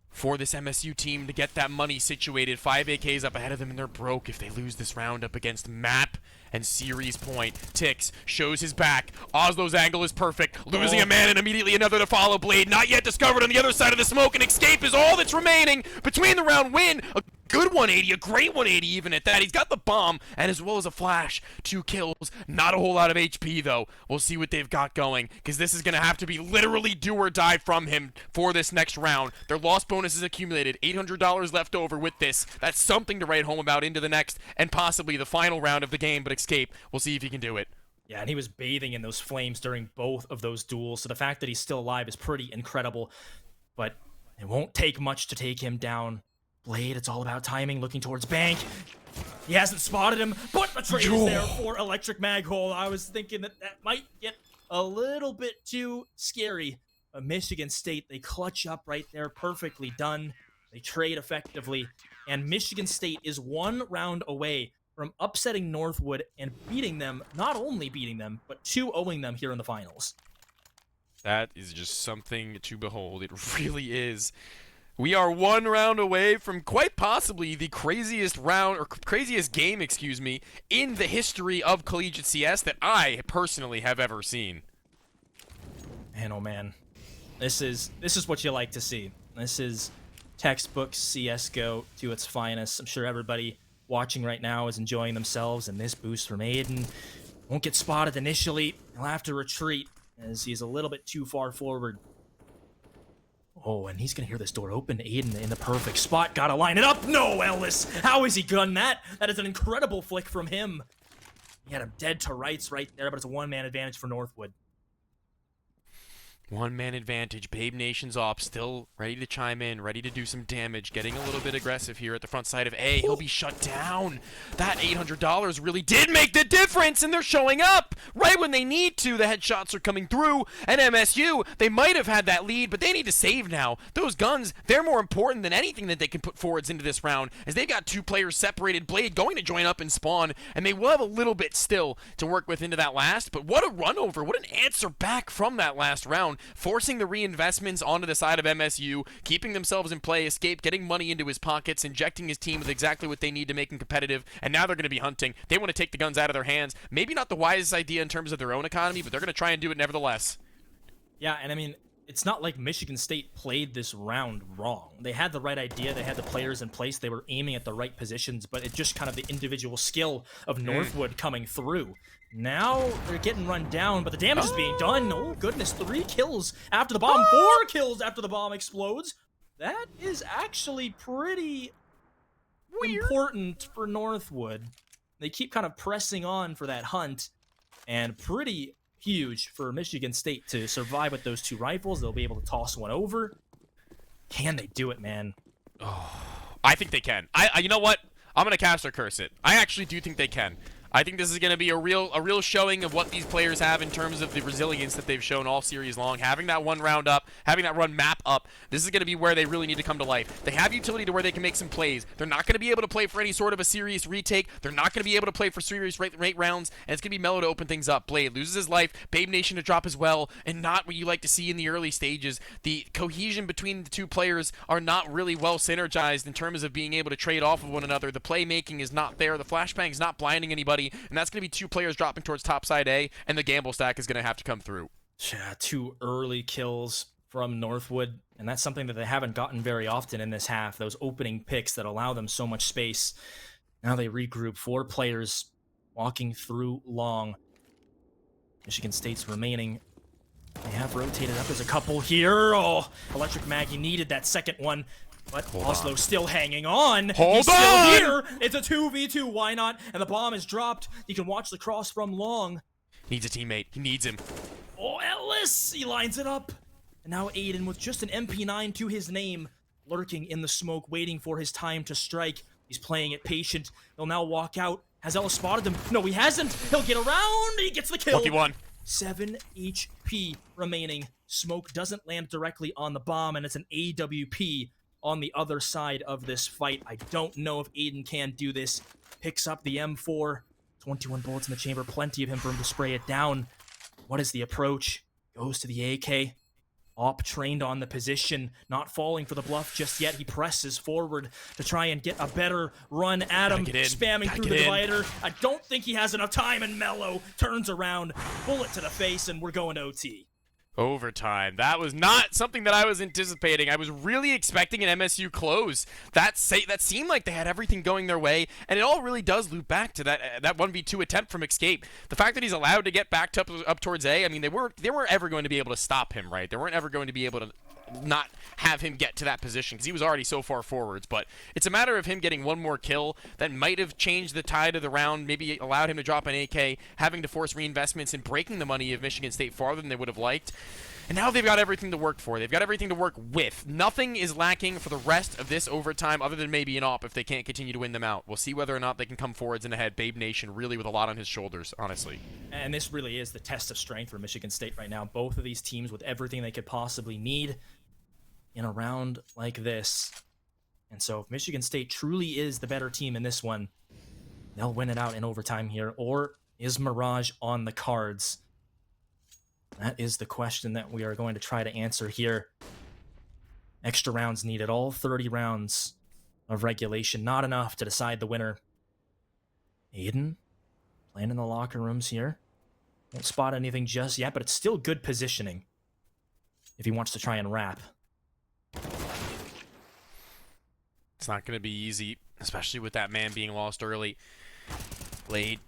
for this MSU team to get that money situated. 5 AKs up ahead of them, and they're broke if they lose this round up against Map and Series Point. Tix shows his back. Oslo's angle is perfect. Losing a man and immediately another to follow. Blade not yet discovered on the other side of the smoke, and Escape is all that's remaining between the round win. A good 180, a great 180 even at that. He's got the bomb, and as well as a flash. 2 kills, not a whole lot of HP though. We'll see what they've got going, because this is going to have to be literally do or die from him for this next round. Their loss bonus is accumulated, $800 left over with this. That's something to write home about into the next and possibly the final round of the game, but Escape, we'll see if he can do it. Yeah, and he was bathing in those flames during both of those duels, so the fact that he's still alive is pretty incredible, but it won't take much to take him down. Blade, it's all about timing, looking towards Bank. He hasn't spotted him, but the trade is there for Electric Mag Hole. I was thinking that might get a little bit too scary. But Michigan State, they clutch up right there, perfectly done. They trade effectively, and Michigan State is 1 round away from upsetting Northwood and beating them, not only beating them, but 2-0ing them here in the finals. That is just something to behold. It really is. We are 1 round away from quite possibly the craziest round, or craziest game, excuse me, in the history of collegiate CS that I personally have ever seen. Man, oh man. This is what you like to see. This is textbook CSGO to its finest. I'm sure everybody watching right now is enjoying themselves, and this boost from Aiden won't get spotted initially. He'll have to retreat as he's a little bit too far forward. Oh, and he's gonna hear this door open. Aiden in the perfect spot. Gotta line it up. No, Ellis! How has he done that? That is an incredible flick from him. He had him dead to rights right there, but it's a 1-man advantage for Northwood. 1-man advantage. Babe Nation's op, still ready to chime in, ready to do some damage, getting a little bit aggressive here at the front side of A. He'll be shut down. That $800 really did make the difference, and they're showing up right when they need to. The headshots are coming through, and MSU, they might have had that lead, but they need to save now. Those guns, they're more important than anything that they can put forwards into this round, as they've got 2 players separated. Blade going to join up and spawn, and they will have a little bit still to work with into that last, but what a run over, what an answer back from that last round. Forcing the reinvestments onto the side of MSU, keeping themselves in play. Escape getting money into his pockets, injecting his team with exactly what they need to make him competitive, and now they're going to be hunting. They want to take the guns out of their hands. Maybe not the wisest idea in terms of their own economy, but they're going to try and do it nevertheless. Yeah, and I mean, it's not like Michigan State played this round wrong. They had the right idea, they had the players in place, they were aiming at the right positions, but it's just kind of the individual skill of Northwood coming through. Now they're getting run down, but the damage is being done. Oh goodness, 3 kills after the bomb, 4 kills after the bomb explodes. That is actually pretty important for Northwood. They keep kind of pressing on for that hunt, and pretty huge for Michigan State to survive with those 2 rifles. They'll be able to toss one over. Can they do it, man? Oh, I think they can. You know what? I'm going to cast or curse it. I actually do think they can. I think this is going to be a real showing of what these players have in terms of the resilience that they've shown all series long. Having that 1 round up, having that run map up, this is going to be where they really need to come to life. They have utility to where they can make some plays. They're not going to be able to play for any sort of a serious retake. They're not going to be able to play for serious rate rounds, and it's going to be Mellow to open things up. Blade loses his life, Babe Nation to drop as well, and not what you like to see in the early stages. The cohesion between the 2 players are not really well synergized in terms of being able to trade off of one another. The playmaking is not there. The flashbang is not blinding anybody, and that's going to be 2 players dropping towards top side A, and the gamble stack is going to have to come through. Yeah, 2 early kills from Northwood, and that's something that they haven't gotten very often in this half, those opening picks that allow them so much space. Now they regroup, 4 players walking through long. Michigan State's remaining. They have rotated up. There's a couple here. Oh, Electric Maggie needed that second one. But Oslo still hanging on. He's still here. It's a 2v2. Why not? And the bomb is dropped. You can watch the cross from long. Needs a teammate. He needs him. Oh, Ellis! He lines it up. And now Aiden with just an MP9 to his name, lurking in the smoke, waiting for his time to strike. He's playing it patient. He'll now walk out Has Ellis spotted him? No, he hasn't. He'll get around. He gets the kill. Lucky one. 7 HP remaining. Smoke doesn't land directly on the bomb, and it's an AWP on the other side of this fight. I don't know if Aiden can do this. Picks up the M4. 21 bullets in the chamber. Plenty of him for him to spray it down. What is the approach? Goes to the AK. Op trained on the position, not falling for the bluff just yet. He presses forward to try and get a better run at him, spamming through the divider. I don't think he has enough time, and Mello turns around, bullet to the face, and we're going to OT. Overtime. That was not something that I was anticipating. I was really expecting an MSU close. That seemed like they had everything going their way, and it all really does loop back to that 1v2 attempt from Escape. The fact that he's allowed to get back up towards A, I mean, they weren't ever going to be able to stop him, right? They weren't ever going to be able to not have him get to that position because he was already so far forwards. But it's a matter of him getting one more kill that might have changed the tide of the round, maybe allowed him to drop an AK, having to force reinvestments and breaking the money of Michigan State farther than they would have liked. And now they've got everything to work for. They've got everything to work with. Nothing is lacking for the rest of this overtime other than maybe an op if they can't continue to win them out. We'll see whether or not they can come forwards and ahead. Babe Nation really with a lot on his shoulders, honestly. And this really is the test of strength for Michigan State right now. Both of these teams with everything they could possibly need in a round like this. And so if Michigan State truly is the better team in this one, they'll win it out in overtime here. Or is Mirage on the cards? That is the question that we are going to try to answer here. Extra rounds needed. All 30 rounds of regulation. Not enough to decide the winner. Aiden playing in the locker rooms here. Won't spot anything just yet, but it's still good positioning if he wants to try and wrap. It's not going to be easy, especially with that man being lost early. Blade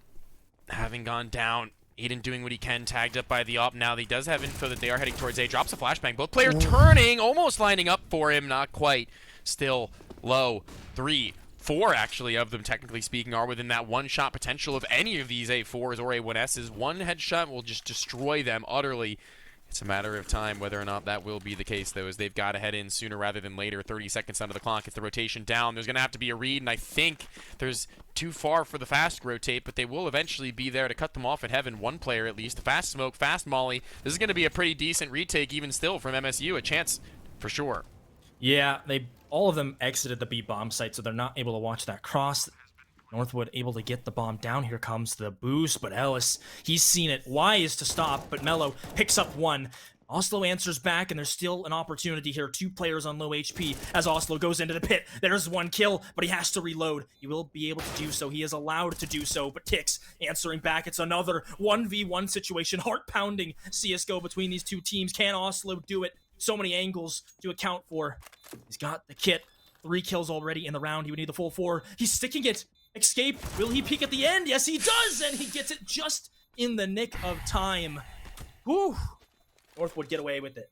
having gone down. Aiden doing what he can, tagged up by the op. Now he does have info that they are heading towards A. Drops a flashbang. Both players turning, almost lining up for him. Not quite. Still low. 3, 4 actually of them, technically speaking, are within that one-shot potential of any of these A4s or A1Ss. One headshot will just destroy them utterly. It's a matter of time whether or not that will be the case, though, as they've got to head in sooner rather than later. 30 seconds under the clock. It's the rotation down. There's going to have to be a read, and I think there's too far for the fast rotate, but they will eventually be there to cut them off at heaven. One player, at least. Fast smoke, fast molly. This is going to be a pretty decent retake, even still, from MSU. A chance for sure. Yeah, all of them exited the B bomb site, so they're not able to watch that cross. Northwood able to get the bomb down. Here comes the boost, but Ellis, he's seen it. Wise to stop, but Mello picks up one. Oslo answers back, and there's still an opportunity here. 2 players on low HP as Oslo goes into the pit. There's one kill, but he has to reload. He will be able to do so. He is allowed to do so, but Tix answering back. It's another 1v1 situation. Heart-pounding CSGO between these two teams. Can Oslo do it? So many angles to account for. He's got the kit. 3 kills already in the round. He would need the full 4. He's sticking it. Escape. Will he peek at the end? Yes, he does, and he gets it just in the nick of time. Whew. Northwood get away with it.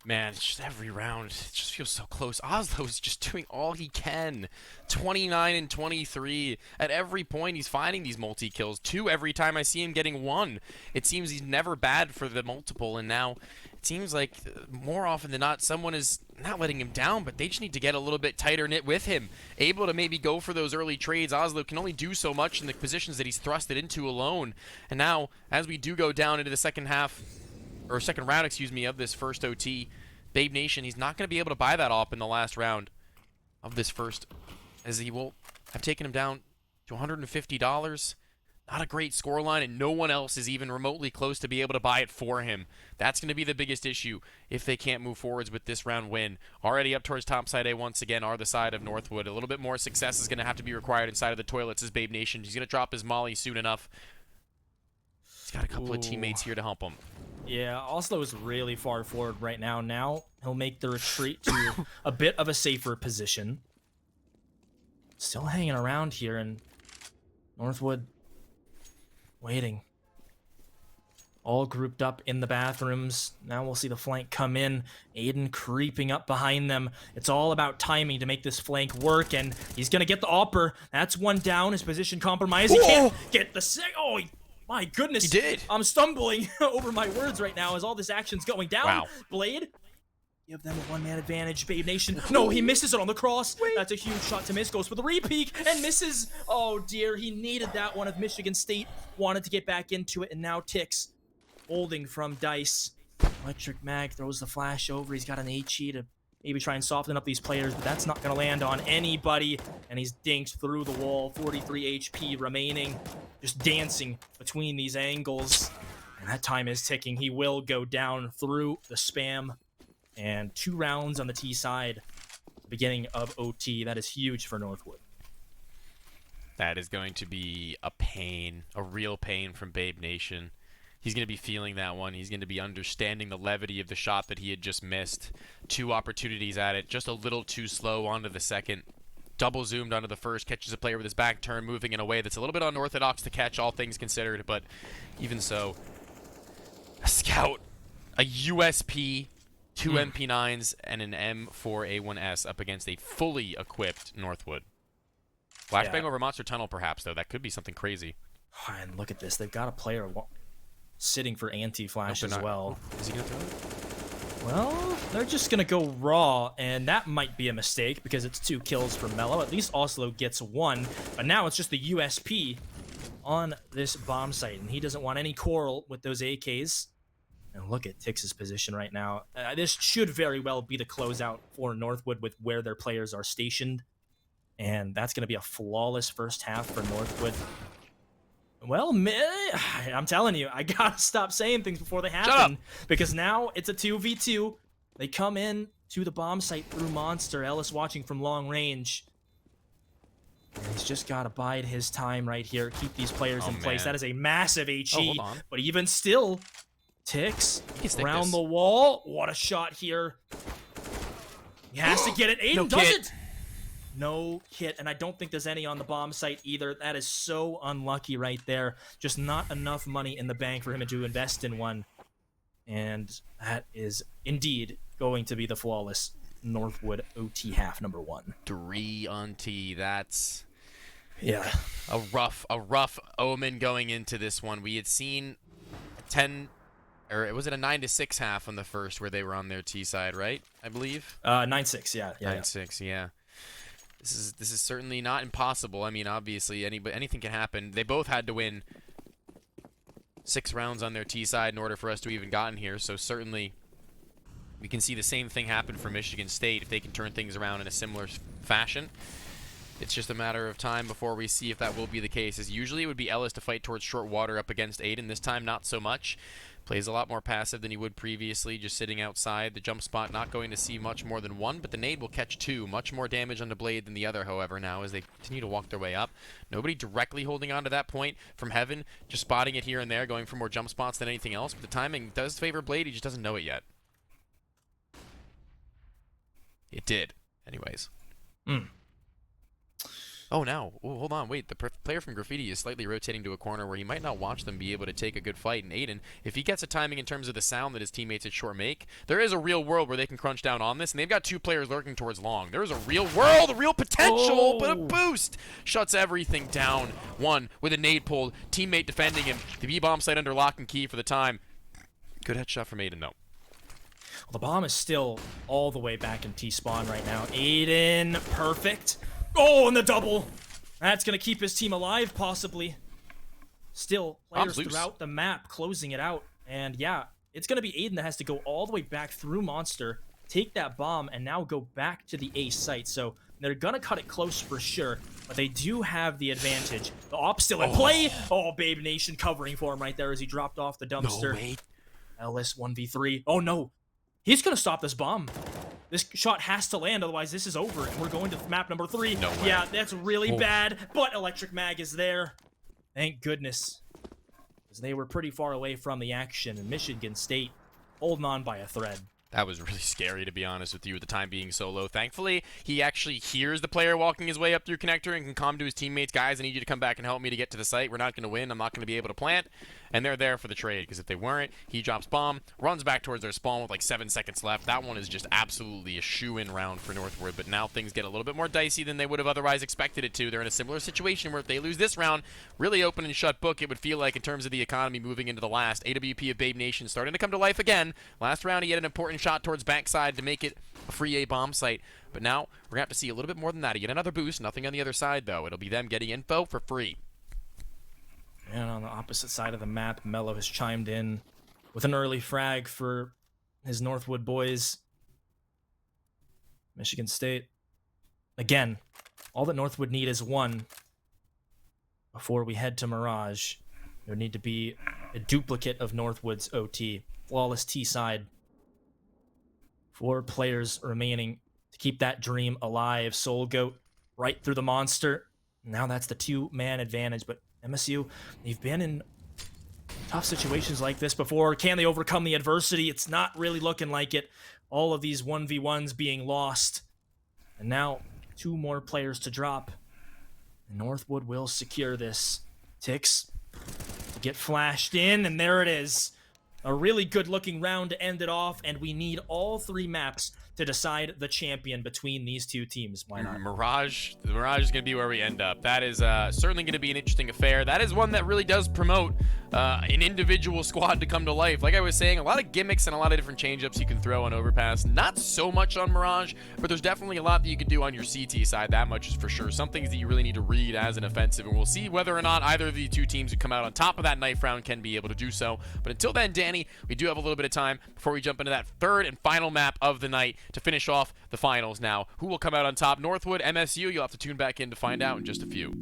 Man, it's just every round, it just feels so close. Oslo is just doing all he can. 29 and 23. At every point, he's finding these multi-kills. 2 every time I see him getting 1. It seems he's never bad for the multiple, and now it seems like more often than not, someone is not letting him down, but they just need to get a little bit tighter knit with him. Able to maybe go for those early trades. Oslo can only do so much in the positions that he's thrusted into alone. And now, as we do go down into the second round, excuse me, of this first OT, Babe Nation, he's not going to be able to buy that op in the last round of this first, as he will have taken him down to $150. Not a great scoreline, and no one else is even remotely close to be able to buy it for him. That's going to be the biggest issue if they can't move forwards with this round win. Already up towards top side A once again are the side of Northwood. A little bit more success is going to have to be required inside of the toilets as Babe Nation. He's going to drop his molly soon enough. He's got a couple of teammates here to help him. Yeah, Oslo is really far forward right now. Now he'll make the retreat to a bit of a safer position. Still hanging around here, and Northwood waiting. All grouped up in the bathrooms. Now we'll see the flank come in. Aiden creeping up behind them. It's all about timing to make this flank work, and he's going to get the opper. That's one down. His position compromised. He can't get the Oh, my goodness. He did. I'm stumbling over my words right now as all this action's going down. Wow. Blade give them a one-man advantage. Babe Nation, no, he misses it on the cross. That's a huge shot to miss. Goes for the repeat and misses. Oh dear, he needed that one if Michigan State wanted to get back into it, and now Tix holding from Dice. Electric Mag throws the flash over. He's got an HE to maybe try and soften up these players, but that's not going to land on anybody, and he's dinked through the wall. 43 HP remaining, just dancing between these angles, and that time is ticking. He will go down through the spam, and 2 rounds on the T side, beginning of OT. That is huge for Northwood. That is going to be a pain, a real pain from Babe Nation. He's going to be feeling that one. He's going to be understanding the levity of the shot that he had just missed. 2 opportunities at it, just a little too slow onto the second. Double zoomed onto the first, catches a player with his back turn, moving in a way that's a little bit unorthodox to catch, all things considered. But even so, a scout, a USP, 2 MP9s, and an M4A1S up against a fully equipped Northwood. Flashbang over Monster Tunnel, perhaps, though. That could be something crazy. And look at this. They've got a player sitting for anti-flash as well. Is he going to throw it? Well, they're just going to go raw, and that might be a mistake because it's 2 kills for Mello. At least Oslo gets 1, but now it's just the USP on this bomb site, and he doesn't want any quarrel with those AKs. And look at Tix's position right now. This should very well be the closeout for Northwood with where their players are stationed, and that's going to be a flawless first half for Northwood. Well, I'm telling you, I gotta stop saying things before they happen, because now it's a 2v2. They come in to the bomb site through Monster. Ellis watching from long range. And he's just gotta bide his time right here, keep these players in place. That is a massive HE, but even still, Tix around the wall. What a shot here. He has to get it. Aiden doesn't. No hit, and I don't think there's any on the bomb site either. That is so unlucky right there. Just not enough money in the bank for him to invest in one. And that is indeed going to be the flawless Northwood OT half number 1. 3 on T. That's a rough omen going into this one. We had seen 10, or was it a 9-6 half on the first where they were on their T side, right? I believe. 9-6, yeah. 9-6, yeah. This is certainly not impossible. I mean, obviously, anything can happen. They both had to win 6 rounds on their T side in order for us to even gotten here. So certainly, we can see the same thing happen for Michigan State if they can turn things around in a similar fashion. It's just a matter of time before we see if that will be the case. As usually, it would be Ellis to fight towards short water up against Aiden. This time, not so much. Plays a lot more passive than he would previously, just sitting outside. The jump spot not going to see much more than 1, but the nade will catch 2. Much more damage on the blade than the other, however, now as they continue to walk their way up. Nobody directly holding on to that point from Heaven, just spotting it here and there, going for more jump spots than anything else. But the timing does favor Blade, he just doesn't know it yet. It did, anyways. Oh, now. Oh, hold on. Wait. The player from Graffiti is slightly rotating to a corner where he might not watch them be able to take a good fight. And Aiden, if he gets a timing in terms of the sound that his teammates at short make, there is a real world where they can crunch down on this. And they've got 2 players lurking towards long. There is a real world, a real potential, but a boost shuts everything down. 1 with a nade pulled. Teammate defending him. The B-bomb site under lock and key for the time. Good headshot from Aiden, though. Well, the bomb is still all the way back in T-spawn right now. Aiden, perfect. Oh, and the double. That's going to keep his team alive, possibly. Still, players throughout the map closing it out. And yeah, it's going to be Aiden that has to go all the way back through Monster, take that bomb, and now go back to the A site. So they're going to cut it close for sure, but they do have the advantage. The op still in play. Oh, Babe Nation covering for him right there as he dropped off the dumpster. No, wait. Ellis 1v3. Oh, no. He's going to stop this bomb. This shot has to land, otherwise this is over, and we're going to map number 3. No way. Yeah, that's really bad, but Electric Mag is there. Thank goodness. Because they were pretty far away from the action, and Michigan State holding on by a thread. That was really scary, to be honest with you, with the time being so low. Thankfully, he actually hears the player walking his way up through connector and can calm to his teammates. Guys, I need you to come back and help me to get to the site. We're not going to win. I'm not going to be able to plant. And they're there for the trade, because if they weren't, he drops bomb, runs back towards their spawn with like 7 seconds left. That one is just absolutely a shoe-in round for Northwood, but now things get a little bit more dicey than they would have otherwise expected it to. They're in a similar situation where if they lose this round, really open and shut book, it would feel like in terms of the economy moving into the last. AWP of Babe Nation starting to come to life again. Last round, he had an important shot towards backside to make it a free A bomb site. But now we're going to have to see a little bit more than that. Yet another boost. Nothing on the other side, though. It'll be them getting info for free. And on the opposite side of the map, Mello has chimed in with an early frag for his Northwood boys. Michigan State. Again, all that Northwood need is one. Before we head to Mirage, there would need to be a duplicate of Northwood's OT. Flawless T side. 4 players remaining to keep that dream alive. Soul Goat right through the monster. Now that's the 2-man advantage, but MSU, they've been in tough situations like this before. Can they overcome the adversity? It's not really looking like it. All of these 1v1s being lost. And now 2 more players to drop. And Northwood will secure this. Tix to get flashed in, and there it is. A really good looking round to end it off, and we need all 3 maps to decide the champion between these 2 teams. Why not? Mirage. The Mirage is going to be where we end up. That is certainly going to be an interesting affair. That is one that really does promote an individual squad to come to life. Like I was saying, a lot of gimmicks and a lot of different change-ups you can throw on Overpass. Not so much on Mirage, but there's definitely a lot that you can do on your CT side. That much is for sure. Some things that you really need to read as an offensive, and we'll see whether or not either of the 2 teams who come out on top of that knife round can be able to do so. But until then, Danny, we do have a little bit of time before we jump into that 3rd and final map of the night to finish off the finals now. Who will come out on top? Northwood, MSU? You'll have to tune back in to find out in just a few.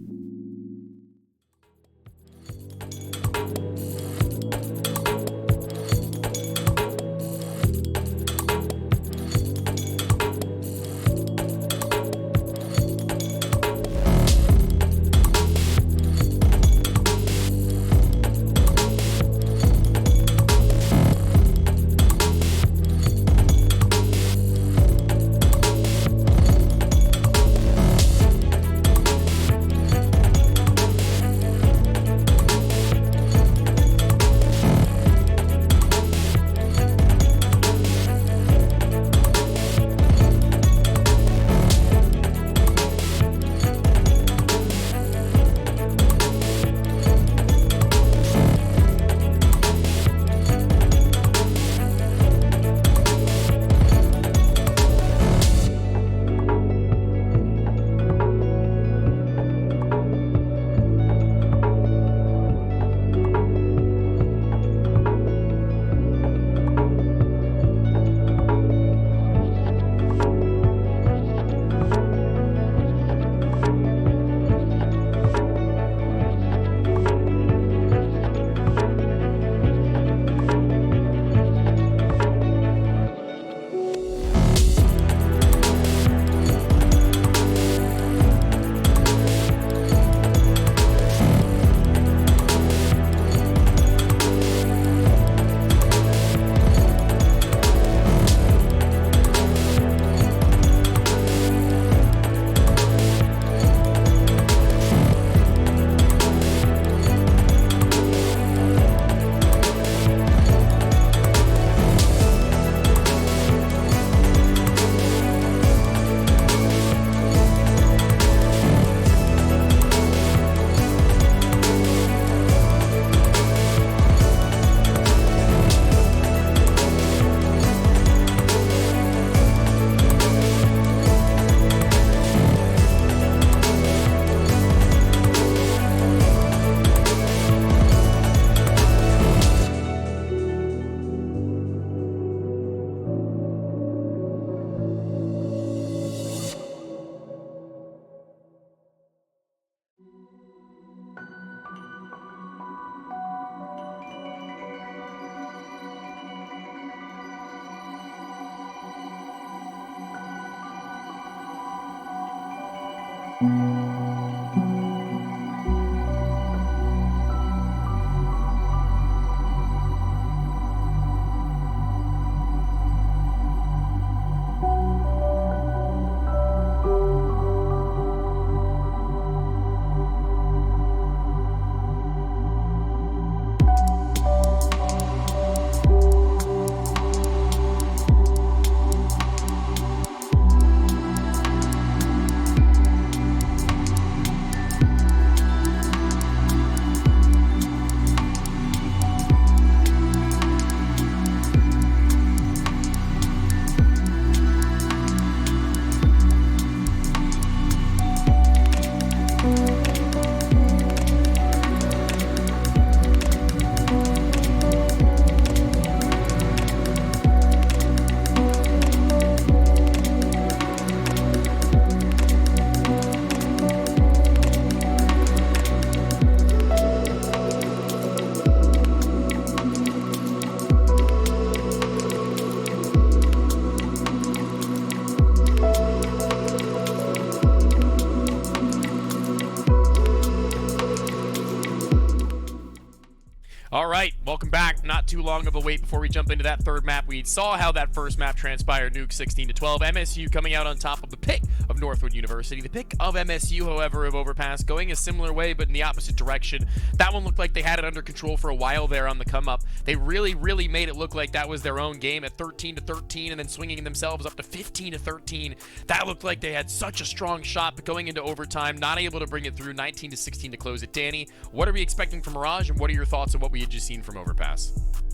too long of a wait before we jump into that third map. We saw how that first map transpired, Nuke 16-12. MSU coming out on top of the pick of Northwood University. The pick of MSU, however, of Overpass going a similar way, but in the opposite direction. That one looked like they had it under control for a while there on the come up. They really made it look like that was their own game at 13-13 and then swinging themselves up to 15-13. That looked like they had such a strong shot, but going into overtime, not able to bring it through. 19-16 to close it. Danny, what are we expecting from Mirage, and what are your thoughts on what we had just seen from Overpass?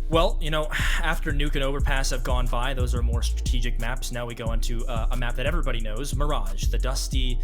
Well, you know, after Nuke and Overpass have gone by, those are more strategic maps. Now we go into a map that everybody knows, Mirage, the dusty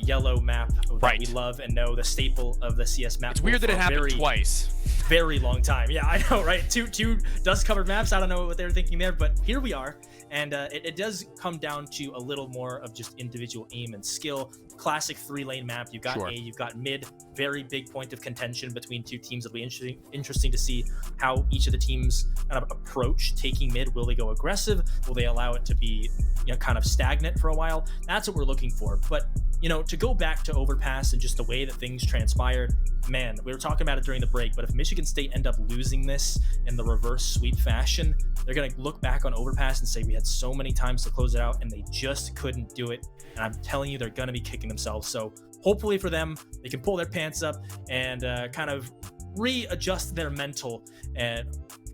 yellow map that we love and know, the staple of the CS map. It's weird that it happened twice. Very long time. Yeah, I know, right? Two dust-covered maps. I don't know what they were thinking there, but here we are. And it does come down to a little more of just individual aim and skill. Classic 3-lane map. You've got A, you've got mid. Very big point of contention between two teams. It'll be interesting to see how each of the teams kind of approach taking mid. Will they go aggressive? Will they allow it to be, you know, kind of stagnant for a while? That's what we're looking for. But, you know, to go back to Overpass and just the way that things transpired, man, we were talking about it during the break, but if Michigan State end up losing this in the reverse sweep fashion, they're going to look back on Overpass and say we had so many times to close it out and they just couldn't do it. And I'm telling you, they're going to be kicking themselves. So hopefully for them, they can pull their pants up and kind of readjust their mental and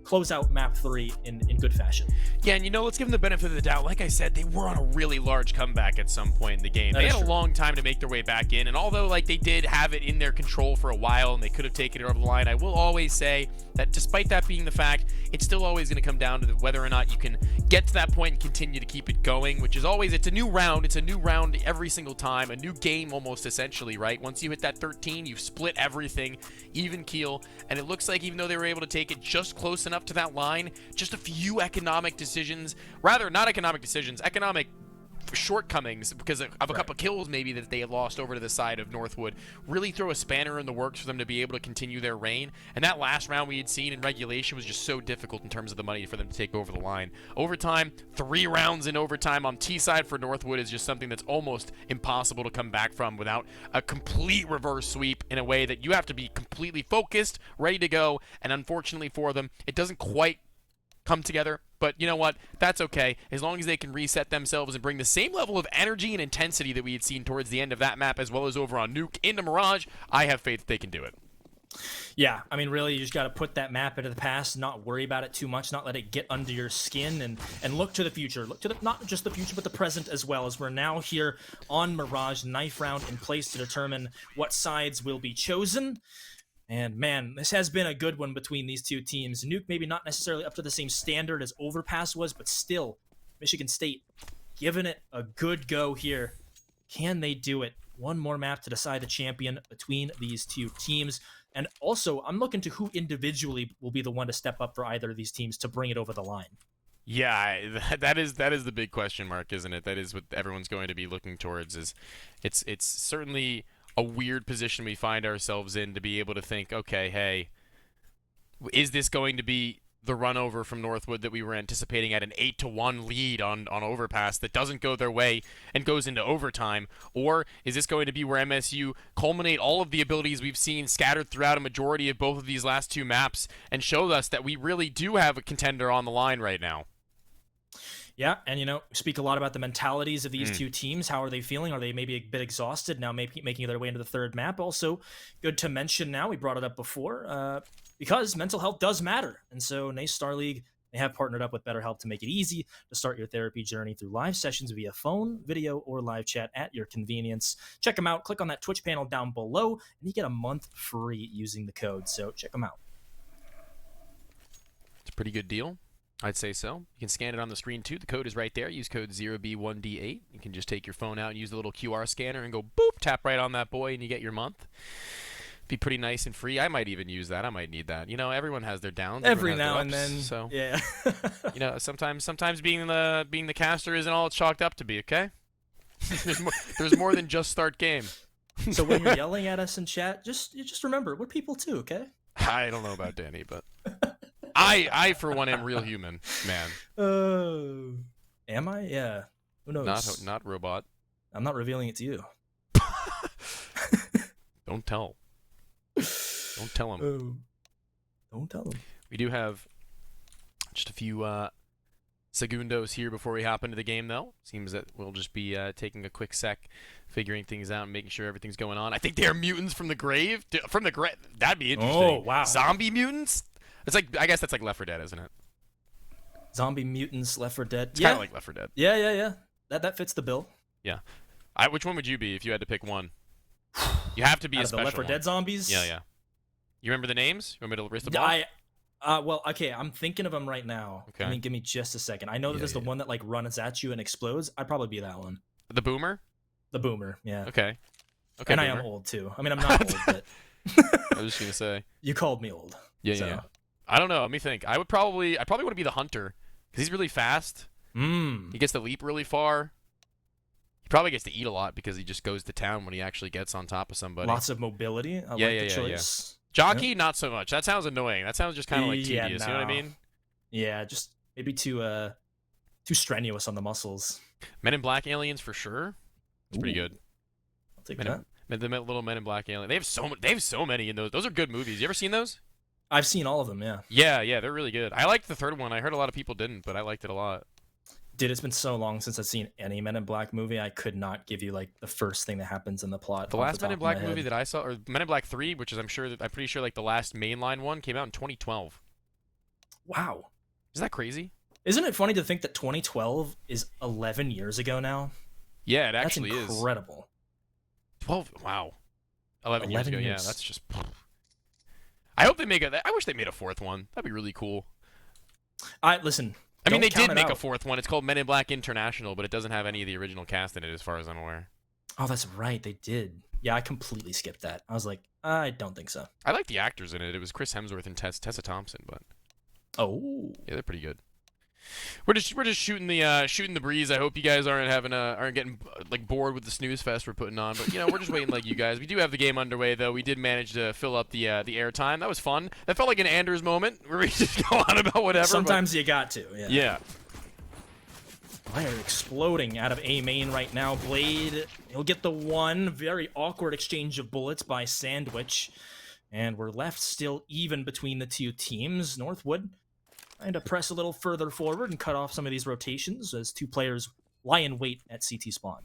close out map 3 in good fashion. Yeah, and you know, let's give them the benefit of the doubt. Like I said, they were on a really large comeback at some point in the game. They had a long time to make their way back in, and although like they did have it in their control for a while and they could have taken it over the line, I will always say that despite that being the fact, it's still always going to come down to whether or not you can get to that point and continue to keep it going, which is always, it's a new round every single time, a new game almost essentially, right? Once you hit that 13, you've split everything, even keel, and it looks like even though they were able to take it just close enough to that line, just a few economic decisions, rather not economic decisions, economic shortcomings because of a couple of kills maybe that they had lost over to the side of Northwood, really throw a spanner in the works for them to be able to continue their reign. And that last round we had seen in regulation was just so difficult in terms of the money for them to take over the line. Overtime, 3 rounds in overtime on T side for Northwood is just something that's almost impossible to come back from without a complete reverse sweep in a way that you have to be completely focused, ready to go, and unfortunately for them, it doesn't quite come together. But you know what? That's okay. As long as they can reset themselves and bring the same level of energy and intensity that we had seen towards the end of that map as well as over on Nuke into Mirage, I have faith that they can do it. Yeah, I mean, really, you just got to put that map into the past, not worry about it too much, not let it get under your skin, and look to the future. Look to not just the future, but the present as well, as we're now here on Mirage, knife round in place to determine what sides will be chosen. And man, this has been a good one between these two teams. Nuke maybe not necessarily up to the same standard as Overpass was, but still, Michigan State giving it a good go here. Can they do it? One more map to decide the champion between these two teams. And also, I'm looking to who individually will be the one to step up for either of these teams to bring it over the line. Yeah, that is the big question mark, isn't it? That is what everyone's going to be looking towards. Is it's certainly a weird position we find ourselves in to be able to think, okay, hey, is this going to be the run over from Northwood that we were anticipating at an 8-1 lead on Overpass that doesn't go their way and goes into overtime? Or is this going to be where MSU culminate all of the abilities we've seen scattered throughout a majority of both of these last 2 maps and show us that we really do have a contender on the line right now? Yeah, and you know, speak a lot about the mentalities of these two teams. How are they feeling? Are they maybe a bit exhausted now, maybe making their way into the third map? Also, good to mention now, we brought it up before, because mental health does matter. And so NACE Starleague, they have partnered up with BetterHelp to make it easy to start your therapy journey through live sessions via phone, video, or live chat at your convenience. Check them out. Click on that Twitch panel down below, and you get a month free using the code. So check them out. It's a pretty good deal. I'd say so. You can scan it on the screen too. The code is right there. Use code 0B1D8. You can just take your phone out and use the little QR scanner and go boop, tap right on that boy, and you get your month. Be pretty nice and free. I might even use that. I might need that. You know, everyone has their downs. Every now and then. So yeah. You know, sometimes being the caster isn't all it's chalked up to be. Okay. there's more than just start game. So when you're yelling at us in chat, just remember we're people too. Okay. I don't know about Danny, but. I for one am real human, man. Am I? Yeah. Who knows? Not robot. I'm not revealing it to you. Don't tell. Don't tell him. Don't tell him. We do have Just a few segundos here before we hop into the game, though. Seems that we'll just be taking a quick sec, figuring things out, and making sure everything's going on. I think they're mutants from the grave. From the grave. That'd be interesting. Oh, wow. Zombie mutants? It's like, I guess that's like Left 4 Dead, isn't it? Zombie mutants, Left 4 Dead. It's kind of like Left 4 Dead. Yeah. That fits the bill. Yeah. Which one would you be if you had to pick one? You have to be Out a of the special Left 4 Dead zombies? Yeah. You remember the names? You want me to list them off? Well, okay, I'm thinking of them right now. Okay. I mean, give me just a second. I know that there's the one that like runs at you and explodes. I'd probably be that one. The Boomer? The Boomer, yeah. Okay. And Boomer. I am old too. I mean, I'm not old, but I was just gonna say. You called me old. Yeah. I don't know. Let me think. I'd probably want to be the Hunter because he's really fast. He gets to leap really far. He probably gets to eat a lot because he just goes to town when he actually gets on top of somebody. Lots of mobility. I like the choice. Jockey, not so much. That sounds annoying. That sounds just kind of like tedious. No. You know what I mean? Yeah, just maybe too strenuous on the muscles. Men in Black aliens for sure. It's pretty good. I'll take that. The little Men in Black alien. They have so many in those. Those are good movies. You ever seen those? I've seen all of them. Yeah. Yeah, they're really good. I liked the third one. I heard a lot of people didn't, but I liked it a lot. Dude, it's been so long since I've seen any Men in Black movie. I could not give you like the first thing that happens in the plot. The last Men in Black movie that I saw, or Men in Black 3, which is I'm pretty sure like the last mainline one, came out in 2012. Wow. Is that crazy? Isn't it funny to think that 2012 is 11 years ago now? Yeah, it actually is. That's incredible. 12. Wow. 11 years ago. Yeah, that's just. I hope they make I wish they made a fourth one. That'd be really cool. Listen. I mean, they did make a fourth one. It's called Men in Black International, but it doesn't have any of the original cast in it, as far as I'm aware. Oh, that's right. They did. Yeah, I completely skipped that. I was like, I don't think so. I like the actors in it. It was Chris Hemsworth and Tessa Thompson, but. Oh. Yeah, they're pretty good. We're just shooting the breeze. I hope you guys aren't getting like bored with the snooze fest we're putting on. But we're just waiting like you guys. We do have the game underway though. We did manage to fill up the airtime. That was fun. That felt like an Anders moment where we just go on about whatever. Sometimes you got to. Yeah. Fire exploding out of A main right now. Blade, he'll get the one. Very awkward exchange of bullets by Sandwich, and we're left still even between the two teams. Northwood trying to press a little further forward and cut off some of these rotations as two players lie in wait at CT spawn.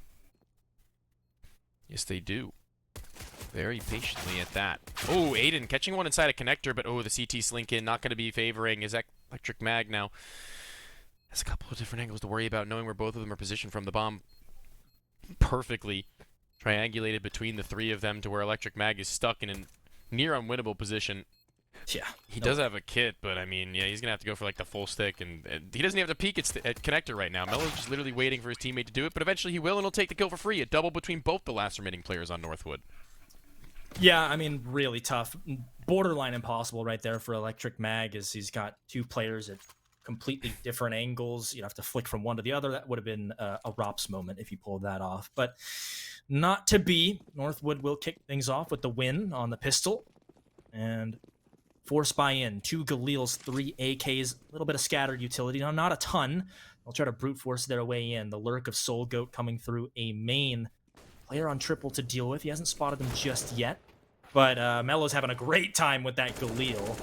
Yes, they do. Very patiently at that. Oh, Aiden catching one inside a connector, but the CT slink in, not going to be favoring his electric mag now. Has a couple of different angles to worry about, knowing where both of them are positioned from. The bomb perfectly triangulated between the three of them to where electric mag is stuck in a near unwinnable position. Yeah. He does have a kit, but I mean, yeah, he's going to have to go for like the full stick, and he doesn't even have to peek at connector right now. Melo's just literally waiting for his teammate to do it, but eventually he will, and he'll take the kill for free. A double between both the last remaining players on Northwood. Yeah, I mean, really tough. Borderline impossible right there for Electric Mag, as he's got two players at completely different angles. You'd have to flick from one to the other. That would have been a ROPS moment if you pulled that off, but not to be. Northwood will kick things off with the win on the pistol, and force buy-in. 2 Galils, 3 AKs, a little bit of scattered utility. Now, not a ton. They'll try to brute force their way in. The lurk of Soul Goat coming through A main. Player on triple to deal with. He hasn't spotted them just yet, but Melo's having a great time with that Galil,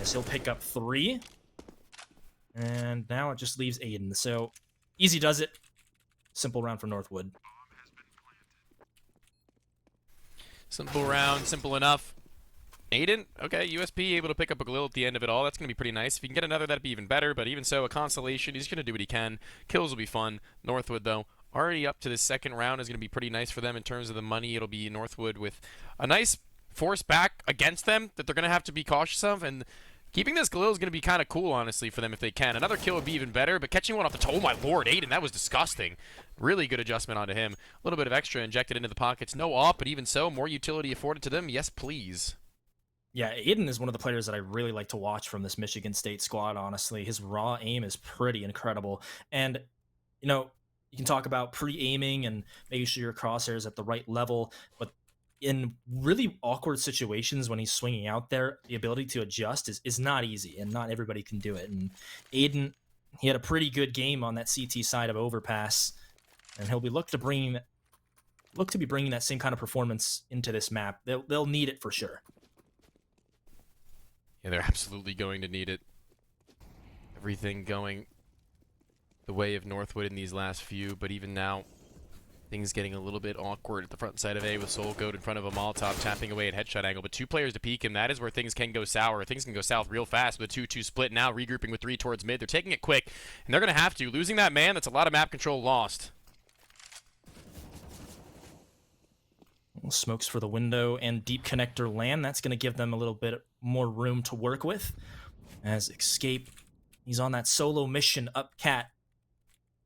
as he'll pick up 3. And now it just leaves Aiden. So easy does it. Simple round for Northwood. Simple round, simple enough. Aiden, okay, USP able to pick up a Galil at the end of it all. That's going to be pretty nice. If you can get another, that'd be even better. But even so, a consolation. He's going to do what he can. Kills will be fun. Northwood, though, already up to this second round is going to be pretty nice for them in terms of the money. It'll be Northwood with a nice force back against them that they're going to have to be cautious of. And keeping this Galil is going to be kind of cool, honestly, for them if they can. Another kill would be even better, but catching one off the toe, oh my lord, Aiden, that was disgusting. Really good adjustment onto him. A little bit of extra injected into the pockets. No op, but even so, more utility afforded to them. Yes, please. Yeah, Aiden is one of the players that I really like to watch from this Michigan State squad, honestly. His raw aim is pretty incredible. And, you know, you can talk about pre-aiming and making sure your crosshair's at the right level, but in really awkward situations when he's swinging out there, the ability to adjust is not easy, and not everybody can do it. And Aiden, he had a pretty good game on that CT side of Overpass, and he'll be look to be bringing that same kind of performance into this map. They'll need it for sure. Yeah, they're absolutely going to need it. everything going the way of Northwood in these last few, but even now, things getting a little bit awkward at the front side of A with Soul Goat in front of a Molotov tapping away at headshot angle, but 2 players to peek, and that is where things can go sour. Things can go south real fast with a 2-2 split now, regrouping with 3 towards mid. They're taking it quick, and they're going to have to. Losing that man, that's a lot of map control lost. Smokes for the window and deep connector land. That's going to give them a little bit more room to work with. As Escape, he's on that solo mission up cat.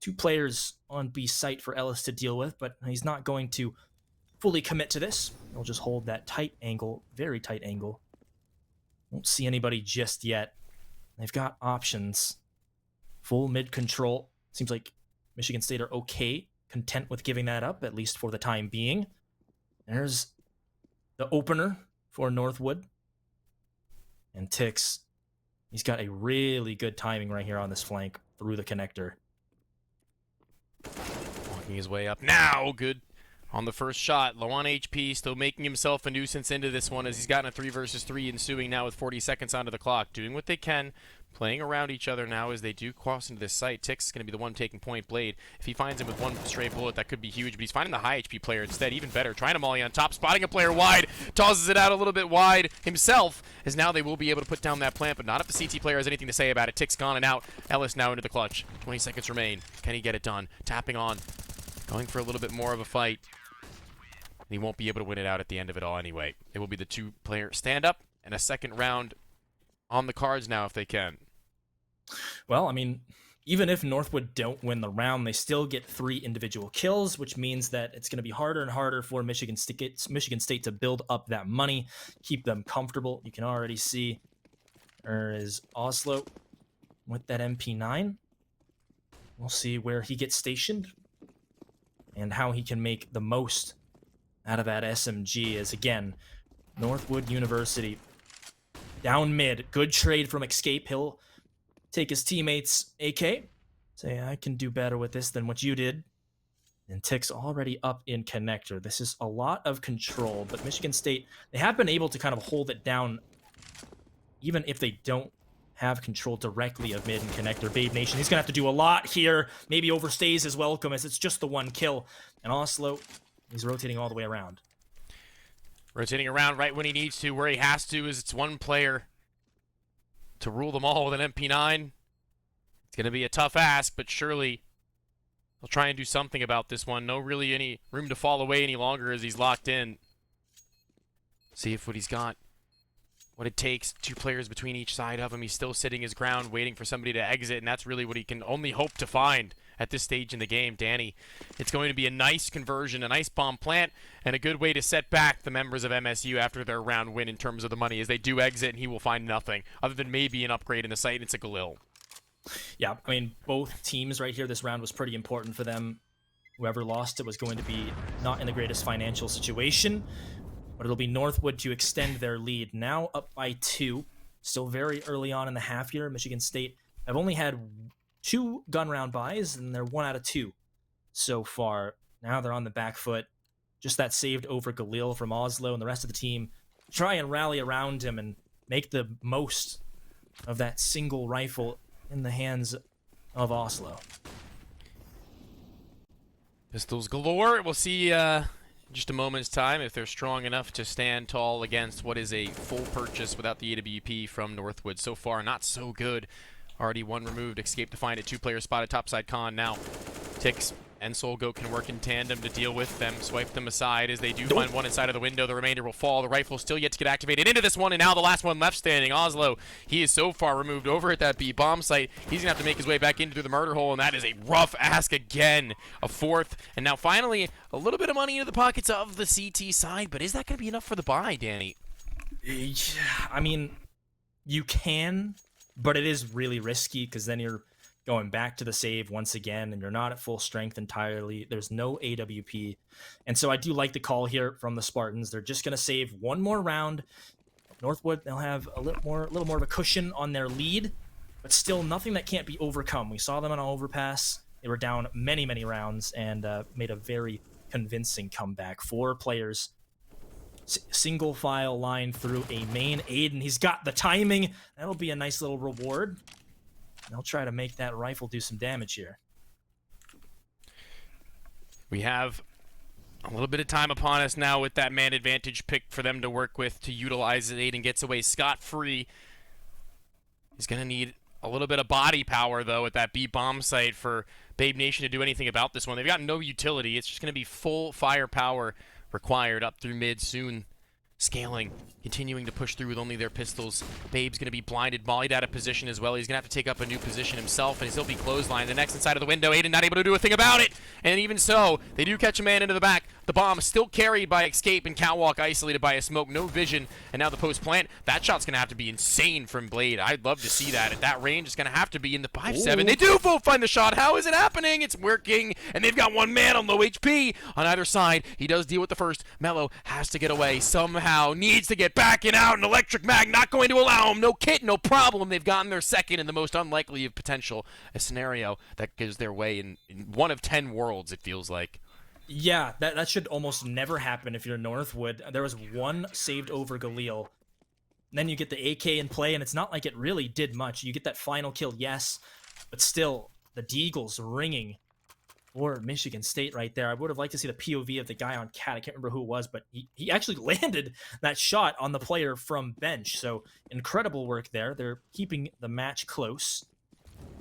2 players on B site for Ellis to deal with, but he's not going to fully commit to this. He'll just hold that tight angle, very tight angle. Won't see anybody just yet. They've got options. Full mid control. Seems like Michigan State are okay, content with giving that up, at least for the time being. There's the opener for Northwood. And Tix, he's got a really good timing right here on this flank through the connector. Walking his way up now, good on the first shot. Low on HP, still making himself a nuisance into this one as he's gotten a 3 versus 3 ensuing now with 40 seconds onto the clock. Doing what they can, playing around each other now as they do cross into this site. Tix is going to be the one taking point blade. If he finds him with 1 stray bullet, that could be huge, but he's finding the high HP player instead, even better. Trying to molly on top, spotting a player wide, tosses it out a little bit wide himself, as now they will be able to put down that plant, but not if the CT player has anything to say about it. Tix gone and out. Ellis now into the clutch. 20 seconds remain. Can he get it done? Tapping on. Going for a little bit more of a fight. He won't be able to win it out at the end of it all anyway. It will be the 2-player stand-up and a second round on the cards now if they can. Well, I mean, even if Northwood don't win the round, they still get 3 individual kills, which means that it's going to be harder and harder for Michigan State to build up that money, keep them comfortable. You can already see there is Oslo with that MP9. We'll see where he gets stationed and how he can make the most out of that SMG. As again, Northwood University down mid. Good trade from Escape. He'll take his teammates AK, say, I can do better with this than what you did. And Tix already up in connector. This is a lot of control, but Michigan State, they have been able to kind of hold it down even if they don't have control directly of mid and connector. Babe Nation, he's going to have to do a lot here. Maybe overstays his welcome as it's just the 1 kill. And Oslo, he's rotating all the way around. Rotating around right when he needs to. Where he has to is it's 1 player to rule them all with an MP9. It's going to be a tough ask, but surely he'll try and do something about this one. No really any room to fall away any longer as he's locked in. See if what he's got, what it takes. 2 players between each side of him. He's still sitting his ground, waiting for somebody to exit, and that's really what he can only hope to find at this stage in the game. Danny, it's going to be a nice conversion, a nice bomb plant, and a good way to set back the members of MSU after their round win in terms of the money, as they do exit, and he will find nothing other than maybe an upgrade in the site, and it's a Galil. Yeah, I mean, both teams right here, this round was pretty important for them. Whoever lost it was going to be not in the greatest financial situation, but it'll be Northwood to extend their lead. Now up by 2, still very early on in the half here. Michigan State have only had 2 gun round buys, and they're 1 out of 2 so far. Now they're on the back foot. Just that saved over Galil from Oslo, and the rest of the team try and rally around him and make the most of that single rifle in the hands of Oslo. Pistols galore. We'll see just a moment's time if they're strong enough to stand tall against what is a full purchase without the AWP from Northwood. So far, not so good. Already 1 removed. Escape to find it. 2 players spotted topside con now. Tix and Soul Goat can work in tandem to deal with them. Swipe them aside as they do find 1 inside of the window. The remainder will fall. The rifle still yet to get activated into this one, and now the last one left standing. Oslo, he is so far removed over at that B bomb site. He's going to have to make his way back into through the murder hole, and that is a rough ask again. A 4th, and now finally a little bit of money into the pockets of the CT side, but is that going to be enough for the buy, Danny? I mean, you can, but it is really risky because then you're going back to the save once again, and you're not at full strength entirely. There's no AWP. And so I do like the call here from the Spartans. They're just going to save 1 more round. Northwood, they'll have a little more of a cushion on their lead, but still nothing that can't be overcome. We saw them on an overpass. They were down many, many rounds and made a very convincing comeback. 4 players, single file line through a main. Aiden, he's got the timing. That'll be a nice little reward. They'll try to make that rifle do some damage here. We have a little bit of time upon us now with that man advantage pick for them to work with to utilize it. Aiden gets away scot-free. He's going to need a little bit of body power, though, at that B bomb site for Babe Nation to do anything about this one. They've got no utility. It's just going to be full firepower required up through mid soon. Scaling, continuing to push through with only their pistols. Babe's going to be blinded, mollied out of position as well. He's going to have to take up a new position himself, and he'll be clotheslined. The next inside of the window, Aiden not able to do a thing about it. And even so, they do catch a man into the back. The bomb still carried by Escape and Catwalk, isolated by a smoke, no vision. And now the post plant. That shot's going to have to be insane from Blade. I'd love to see that. At that range, it's going to have to be in the 5-7. They do both find the shot. How is it happening? It's working. And they've got one man on low HP on either side. He does deal with the first. Mello has to get away somehow. Needs to get back and out. An Electric Mag not going to allow him. No kit, no problem. They've gotten their second in the most unlikely of potential. A scenario that gives their way in one of 10 worlds, it feels like. Yeah, that should almost never happen if you're Northwood. There was one saved over Galil. Then you get the AK in play, and it's not like it really did much. You get that final kill, yes, but still, the Deagle's ringing for Michigan State right there. I would have liked to see the POV of the guy on Cat. I can't remember who it was, but he actually landed that shot on the player from bench. So incredible work there. They're keeping the match close.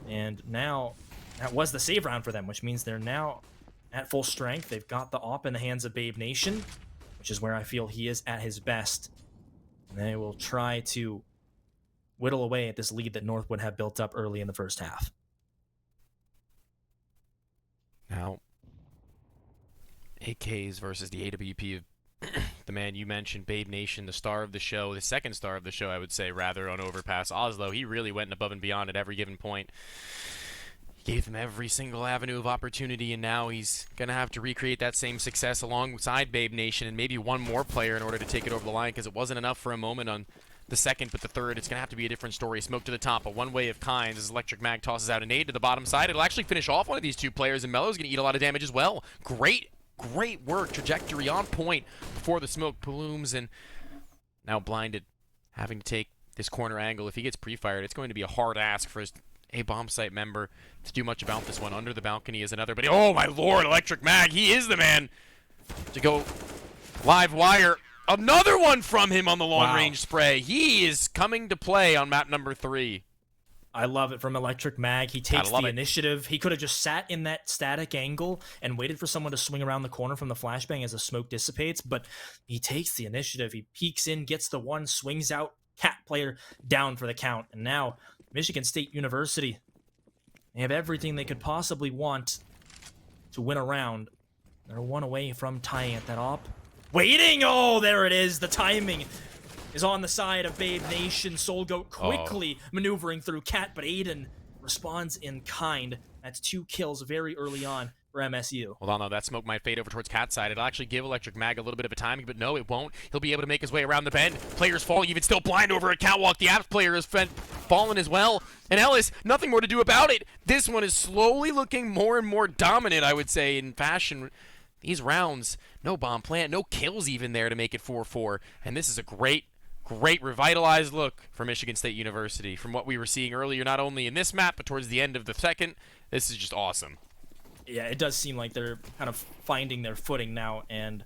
And now that was the save round for them, which means they're now at full strength. They've got the op in the hands of Babe Nation, which is where I feel he is at his best. And they will try to whittle away at this lead that Northwood have built up early in the first half. Now, AKs versus the AWP of the man you mentioned, Babe Nation, the star of the show, the second star of the show, I would say, rather, on Overpass. Oslo, he really went above and beyond at every given point. Gave them every single avenue of opportunity, and now he's going to have to recreate that same success alongside Babe Nation and maybe one more player in order to take it over the line, because it wasn't enough for a moment on the second, but the third, it's going to have to be a different story. Smoke to the top, a one way of kinds as Electric Mag tosses out a nade to the bottom side. It'll actually finish off one of these two players, and Mello's going to eat a lot of damage as well. Great work, trajectory on point before the smoke plumes, and now blinded, having to take this corner angle. If he gets pre-fired, it's going to be a hard ask for his bomb site member to do much about this one. Under the balcony is another, but oh my lord, Electric Mag, he is the man to go live wire. Another one from him on the long range spray. He is coming to play on map number 3. I love it from Electric Mag. He takes the initiative. He could have just sat in that static angle and waited for someone to swing around the corner from the flashbang as the smoke dissipates, but he takes the initiative. He peeks in, gets the one, swings out, Cat player down for the count. And now Michigan State University, they have everything they could possibly want to win a round. They're one away from tying at that op. Waiting! Oh, there it is. The timing is on the side of Babe Nation. Soul Goat quickly maneuvering through Cat, but Aiden responds in kind. That's 2 kills very early on for MSU. Hold on, though. That smoke might fade over towards Cat's side. It'll actually give Electric Mag a little bit of a timing, but no, it won't. He'll be able to make his way around the bend. Players falling, even still blind over a Catwalk. The Apps player has fallen as well. And Ellis, nothing more to do about it. This one is slowly looking more and more dominant, I would say, in fashion. These rounds, no bomb plant, no kills even there to make it 4-4. And this is a great revitalized look for Michigan State University. From what we were seeing earlier, not only in this map, but towards the end of the second, this is just awesome. Yeah, it does seem like they're kind of finding their footing now and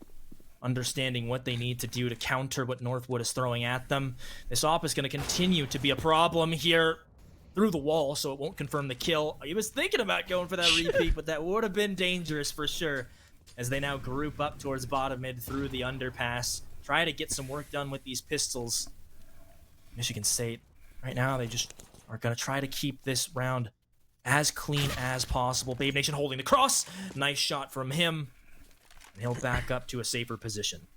understanding what they need to do to counter what Northwood is throwing at them. This op is going to continue to be a problem here through the wall, so it won't confirm the kill. He was thinking about going for that repeat, but that would have been dangerous for sure, as they now group up towards bottom mid through the underpass. Try to get some work done with these pistols. Michigan State, right now, they just are going to try to keep this round as clean as possible. Babe Nation holding the cross. Nice shot from him. And he'll back up to a safer position.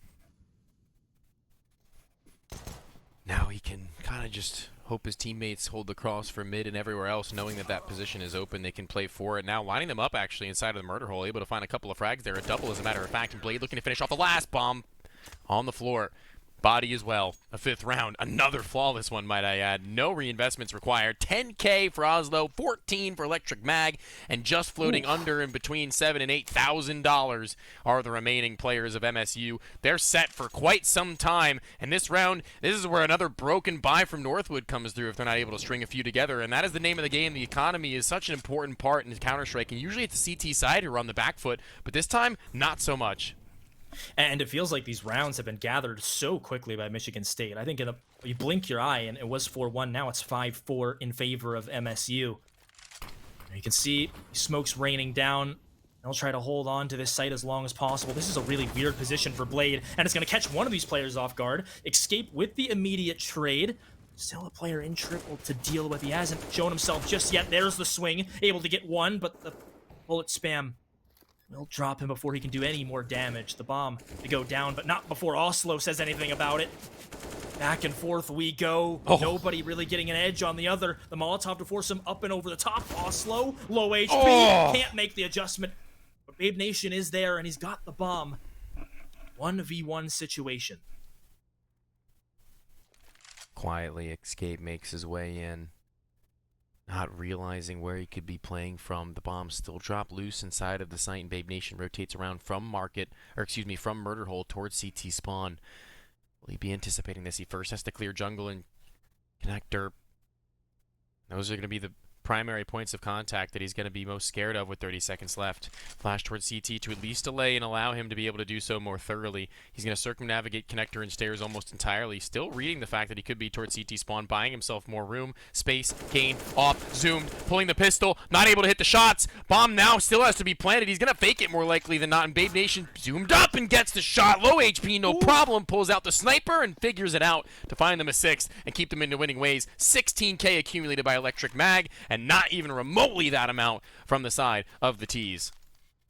Now he can kind of just hope his teammates hold the cross for mid and everywhere else, knowing that that position is open. They can play for it. Now lining them up actually inside of the murder hole, able to find a couple of frags there. A double, as a matter of fact. And Blade looking to finish off the last bomb on the floor. Body as well. A 5th round. Another flawless one, might I add. No reinvestments required. 10K for Oslo, 14 for Electric Mag, and just floating under in between $7,000 and $8,000 are the remaining players of MSU. They're set for quite some time, and this round, this is where another broken buy from Northwood comes through if they're not able to string a few together, and that is the name of the game. The economy is such an important part in Counter-Strike, and usually it's the CT side who are on the back foot, but this time, not so much. And it feels like these rounds have been gathered so quickly by Michigan State. I think you blink your eye and it was 4-1. Now it's 5-4 in favor of MSU. And you can see smoke's raining down. They'll try to hold on to this site as long as possible. This is a really weird position for Blade, and it's going to catch one of these players off guard. Escape with the immediate trade. Still a player in triple to deal with. He hasn't shown himself just yet. There's the swing. Able to get one, but the bullet spam will drop him before he can do any more damage. The bomb to go down, but not before Oslo says anything about it. Back and forth we go. Nobody really getting an edge on the other. The Molotov to force him up and over the top. Oslo, low HP, can't make the adjustment. But Babe Nation is there, and he's got the bomb. 1v1 situation. Quietly, Escape makes his way in. Not realizing where he could be playing from. The bomb still dropped loose inside of the site, and Babe Nation rotates around from from Murder Hole towards CT spawn. Will he be anticipating this? He first has to clear jungle and connector. Those are going to be the primary points of contact that he's going to be most scared of with 30 seconds left. Flash towards CT to at least delay and allow him to be able to do so more thoroughly. He's going to circumnavigate connector and stairs almost entirely, still reading the fact that he could be towards CT spawn, buying himself more room, space, gain, off, zoomed, pulling the pistol, not able to hit the shots. Bomb now still has to be planted. He's going to fake it more likely than not, and Babe Nation zoomed up and gets the shot. Low HP, no problem, pulls out the sniper and figures it out to find them a 6th and keep them into winning ways. 16K accumulated by Electric Mag, and not even remotely that amount from the side of the T's.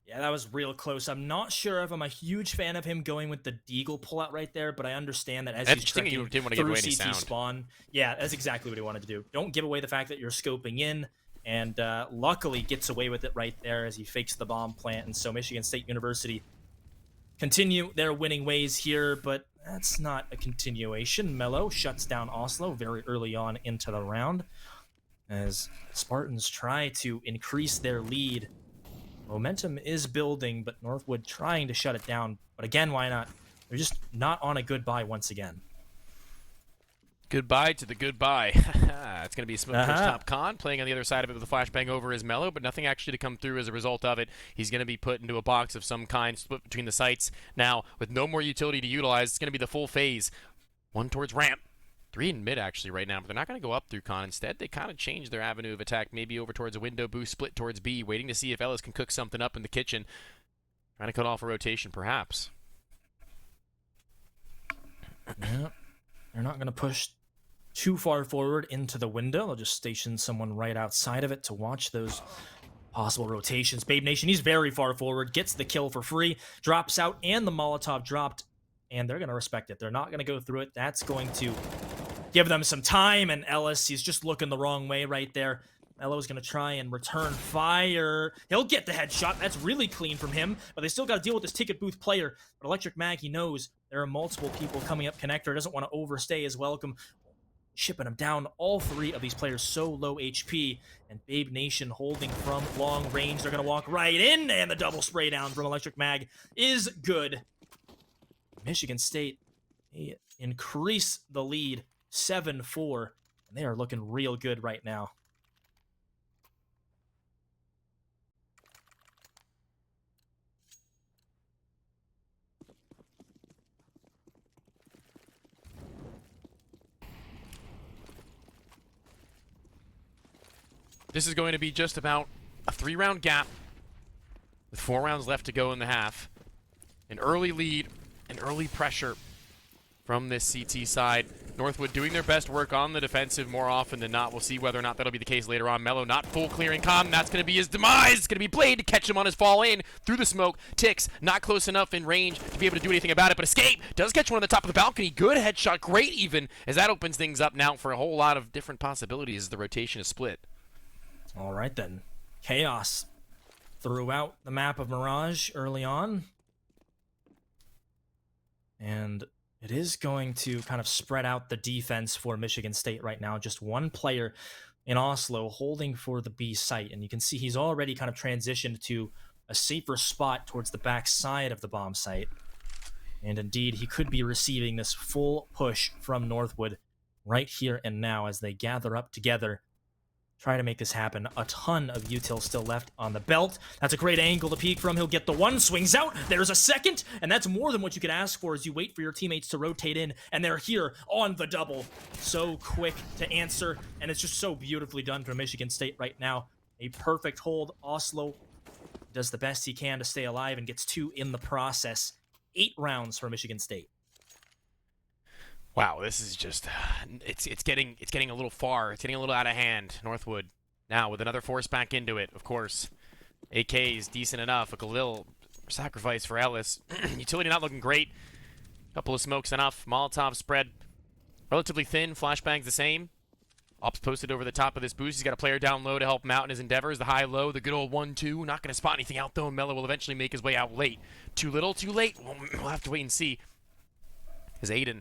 Yeah, that was real close. I'm not sure if I'm a huge fan of him going with the Deagle pullout right there, but I understand that as he's trekking you didn't want to give through away any CT sound. spawn. Yeah, that's exactly what he wanted to do. Don't give away the fact that you're scoping in, and luckily gets away with it right there as he fakes the bomb plant. And so Michigan State University continue their winning ways here, but that's not a continuation. Mello shuts down Oslo very early on into the round as Spartans try to increase their lead. Momentum is building, but Northwood trying to shut it down. But again, why not? They're just not on a goodbye once again. Goodbye to the goodbye. It's going to be Smoke first top con, playing on the other side of it with a flashbang over his Mellow, but nothing actually to come through as a result of it. He's going to be put into a box of some kind, split between the sites. Now, with no more utility to utilize, it's going to be the full phase. One towards ramp. 3 in mid actually right now, but they're not going to go up through con. Instead, they kind of change their avenue of attack, maybe over towards a window boost, split towards B, waiting to see if Ellis can cook something up in the kitchen. Trying to cut off a rotation, perhaps. Yeah, they're not going to push too far forward into the window. They'll just station someone right outside of it to watch those possible rotations. Babe Nation, he's very far forward, gets the kill for free, drops out, and the Molotov dropped, and they're going to respect it. They're not going to go through it. That's going to give them some time, and Ellis, he's just looking the wrong way right there. Mello's going to try and return fire. He'll get the headshot. That's really clean from him, but they still got to deal with this ticket booth player. But Electric Mag, he knows there are multiple people coming up connector. Doesn't want to overstay his welcome. Shipping him down. All 3 of these players so low HP, and Babe Nation holding from long range. They're going to walk right in, and the double spray down from Electric Mag is good. Michigan State, they increase the lead 7-4, and they are looking real good right now. This is going to be just about a 3-round gap with 4 rounds left to go in the half. An early lead, an early pressure from this CT side. Northwood doing their best work on the defensive more often than not. We'll see whether or not that'll be the case later on. Mello not full clearing con. That's going to be his demise. It's going to be Blade to catch him on his fall in through the smoke. Ticks not close enough in range to be able to do anything about it, but Escape does catch one on the top of the balcony. Good headshot, great even, as that opens things up now for a whole lot of different possibilities as the rotation is split. All right then. Chaos throughout the map of Mirage early on. And It is going to kind of spread out the defense for Michigan State right now. Just one player in Oslo holding for the B site. And you can see he's already kind of transitioned to a safer spot towards the back side of the bomb site. And indeed, he could be receiving this full push from Northwood right here and now as they gather up together. Try to make this happen. A ton of util still left on the belt. That's a great angle to peek from. He'll get the one, swings out. There's a second, and that's more than what you could ask for as you wait for your teammates to rotate in, and they're here on the double. So quick to answer, and it's just so beautifully done from Michigan State right now. A perfect hold. Oslo does the best he can to stay alive and gets 2 in the process. 8 rounds for Michigan State. Wow, this is just it's getting a little far. It's getting a little out of hand. Northwood now with another force back into it, of course. AK is decent enough. A Galil sacrifice for Ellis. Utility not looking great. Couple of smokes enough. Molotov spread relatively thin. Flashbang's the same. Ops posted over the top of this boost. He's got a player down low to help him out in his endeavors. The high-low, the good old 1-2. Not going to spot anything out, though. Mello will eventually make his way out late. Too little, too late? We'll have to wait and see. As Aiden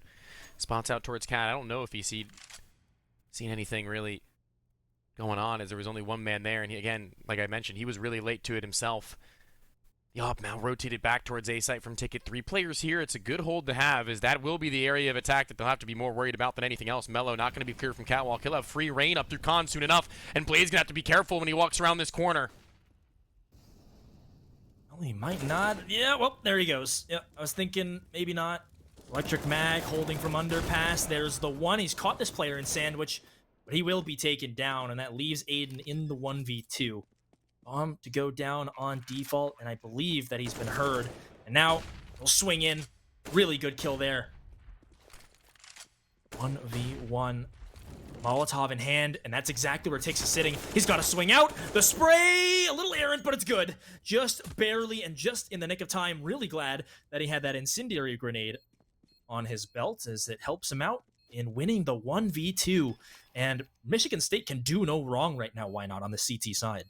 spots out towards Cat. I don't know if he's seen anything really going on, as there was only one man there. And he, again, like I mentioned, he was really late to it himself. The op now rotated back towards A site from ticket. 3 players here. It's a good hold to have, as that will be the area of attack that they'll have to be more worried about than anything else. Mello not going to be clear from Catwalk. He'll have free reign up through Con soon enough, and Blade's going to have to be careful when he walks around this corner. Well, he might not. Yeah, well, there he goes. Yep, I was thinking maybe not. Electric Mag holding from underpass. There's the one. He's caught this player in sandwich, but he will be taken down, and that leaves Aiden in the 1v2. Bomb to go down on default, and I believe that he's been heard. And now he'll swing in. Really good kill there. 1v1. Molotov in hand, and that's exactly where Tix is sitting. He's got to swing out. The spray, a little errant, but it's good. Just barely and just in the nick of time. Really glad that he had that incendiary grenade on his belt, as it helps him out in winning the 1v2. And Michigan State can do no wrong right now. Why not on the CT side?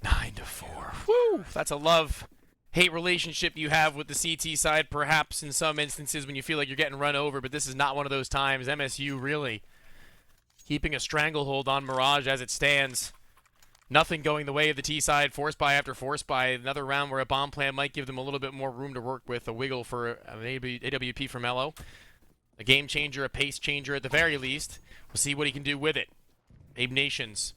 9-4. Woo! That's a love-hate relationship you have with the CT side, perhaps in some instances when you feel like you're getting run over, but this is not one of those times. MSU really keeping a stranglehold on Mirage as it stands. Nothing going the way of the T side. Force buy after force buy. Another round where a bomb plan might give them a little bit more room to work with. A wiggle for an AWP for Mello. A game changer, a pace changer at the very least. We'll see what he can do with it. Abe Nations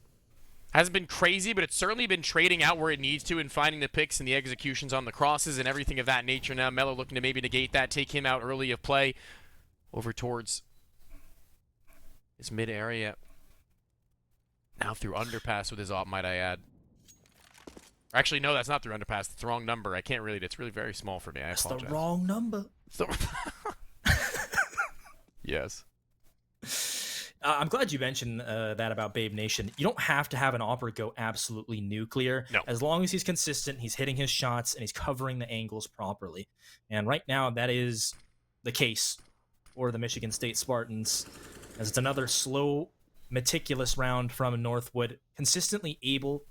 hasn't been crazy, but it's certainly been trading out where it needs to and finding the picks and the executions on the crosses and everything of that nature. Now Mello looking to maybe negate that, take him out early of play over towards his mid area. Now through underpass with his op, might I add. Actually, no, that's not through underpass. It's the wrong number. I can't read it. It's really very small for me. I apologize. That's the wrong number. Yes. I'm glad you mentioned that about Babe Nation. You don't have to have an opera go absolutely nuclear. No. As long as he's consistent, he's hitting his shots, and he's covering the angles properly. And right now, that is the case for the Michigan State Spartans, as it's another slow, meticulous round from Northwood, consistently able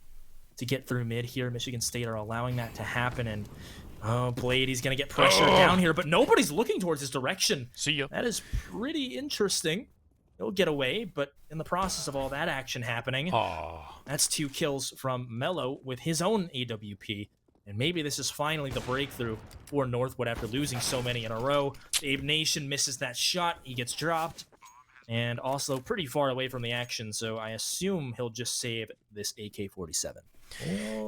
to get through mid here. Michigan State are allowing that to happen, and Blade, he's going to get pressure down here, but nobody's looking towards his direction. See ya. That is pretty interesting. He'll get away, but in the process of all that action happening, that's 2 kills from Mello with his own AWP. And maybe this is finally the breakthrough for Northwood after losing so many in a row. Abe Nation misses that shot. He gets dropped. And also pretty far away from the action, so I assume he'll just save this AK-47.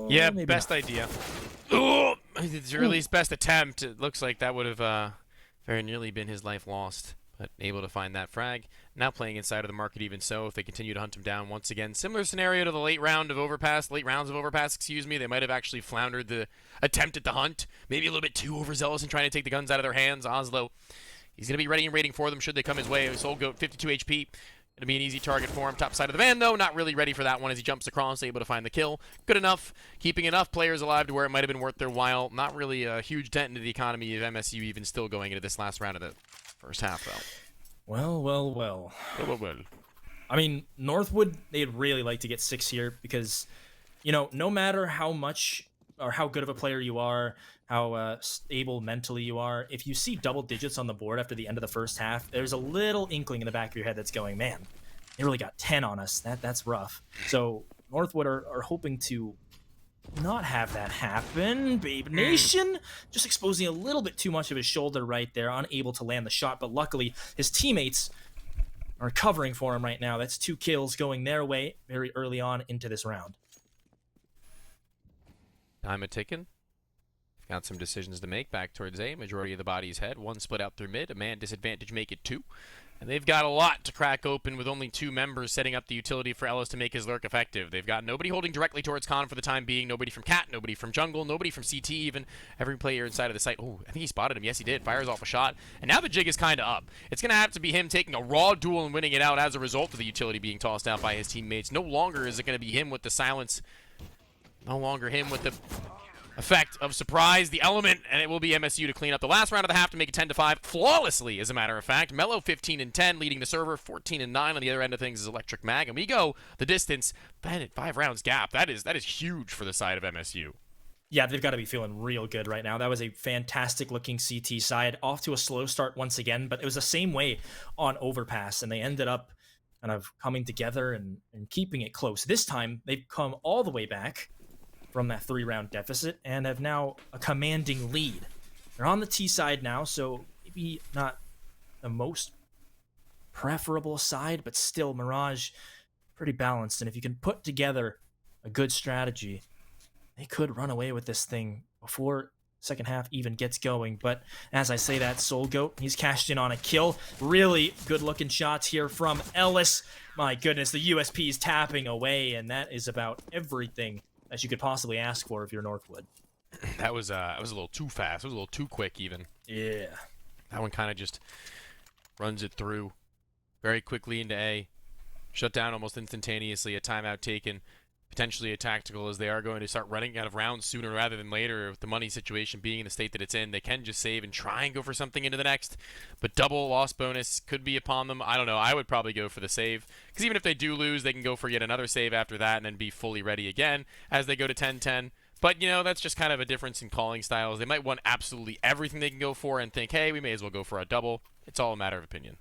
Yeah, best idea. Oh, it's really his best attempt. It looks like that would have very nearly been his life lost. But able to find that frag. Now playing inside of the market even so, if they continue to hunt him down once again. Similar scenario to the late rounds of overpass, excuse me. They might have actually floundered the attempt at the hunt. Maybe a little bit too overzealous in trying to take the guns out of their hands. Oslo, he's going to be ready and waiting for them should they come his way. Soul Goat, 52 HP. Going to be an easy target for him. Top side of the van, though. Not really ready for that one as he jumps across, able to find the kill. Good enough. Keeping enough players alive to where it might have been worth their while. Not really a huge dent into the economy of MSU even still going into this last round of the first half, though. Well. I mean, Northwood, they'd really like to get 6 here because, you know, no matter how much or how good of a player you are, how stable mentally you are, if you see double digits on the board after the end of the first half, there's a little inkling in the back of your head that's going, man, they really got 10 on us. That's rough. So Northwood are hoping to not have that happen. Babe Nation just exposing a little bit too much of his shoulder right there, unable to land the shot, but luckily his teammates are covering for him right now. That's 2 kills going their way very early on into this round. Time a ticking. Got some decisions to make back towards A. Majority of the bodies head. 1 split out through mid. A man disadvantage make it 2. And they've got a lot to crack open with only 2 members setting up the utility for Ellis to make his lurk effective. They've got nobody holding directly towards Con for the time being. Nobody from Cat, nobody from Jungle, nobody from CT even. Every player inside of the site. Oh, I think he spotted him. Yes, he did. Fires off a shot. And now the jig is kind of up. It's going to have to be him taking a raw duel and winning it out as a result of the utility being tossed out by his teammates. No longer is it going to be him with the silence. No longer him with the effect of surprise, the element, and it will be MSU to clean up the last round of the half to make it 10-5 flawlessly, as a matter of fact. Mello 15-10 leading the server, 14-9 on the other end of things is Electric Mag, and we go the distance 5 rounds gap. That is huge for the side of MSU. Yeah, they've got to be feeling real good right now. That was a fantastic looking CT side, off to a slow start once again, but it was the same way on Overpass, and they ended up kind of coming together and keeping it close. This time, they've come all the way back from that 3-round deficit and have now a commanding lead. They're on the T side now, so maybe not the most preferable side, but still Mirage pretty balanced. And if you can put together a good strategy, they could run away with this thing before second half even gets going. But as I say that, Soul Goat, he's cashed in on a kill. Really good looking shots here from Ellis. My goodness, the USP is tapping away, and that is about everything that you could possibly ask for if you're Northwood. That was a little too fast. It was a little too quick even. Yeah. That one kind of just runs it through very quickly into A. Shut down almost instantaneously. A timeout taken. Potentially a tactical, as they are going to start running out of rounds sooner rather than later. With the money situation being in the state that it's in, they can just save and try and go for something into the next. But double loss bonus could be upon them. I don't know. I would probably go for the save, because even if they do lose, they can go for yet another save after that and then be fully ready again as they go to 10-10. But, you know, that's just kind of a difference in calling styles. They might want absolutely everything they can go for and think, hey, we may as well go for a double. It's all a matter of opinion.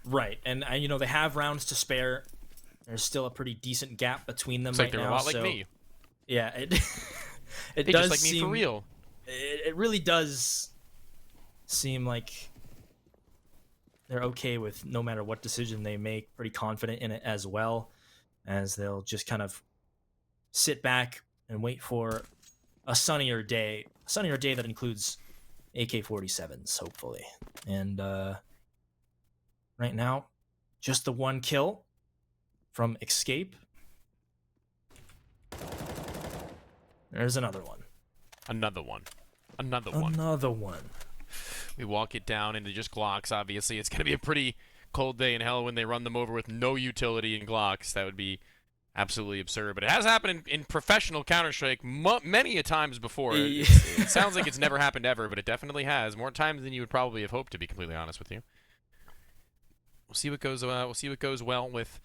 Right. And, you know, they have rounds to spare. There's still a pretty decent gap between them Looks right like they're now. a lot like me. Yeah, it They does just like seem, me for real. It really does seem like they're okay with no matter what decision they make. Pretty confident in it as well, as they'll just kind of sit back and wait for a sunnier day. A sunnier day that includes AK-47s, hopefully. And right now, just the 1 kill from Escape. There's another one. Another one. Another one. We walk it down into just Glocks, obviously. It's going to be a pretty cold day in hell when they run them over with no utility in Glocks. That would be absolutely absurd. But it has happened in professional Counter-Strike many a times before. It sounds like it's never happened ever, but it definitely has. More times than you would probably have hoped, to be completely honest with you. We'll see what goes well with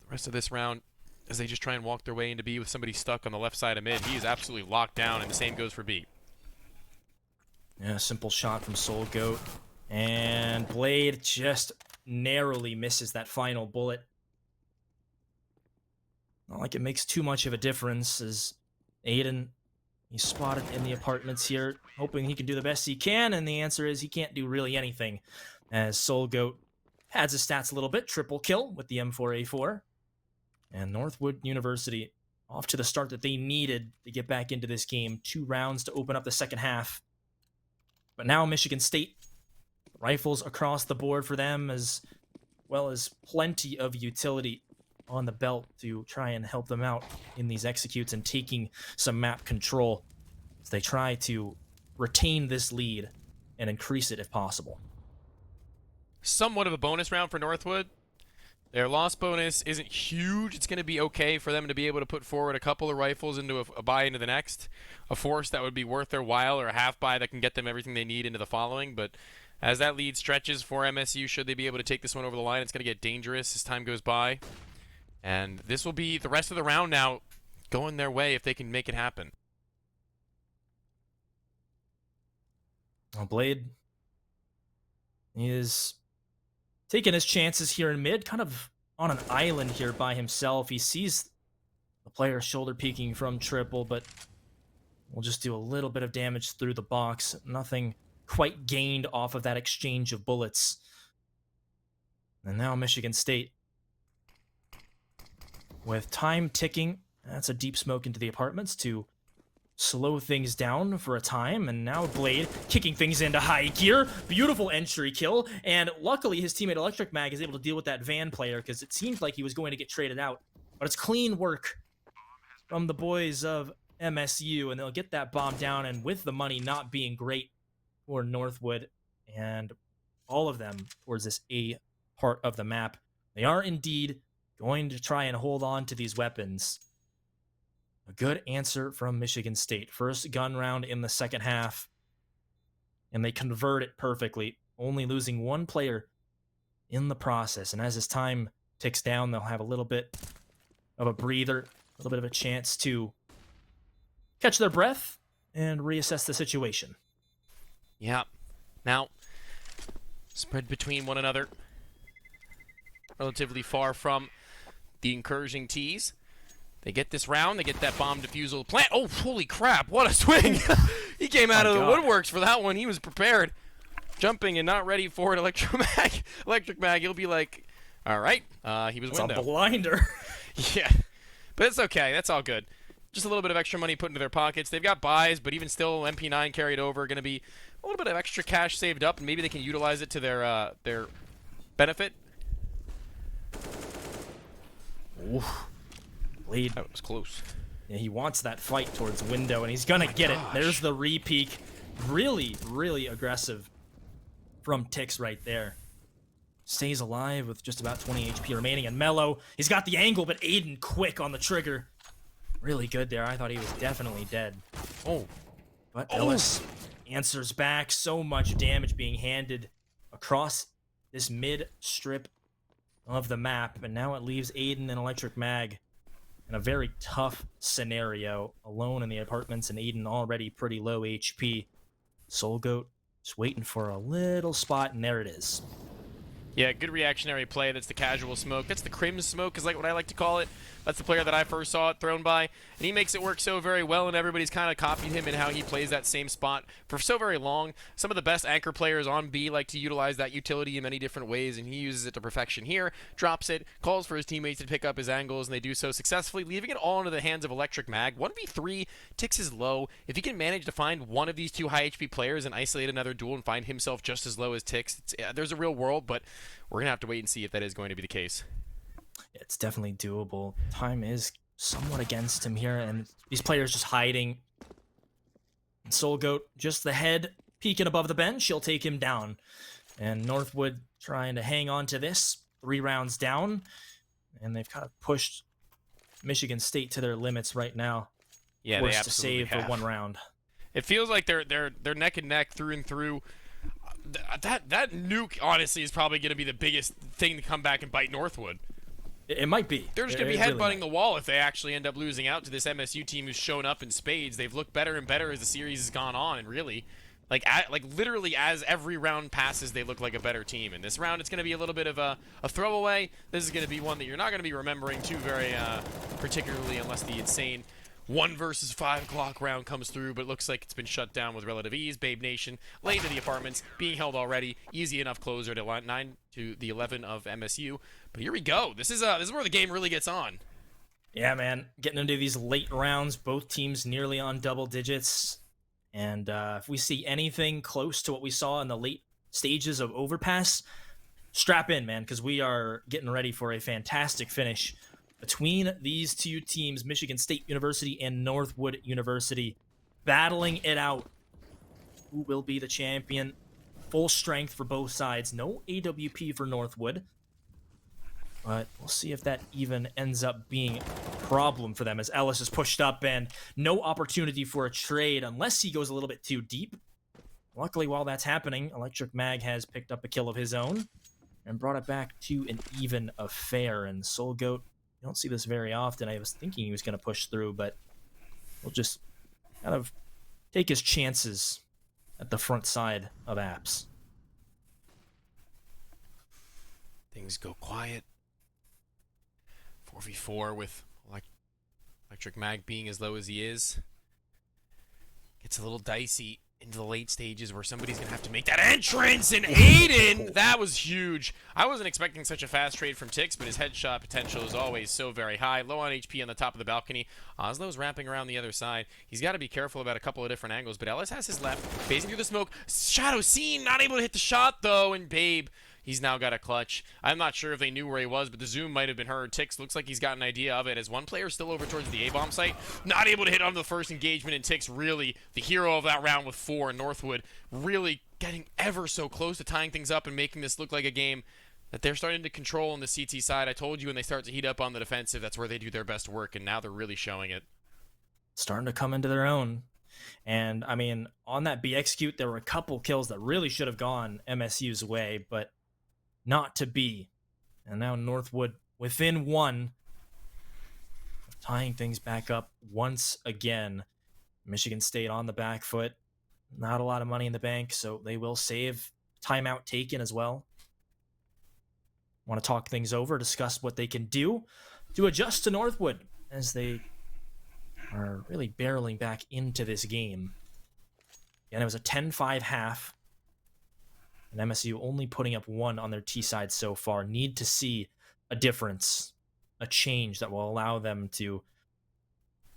the rest of this round as they just try and walk their way into B with somebody stuck on the left side of mid. He is absolutely locked down, and the same goes for B. Yeah, simple shot from Soul Goat. And Blade just narrowly misses that final bullet. Not like it makes too much of a difference, as Aiden, he's spotted in the apartments here, hoping he can do the best he can, and the answer is he can't do really anything, as Soul Goat pads his stats a little bit. Triple kill with the M4A4. And Northwood University off to the start that they needed to get back into this game. 2 rounds to open up the second half. But now Michigan State, rifles across the board for them, as well as plenty of utility on the belt to try and help them out in these executes and taking some map control as they try to retain this lead and increase it if possible. Somewhat of a bonus round for Northwood. Their loss bonus isn't huge. It's going to be okay for them to be able to put forward a couple of rifles into a buy into the next. A force that would be worth their while, or a half buy that can get them everything they need into the following. But as that lead stretches for MSU, should they be able to take this one over the line, it's going to get dangerous as time goes by. And this will be the rest of the round now. going their way if they can make it happen. Well, Blade is taking his chances here in mid, kind of on an island here by himself. He sees the player shoulder peeking from triple, but we'll just do a little bit of damage through the box. Nothing quite gained off of that exchange of bullets. And now Michigan State, with time ticking, that's a deep smoke into the apartments to slow things down for a time. And now Blade kicking things into high gear. Beautiful entry kill. And luckily his teammate Electric Mag is able to deal with that van player, because it seemed like he was going to get traded out. But it's clean work from the boys of MSU, and they'll get that bomb down. And with the money not being great for Northwood and all of them towards this A part of the map, they are indeed going to try and hold on to these weapons. A good answer from Michigan State. First gun round in the second half, and they convert it perfectly, only losing one player in the process. And as this time ticks down, they'll have a little bit of a breather, a little bit of a chance to catch their breath and reassess the situation. Yeah. Now, spread between one another, relatively far from the incursion tees. They get this round, they get that bomb defusal plant. Oh, holy crap, what a swing! He came out of the woodworks for that one. He was prepared. Jumping and not ready for it. Electric Mag, he'll be like, all right, he was window. It's a blinder. Yeah, but it's okay. That's all good. Just a little bit of extra money put into their pockets. They've got buys, but even still, MP9 carried over. Going to be a little bit of extra cash saved up, and maybe they can utilize it to their benefit. Oof. Blade. That was close. Yeah, he wants that fight towards window, and he's gonna get it. There's the re-peek. Really, really aggressive from Tix right there. Stays alive with just about 20 HP remaining, and Mello, he's got the angle, but Aiden quick on the trigger. Really good there. I thought he was definitely dead. Oh. But Ellis answers back. So much damage being handed across this mid strip of the map, and now it leaves Aiden and Electric Mag in a very tough scenario, alone in the apartments, and Aiden already pretty low HP. Soul Goat just waiting for a little spot, and there it is. Yeah, good reactionary play. That's the casual smoke. That's the Crim smoke, is like what I like to call it. That's the player that I first saw it thrown by, and he makes it work so very well, and everybody's kind of copied him in how he plays that same spot for so very long. Some of the best anchor players on B like to utilize that utility in many different ways, and he uses it to perfection here, drops it, calls for his teammates to pick up his angles, and they do so successfully, leaving it all into the hands of Electric Mag. 1v3, Tix is low. If he can manage to find one of these two high HP players and isolate another duel and find himself just as low as Tix, there's a real world, but we're going to have to wait and see if that is going to be the case. It's definitely doable. Time is somewhat against him here, and these players just hiding. And Soul Goat, just the head peeking above the bench, she'll take him down. And Northwood trying to hang on to this, 3 rounds down, and they've kind of pushed Michigan State to their limits right now. Yeah, forced they to absolutely save have. for 1 round. It feels like they're neck and neck through and through. That nuke honestly is probably going to be the biggest thing to come back and bite Northwood. It might be. They're just going to be headbutting the wall if they actually end up losing out to this MSU team who's shown up in spades. They've looked better and better as the series has gone on, and really, like literally as every round passes, they look like a better team. And this round, it's going to be a little bit of a throwaway. This is going to be one that you're not going to be remembering too very particularly unless the insane 1 versus 5 o'clock round comes through, but it looks like it's been shut down with relative ease. Babe Nation late to the apartments, being held already. Easy enough closer to 9 to the 11 of MSU. But here we go. This is where the game really gets on. Yeah, man. Getting into these late rounds, both teams nearly on double digits. And if we see anything close to what we saw in the late stages of Overpass, strap in, man, because we are getting ready for a fantastic finish between these two teams, Michigan State University and Northwood University, battling it out. Who will be the champion? Full strength for both sides. No AWP for Northwood. But we'll see if that even ends up being a problem for them, as Ellis is pushed up and no opportunity for a trade unless he goes a little bit too deep. Luckily, while that's happening, Electric Mag has picked up a kill of his own and brought it back to an even affair. And Soul Goat, don't see this very often. I was thinking he was going to push through, but we'll just kind of take his chances at the front side of apps. Things go quiet. 4v4 with Electric Mag being as low as he is. Gets a little dicey into the late stages where somebody's going to have to make that entrance, and Aiden, that was huge. I wasn't expecting such a fast trade from Tix, but his headshot potential is always so very high. Low on HP on the top of the balcony. Oslo's wrapping around the other side. He's got to be careful about a couple of different angles, but Ellis has his left, phasing through the smoke. Shadow seen, not able to hit the shot, though, and Babe, he's now got a clutch. I'm not sure if they knew where he was, but the zoom might have been heard. Tix looks like he's got an idea of it as one player still over towards the A-bomb site. Not able to hit on the first engagement, and Tix really the hero of that round with 4. Northwood really getting ever so close to tying things up and making this look like a game that they're starting to control on the CT side. I told you when they start to heat up on the defensive, that's where they do their best work, and now they're really showing it. Starting to come into their own. And, I mean, on that B execute, there were a couple kills that really should have gone MSU's way, but not to be. And now Northwood within 1, tying things back up once again. Michigan State on the back foot. Not a lot of money in the bank, so they will save timeout taken as well. Want to talk things over, discuss what they can do to adjust to Northwood as they are really barreling back into this game. And it was a 10-5 half. And MSU only putting up 1 on their T side so far. Need to see a difference, a change that will allow them to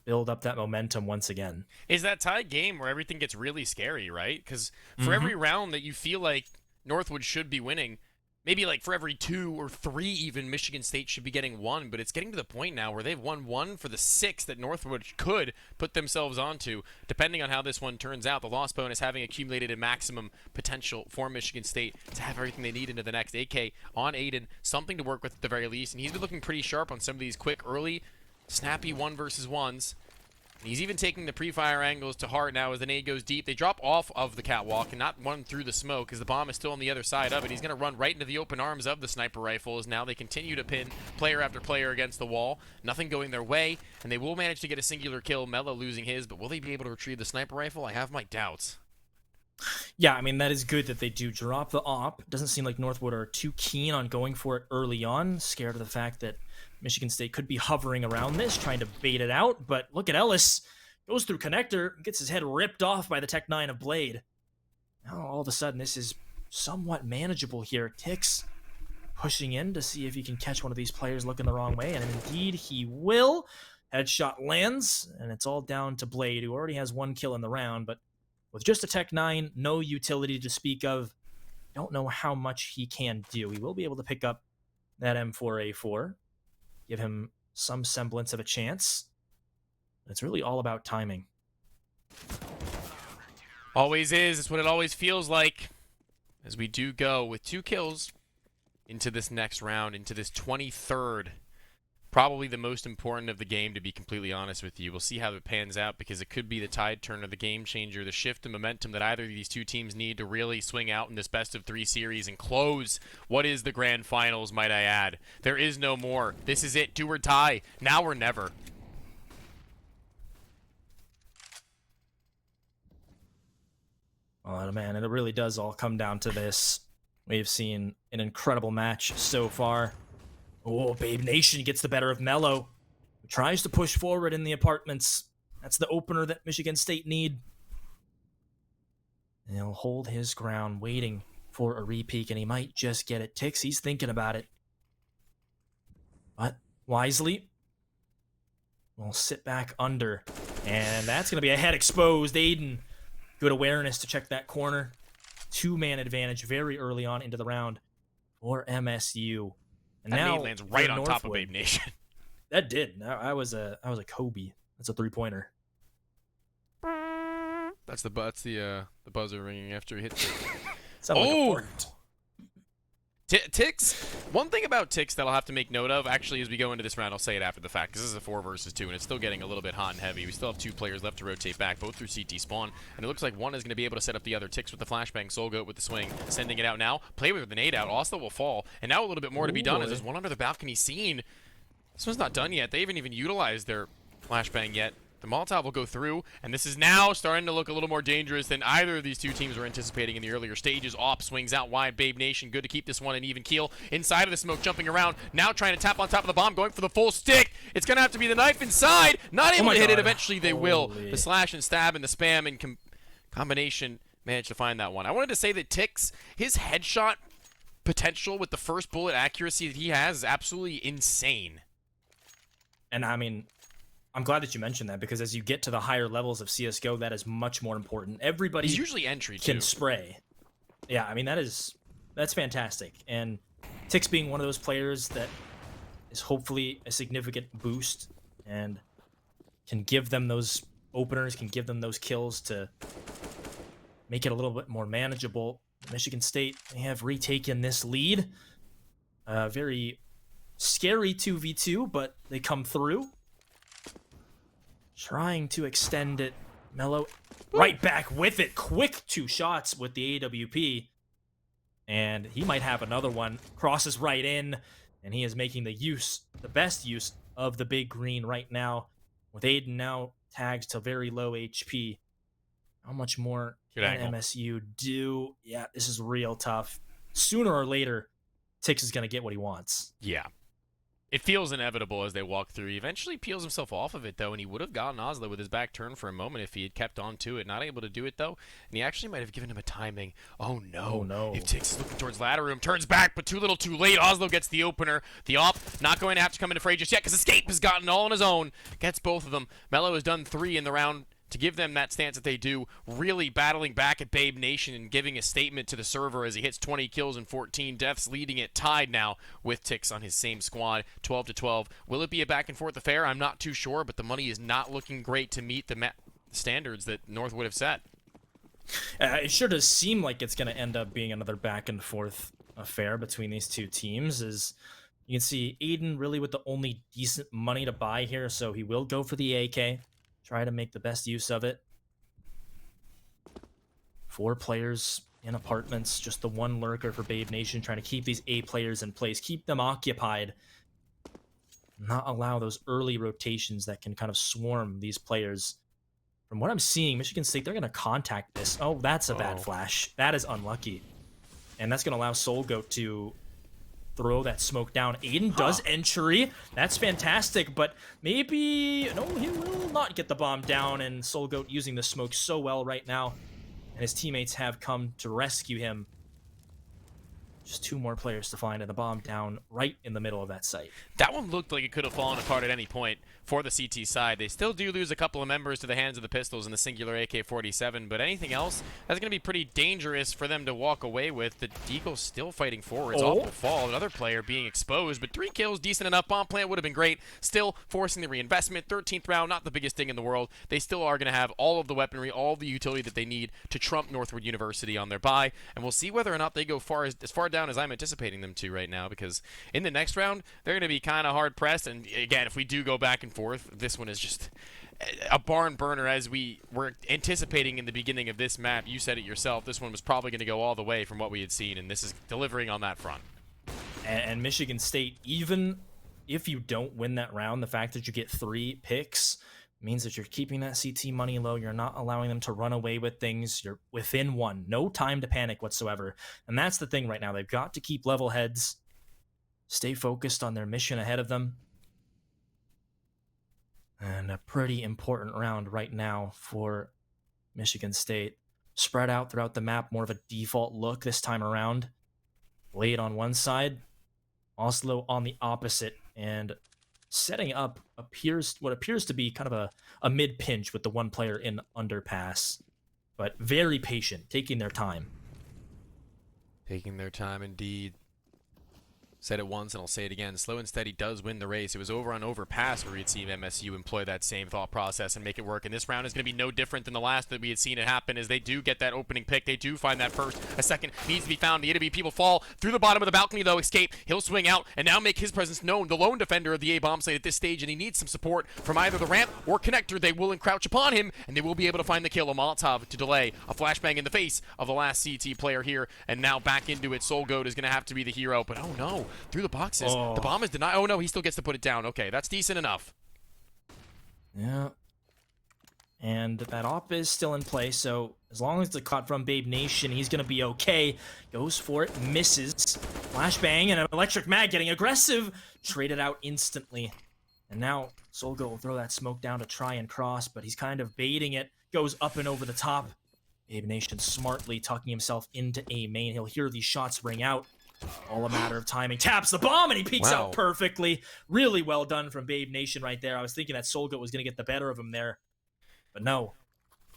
build up that momentum once again. Is that tied game where everything gets really scary, right? Because for every round that you feel like Northwood should be winning, maybe like for every 2 or 3 even, Michigan State should be getting 1, but it's getting to the point now where they've won 1 for the 6 that Northwood could put themselves onto, depending on how this one turns out. The loss bonus having accumulated a maximum potential for Michigan State to have everything they need into the next. AK on Aiden, something to work with at the very least, and he's been looking pretty sharp on some of these quick, early, snappy 1 versus 1s. He's even taking the pre-fire angles to heart now as the nade goes deep. They drop off of the catwalk and not run through the smoke as the bomb is still on the other side of it. He's going to run right into the open arms of the sniper rifle as now they continue to pin player after player against the wall. Nothing going their way, and they will manage to get a singular kill. Mello losing his, but will they be able to retrieve the sniper rifle? I have my doubts. Yeah, I mean, that is good that they do drop the op. Doesn't seem like Northwood are too keen on going for it early on. Scared of the fact that Michigan State could be hovering around this, trying to bait it out. But look at Ellis. Goes through connector, gets his head ripped off by the Tech 9 of Blade. Now all of a sudden this is somewhat manageable here. Tix pushing in to see if he can catch one of these players looking the wrong way, and indeed he will. Headshot lands, and it's all down to Blade, who already has 1 kill in the round, but with just a Tech 9, no utility to speak of, don't know how much he can do. He will be able to pick up that M4A4, give him some semblance of a chance. It's really all about timing. Always is. It's what it always feels like as we do go with 2 kills into this next round, into this 23rd. Probably the most important of the game, to be completely honest with you. We'll see how it pans out because it could be the tide turner, the game changer, the shift in momentum that either of these 2 teams need to really swing out in this best-of-3 series and close what is the grand finals, might I add. There is no more. This is it. Do or die. Now or never. Oh, man, and it really does all come down to this. We've seen an incredible match so far. Oh, Babe Nation gets the better of Mello. Tries to push forward in the apartments. That's the opener that Michigan State need. And he'll hold his ground, waiting for a repeat, and he might just get it. Tix, he's thinking about it. But wisely, we'll sit back under. And that's going to be a head exposed. Aiden, good awareness to check that corner. 2-man advantage very early on into the round for MSU. And that now nade lands right on top of Babe Nation. That did. I was a Kobe. That's a 3-pointer. That's the buzzer ringing after he hits it. Sounded like a fart. Tix, one thing about Tix that I'll have to make note of, actually, as we go into this round, I'll say it after the fact, because this is a 4 versus 2, and it's still getting a little bit hot and heavy. We still have 2 players left to rotate back, both through CT spawn, and it looks like one is going to be able to set up the other. Tix with the flashbang, Soulgoat with the swing, sending it out now. Play with the nade out, Oslo will fall, and now a little bit more to be done as there's one under the balcony scene. This one's not done yet. They haven't even utilized their flashbang yet. The Molotov will go through, and this is now starting to look a little more dangerous than either of these two teams were anticipating in the earlier stages. Op swings out wide. Babe Nation, good to keep this one an even keel. Inside of the smoke, jumping around. Now trying to tap on top of the bomb, going for the full stick. It's going to have to be the knife inside. Not able to hit it. Eventually they will. The slash and stab and the spam and combination managed to find that one. I wanted to say that Tix, his headshot potential with the first bullet accuracy that he has is absolutely insane. And I mean, I'm glad that you mentioned that, because as you get to the higher levels of CSGO, that is much more important. Everybody He's usually entry can too. spray. Yeah, I mean, that's fantastic. And Tix being one of those players that is hopefully a significant boost and can give them those openers, can give them those kills to make it a little bit more manageable. Michigan State, they have retaken this lead. Very scary 2v2, but they come through. Trying to extend it. Mello right back with it. Quick 2 shots with the AWP. And he might have another one. Crosses right in. And he is making the best use of the big green right now. With Aiden now tagged to very low HP. How much more can MSU do? Yeah, this is real tough. Sooner or later, Tix is going to get what he wants. Yeah. It feels inevitable as they walk through. He eventually peels himself off of it, though, and he would have gotten Oslo with his back turned for a moment if he had kept on to it. Not able to do it, though, and he actually might have given him a timing. Oh, no. Oh, no. If Tix is looking towards ladder room, turns back, but too little too late. Oslo gets the opener. The op not going to have to come into fray just yet because Escape has gotten all on his own. Gets both of them. Mello has done 3 in the round to give them that stance that they do, really battling back at Babe Nation and giving a statement to the server as he hits 20 kills and 14 deaths, leading it tied now with Tix on his same squad, 12-12. Will it be a back and forth affair? I'm not too sure, but the money is not looking great to meet the standards that North would have set. It sure does seem like it's going to end up being another back and forth affair between these two teams. As you can see, Aiden really with the only decent money to buy here, so he will go for the AK. Try to make the best use of it. 4 players in apartments, just the 1 lurker for Babe Nation, trying to keep these A players in place, keep them occupied, not allow those early rotations that can kind of swarm these players. From what I'm seeing, Michigan State, they're going to contact this. Oh, that's a bad flash. That is unlucky. And that's going to allow SoulGoat to throw that smoke down. Aiden does entry. That's fantastic, but maybe... No, he will not get the bomb down, and SoulGoat using the smoke so well right now. And his teammates have come to rescue him. Just 2 more players to find, and the bomb down right in the middle of that site. That one looked like it could have fallen apart at any point for the CT side. They still do lose a couple of members to the hands of the pistols and the singular AK-47, but anything else, that's going to be pretty dangerous for them to walk away with. The Deagle's still fighting forwards. Off the fall, another player being exposed, but 3 kills, decent enough. Bomb plant would have been great. Still forcing the reinvestment. 13th round, not the biggest thing in the world. They still are going to have all of the weaponry, all of the utility that they need to trump Northwood University on their bye, and we'll see whether or not they go as far down as I'm anticipating them to right now, because in the next round, they're going to be kind of hard-pressed, and again, if we do go back and forth, this one is just a barn burner as we were anticipating in the beginning of this map. You said it yourself, this one was probably going to go all the way from what we had seen, and this is delivering on that front. And Michigan State, even if you don't win that round, the fact that you get 3 picks means that you're keeping that CT money low. You're not allowing them to run away with things. You're within 1. No time to panic whatsoever. And that's the thing right now. They've got to keep level heads, stay focused on their mission ahead of them. And a pretty important round right now for Michigan State. Spread out throughout the map, more of a default look this time around. Blade on one side, Oslo on the opposite, and setting up what appears to be kind of a mid-pinch with the 1 player in underpass. But very patient, taking their time. Taking their time indeed. Said it once and I'll say it again. Slow and steady does win the race. It was over on overpass where we'd seen MSU employ that same thought process and make it work. And this round is going to be no different than the last that we had seen it happen, as they do get that opening pick. They do find that first. A second needs to be found. The AWP people fall through the bottom of the balcony, though. Escape. He'll swing out and now make his presence known. The lone defender of the A-bomb site at this stage, and he needs some support from either the ramp or connector. They will encroach upon him, and they will be able to find the kill. A Molotov to delay. A flashbang in the face of the last CT player here, and now back into it. SoulGoat is going to have to be the hero, but oh no. through the boxes. The bomb is denied. Oh, no, he still gets to put it down. Okay, that's decent enough. Yeah. And that op is still in play, so as long as it's caught from Babe Nation, he's going to be okay. Goes for it, misses. Flashbang and an electric mag getting aggressive. Traded out instantly. And now Solgo will throw that smoke down to try and cross, but he's kind of baiting it. Goes up and over the top. Babe Nation smartly tucking himself into A main. He'll hear these shots ring out. All a matter of timing. Taps the bomb and he peeks out perfectly. Really well done from Babe Nation right there. I was thinking that Solgo was going to get the better of him there. But no,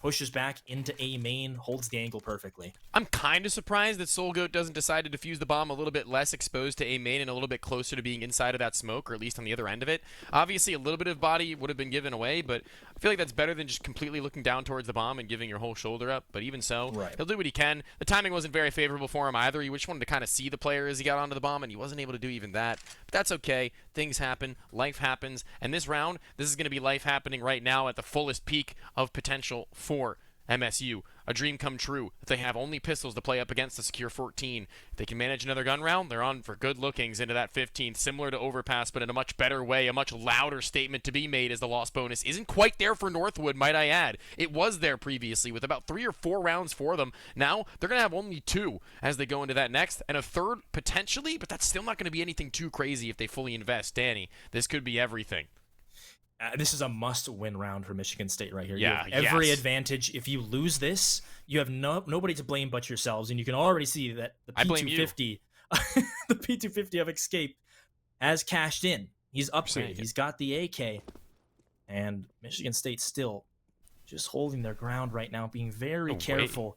pushes back into A main, holds the angle perfectly. I'm kind of surprised that Soulgoat doesn't decide to defuse the bomb a little bit less exposed to A main and a little bit closer to being inside of that smoke, or at least on the other end of it. Obviously, a little bit of body would have been given away, but I feel like that's better than just completely looking down towards the bomb and giving your whole shoulder up. But even so, he'll do what he can. The timing wasn't very favorable for him either. He just wanted to kind of see the player as he got onto the bomb, and he wasn't able to do even that. But that's okay. Things happen. Life happens. And this round, this is going to be life happening right now at the fullest peak of potential for MSU. A dream come true that they have only pistols to play up against the secure 14. If they can manage another gun round, they're on for good lookings into that 15th, similar to Overpass, but in a much better way, a much louder statement to be made as the loss bonus isn't quite there for Northwood, might I add. It was there previously with about 3 or 4 rounds for them. Now, they're going to have only 2 as they go into that next, and a third potentially, but that's still not going to be anything too crazy if they fully invest. Danny, this could be everything. This is a must-win round for Michigan State right here. Yeah, you have every advantage. If you lose this, you have nobody to blame but yourselves, and you can already see that the P250, the P250 of Escape, has cashed in. He's upgraded. He's got the AK, and Michigan State still just holding their ground right now, being very careful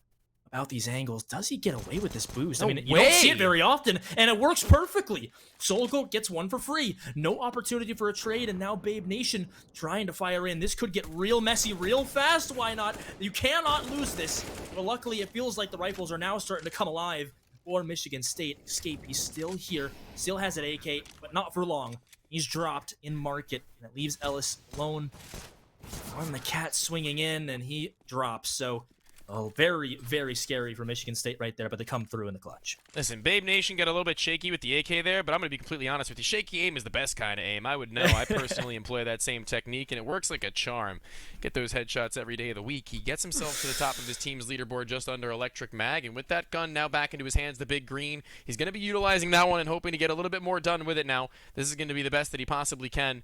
about these angles. Does he get away with this boost? I mean, you don't see it very often, and it works perfectly. Soulgoat gets one for free. No opportunity for a trade, and now Babe Nation trying to fire in. This could get real messy real fast. Why not? You cannot lose this. But luckily, it feels like the rifles are now starting to come alive for Michigan State. Escape, he's still here. Still has an AK, but not for long. He's dropped in market, and it leaves Ellis alone on the cat swinging in, and he drops. So very, very scary for Michigan State right there, but they come through in the clutch. Listen, Babe Nation got a little bit shaky with the AK there, but I'm going to be completely honest with you. Shaky aim is the best kind of aim. I would know. I personally employ that same technique, and it works like a charm. Get those headshots every day of the week. He gets himself to the top of his team's leaderboard just under Electric Mag, and with that gun now back into his hands, the big green, he's going to be utilizing that one and hoping to get a little bit more done with it now. This is going to be the best that he possibly can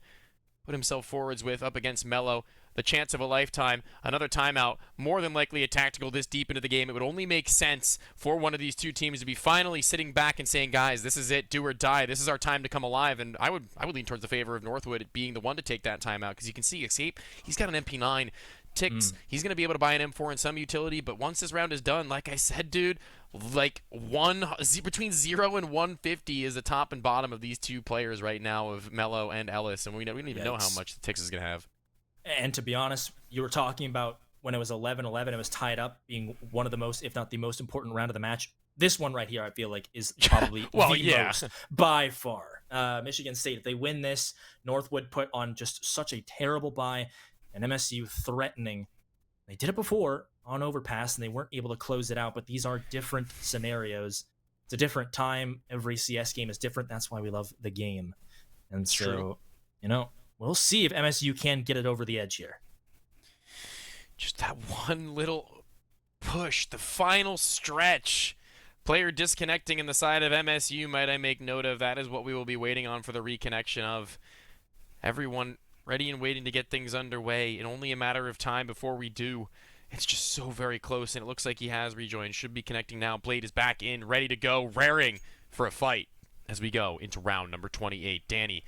put himself forwards with up against Mello. The chance of a lifetime, another timeout, more than likely a tactical this deep into the game. It would only make sense for one of these two teams to be finally sitting back and saying, guys, this is it, do or die. This is our time to come alive. And I would lean towards the favor of Northwood being the one to take that timeout, because you can see Escape, he's got an MP9. Ticks, he's going to be able to buy an M4 in some utility, but once this round is done, like I said, dude, like between 0 and 150 is the top and bottom of these two players right now of Mello and Ellis, and we don't even know how much the Ticks is going to have. And to be honest, you were talking about when it was 11-11, it was tied up, being one of the most, if not the most important round of the match. This one right here, I feel like, is probably most by far. Michigan State, if they win this, Northwood put on just such a terrible bye, and MSU threatening. They did it before on Overpass, and they weren't able to close it out, but these are different scenarios. It's a different time. Every CS game is different. That's why we love the game. And so, we'll see if MSU can get it over the edge here. Just that one little push, the final stretch. Player disconnecting in the side of MSU, might I make note of. That is what we will be waiting on for the reconnection of. Everyone ready and waiting to get things underway, and only a matter of time before we do. It's just so very close, and it looks like he has rejoined. Should be connecting now. Blade is back in, ready to go, raring for a fight as we go into round number 28. Danny,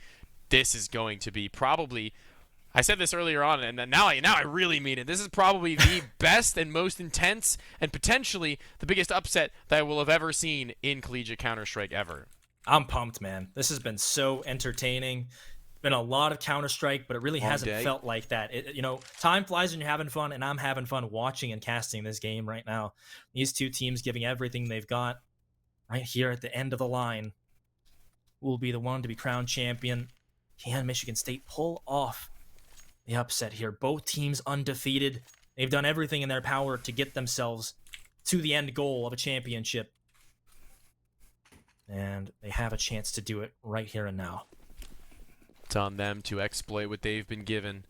this is going to be probably, I said this earlier on, and now I really mean it. This is probably the best and most intense and potentially the biggest upset that I will have ever seen in collegiate Counter-Strike ever. I'm pumped, man. This has been so entertaining. Been a lot of Counter-Strike, but it really hasn't felt like that. Time flies when you're having fun, and I'm having fun watching and casting this game right now. These two teams giving everything they've got right here at the end of the line. Who will be the one to be crowned champion? Can Michigan State pull off the upset here? Both teams undefeated. They've done everything in their power to get themselves to the end goal of a championship. and they have a chance to do it right here and now. It's on them to exploit what they've been given.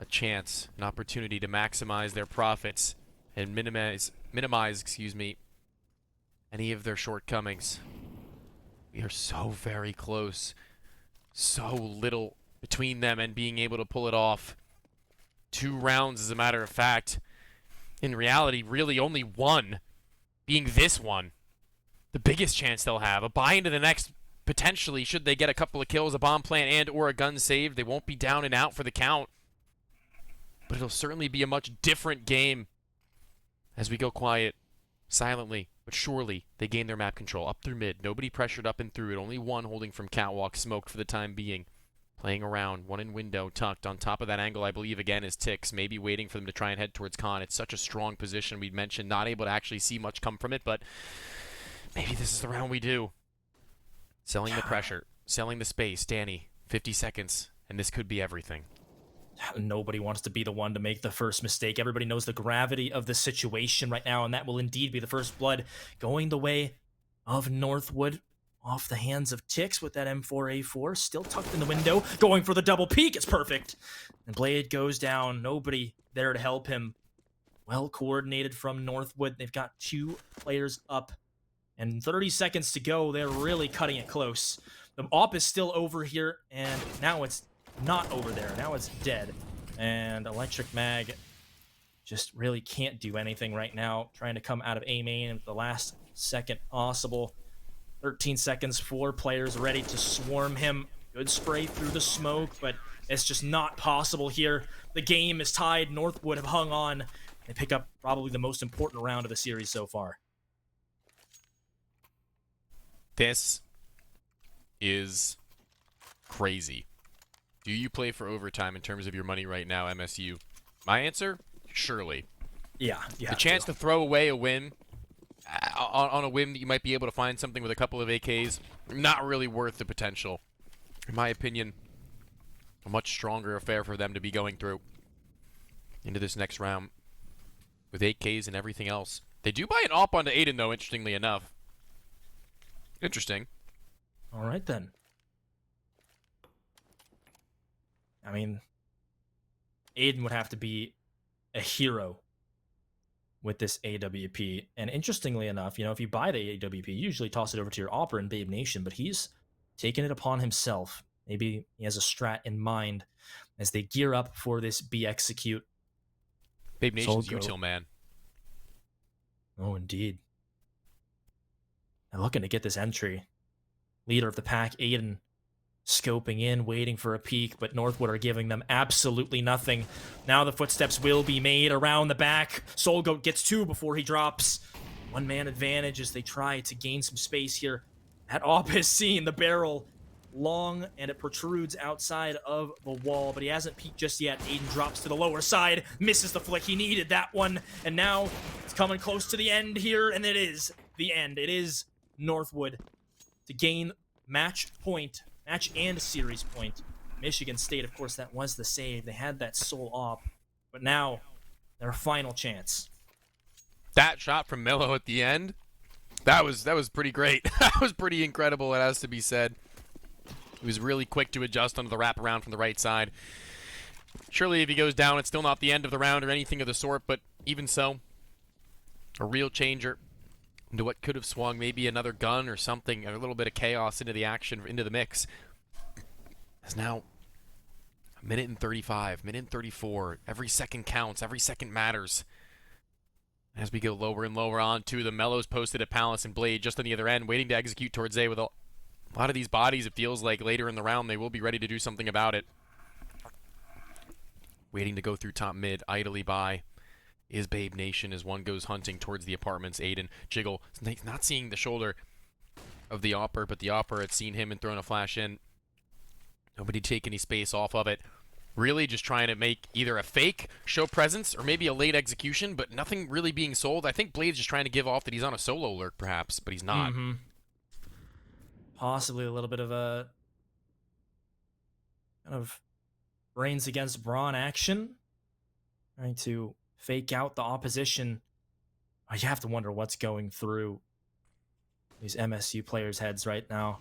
A chance, an opportunity to maximize their profits and minimize, excuse me, any of their shortcomings. We are so very close. So little between them and being able to pull it off. 2 rounds, as a matter of fact. In reality, really only one, being this one. The biggest chance they'll have. A buy into the next, potentially, should they get a couple of kills, a bomb plant and or a gun saved. They won't be down and out for the count. But it'll certainly be a much different game as we go quiet, silently, but surely they gain their map control. Up through mid, nobody pressured up and through it. Only one holding from catwalk, smoked for the time being. Playing around, one in window, tucked. On top of that angle, I believe, again, is Tix. Maybe waiting for them to try and head towards Khan. It's such a strong position. We'd mentioned not able to actually see much come from it, but maybe this is the round we do. Selling the pressure, selling the space. Danny, 50 seconds, and this could be everything. Nobody wants to be the one to make the first mistake. Everybody knows the gravity of the situation right now, and that will indeed be the first blood going the way of Northwood. Off the hands of Tix with that M4A4, still tucked in the window, going for the double peek. It's perfect. And Blade goes down. Nobody there to help him. Well coordinated from Northwood. They've got 2 players up, and 30 seconds to go. They're really cutting it close. The op is still over here, and now it's not over there. Now it's dead. And Electric Mag just really can't do anything right now. Trying to come out of A main at the last second possible. 13 seconds, 4 players ready to swarm him. Good spray through the smoke, but it's just not possible here. The game is tied. Northwood have hung on. They pick up probably the most important round of the series so far. This is crazy. Do you play for overtime in terms of your money right now, MSU? My answer? Surely. Yeah. The chance to throw away a win on a whim that you might be able to find something with a couple of AKs, not really worth the potential. In my opinion, a much stronger affair for them to be going through into this next round with 8Ks and everything else. They do buy an op onto Aiden, though, interestingly enough. Interesting. All right, then. I mean, Aiden would have to be a hero with this AWP. And interestingly enough, you know, if you buy the AWP, you usually toss it over to your Opera and Babe Nation, but he's taken it upon himself. Maybe he has a strat in mind as they gear up for this B execute. Babe Nation's util, man. Oh, indeed. And looking to get this entry. Leader of the pack, Aiden, scoping in, waiting for a peek, but Northwood are giving them absolutely nothing. Now the footsteps will be made around the back. SoulGoat gets 2 before he drops. 1-man advantage as they try to gain some space here. That op is seen, the barrel long, and it protrudes outside of the wall, but he hasn't peeked just yet. Aiden drops to the lower side, misses the flick. He needed that one, and now it's coming close to the end here, and it is the end. It is Northwood to gain match and series point. Michigan State, of course, that was the save. They had that sole op, but now their final chance. That shot from Mello at the end, that was pretty great. That was pretty incredible, it has to be said. He was really quick to adjust onto the wraparound from the right side. Surely if he goes down, it's still not the end of the round or anything of the sort, but even so, a real changer into what could have swung maybe another gun or something, a little bit of chaos into the action, into the mix. It's now a minute and 35, minute and 34. Every second counts, every second matters. As we go lower and lower on to the Mellows posted at Palace and Blade just on the other end, waiting to execute towards A with a lot of these bodies. It feels like later in the round they will be ready to do something about it. Waiting to go through top mid, idly by is Babe Nation as one goes hunting towards the apartments. Aiden, Jiggle, not seeing the shoulder of the Opper, but the Opper had seen him and thrown a flash in. Nobody take any space off of it. Really just trying to make either a fake show presence or maybe a late execution, but nothing really being sold. I think Blade's just trying to give off that he's on a solo lurk, perhaps, but he's not. Possibly a little bit of a kind of brains against brawn action. Trying to fake out the opposition. You have to wonder what's going through these MSU players' heads right now.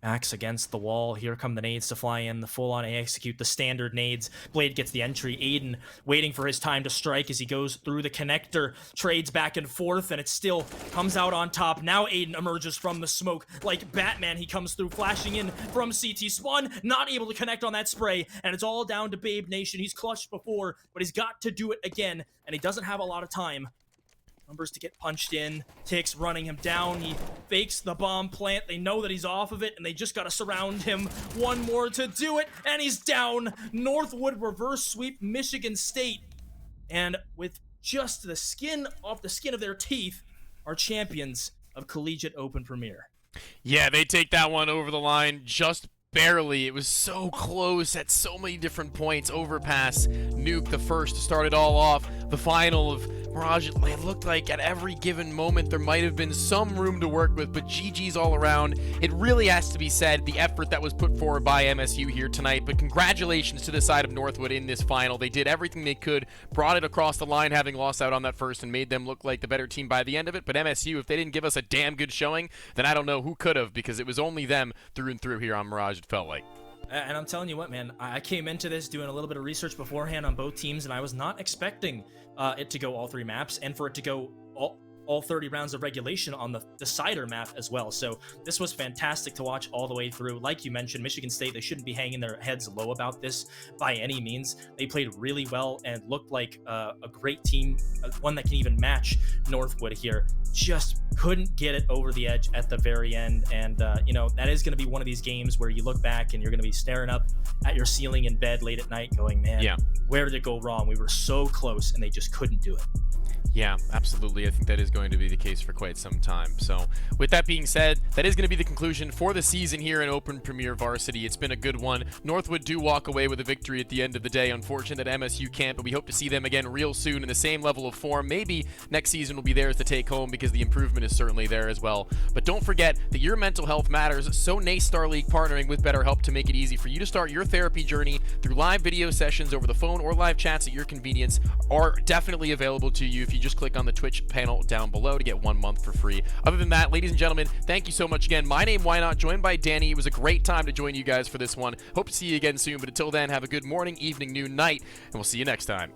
Backs against the wall. Here come the nades to fly in. The full-on execute the standard nades. Blade gets the entry. Aiden waiting for his time to strike as he goes through the connector. Trades back and forth, and it still comes out on top. Now Aiden emerges from the smoke like Batman. He comes through, flashing in from CT spawn. Not able to connect on that spray, and it's all down to Babe Nation. He's clutched before, but he's got to do it again, and he doesn't have a lot of time. Numbers to get punched in. Ticks running him down. He fakes the bomb plant. They know that he's off of it, and they just got to surround him. One more to do it, and he's down. Northwood reverse sweep Michigan State. And with just the skin off the skin of their teeth, are champions of Collegiate Open Premier. Yeah, they take that one over the line just barely. It was so close at so many different points. Overpass, Nuke the first to start it all off. The final of Mirage, it looked like at every given moment there might have been some room to work with, but GG's all around. It really has to be said, the effort that was put forward by MSU here tonight, but congratulations to the side of Northwood in this final. They did everything they could, brought it across the line having lost out on that first and made them look like the better team by the end of it, but MSU, if they didn't give us a damn good showing, then I don't know who could have, because it was only them through and through here on Mirage, it felt like. And I'm telling you what, man, I came into this doing a little bit of research beforehand on both teams, and I was not expecting it to go all 3 maps and for it to go all 30 rounds of regulation on the decider map as well. So this was fantastic to watch all the way through. Like you mentioned, Michigan State, they shouldn't be hanging their heads low about this by any means. They played really well and looked like a great team, one that can even match Northwood here. Just couldn't get it over the edge at the very end. And, you know, that is going to be one of these games where you look back and you're going to be staring up at your ceiling in bed late at night going, man, where did it go wrong? We were so close and they just couldn't do it. Yeah, absolutely. I think that is going to be the case for quite some time. So with that being said, that is going to be the conclusion for the season here in Open Premier Varsity. It's been a good one. Northwood do walk away with a victory at the end of the day. Unfortunate that MSU can't, but we hope to see them again real soon in the same level of form. Maybe next season will be theirs to take home because the improvement is certainly there as well. But don't forget that your mental health matters, so NACE Starleague partnering with BetterHelp to make it easy for you to start your therapy journey through live video sessions over the phone or live chats at your convenience are definitely available to you if you just click on the Twitch panel down below to get 1 month for free. Other than that, ladies and gentlemen, thank you so much again. My name, Why Not, joined by Danny. It was a great time to join you guys for this one. Hope to see you again soon, but until then, have a good morning, evening, noon, night, and we'll see you next time.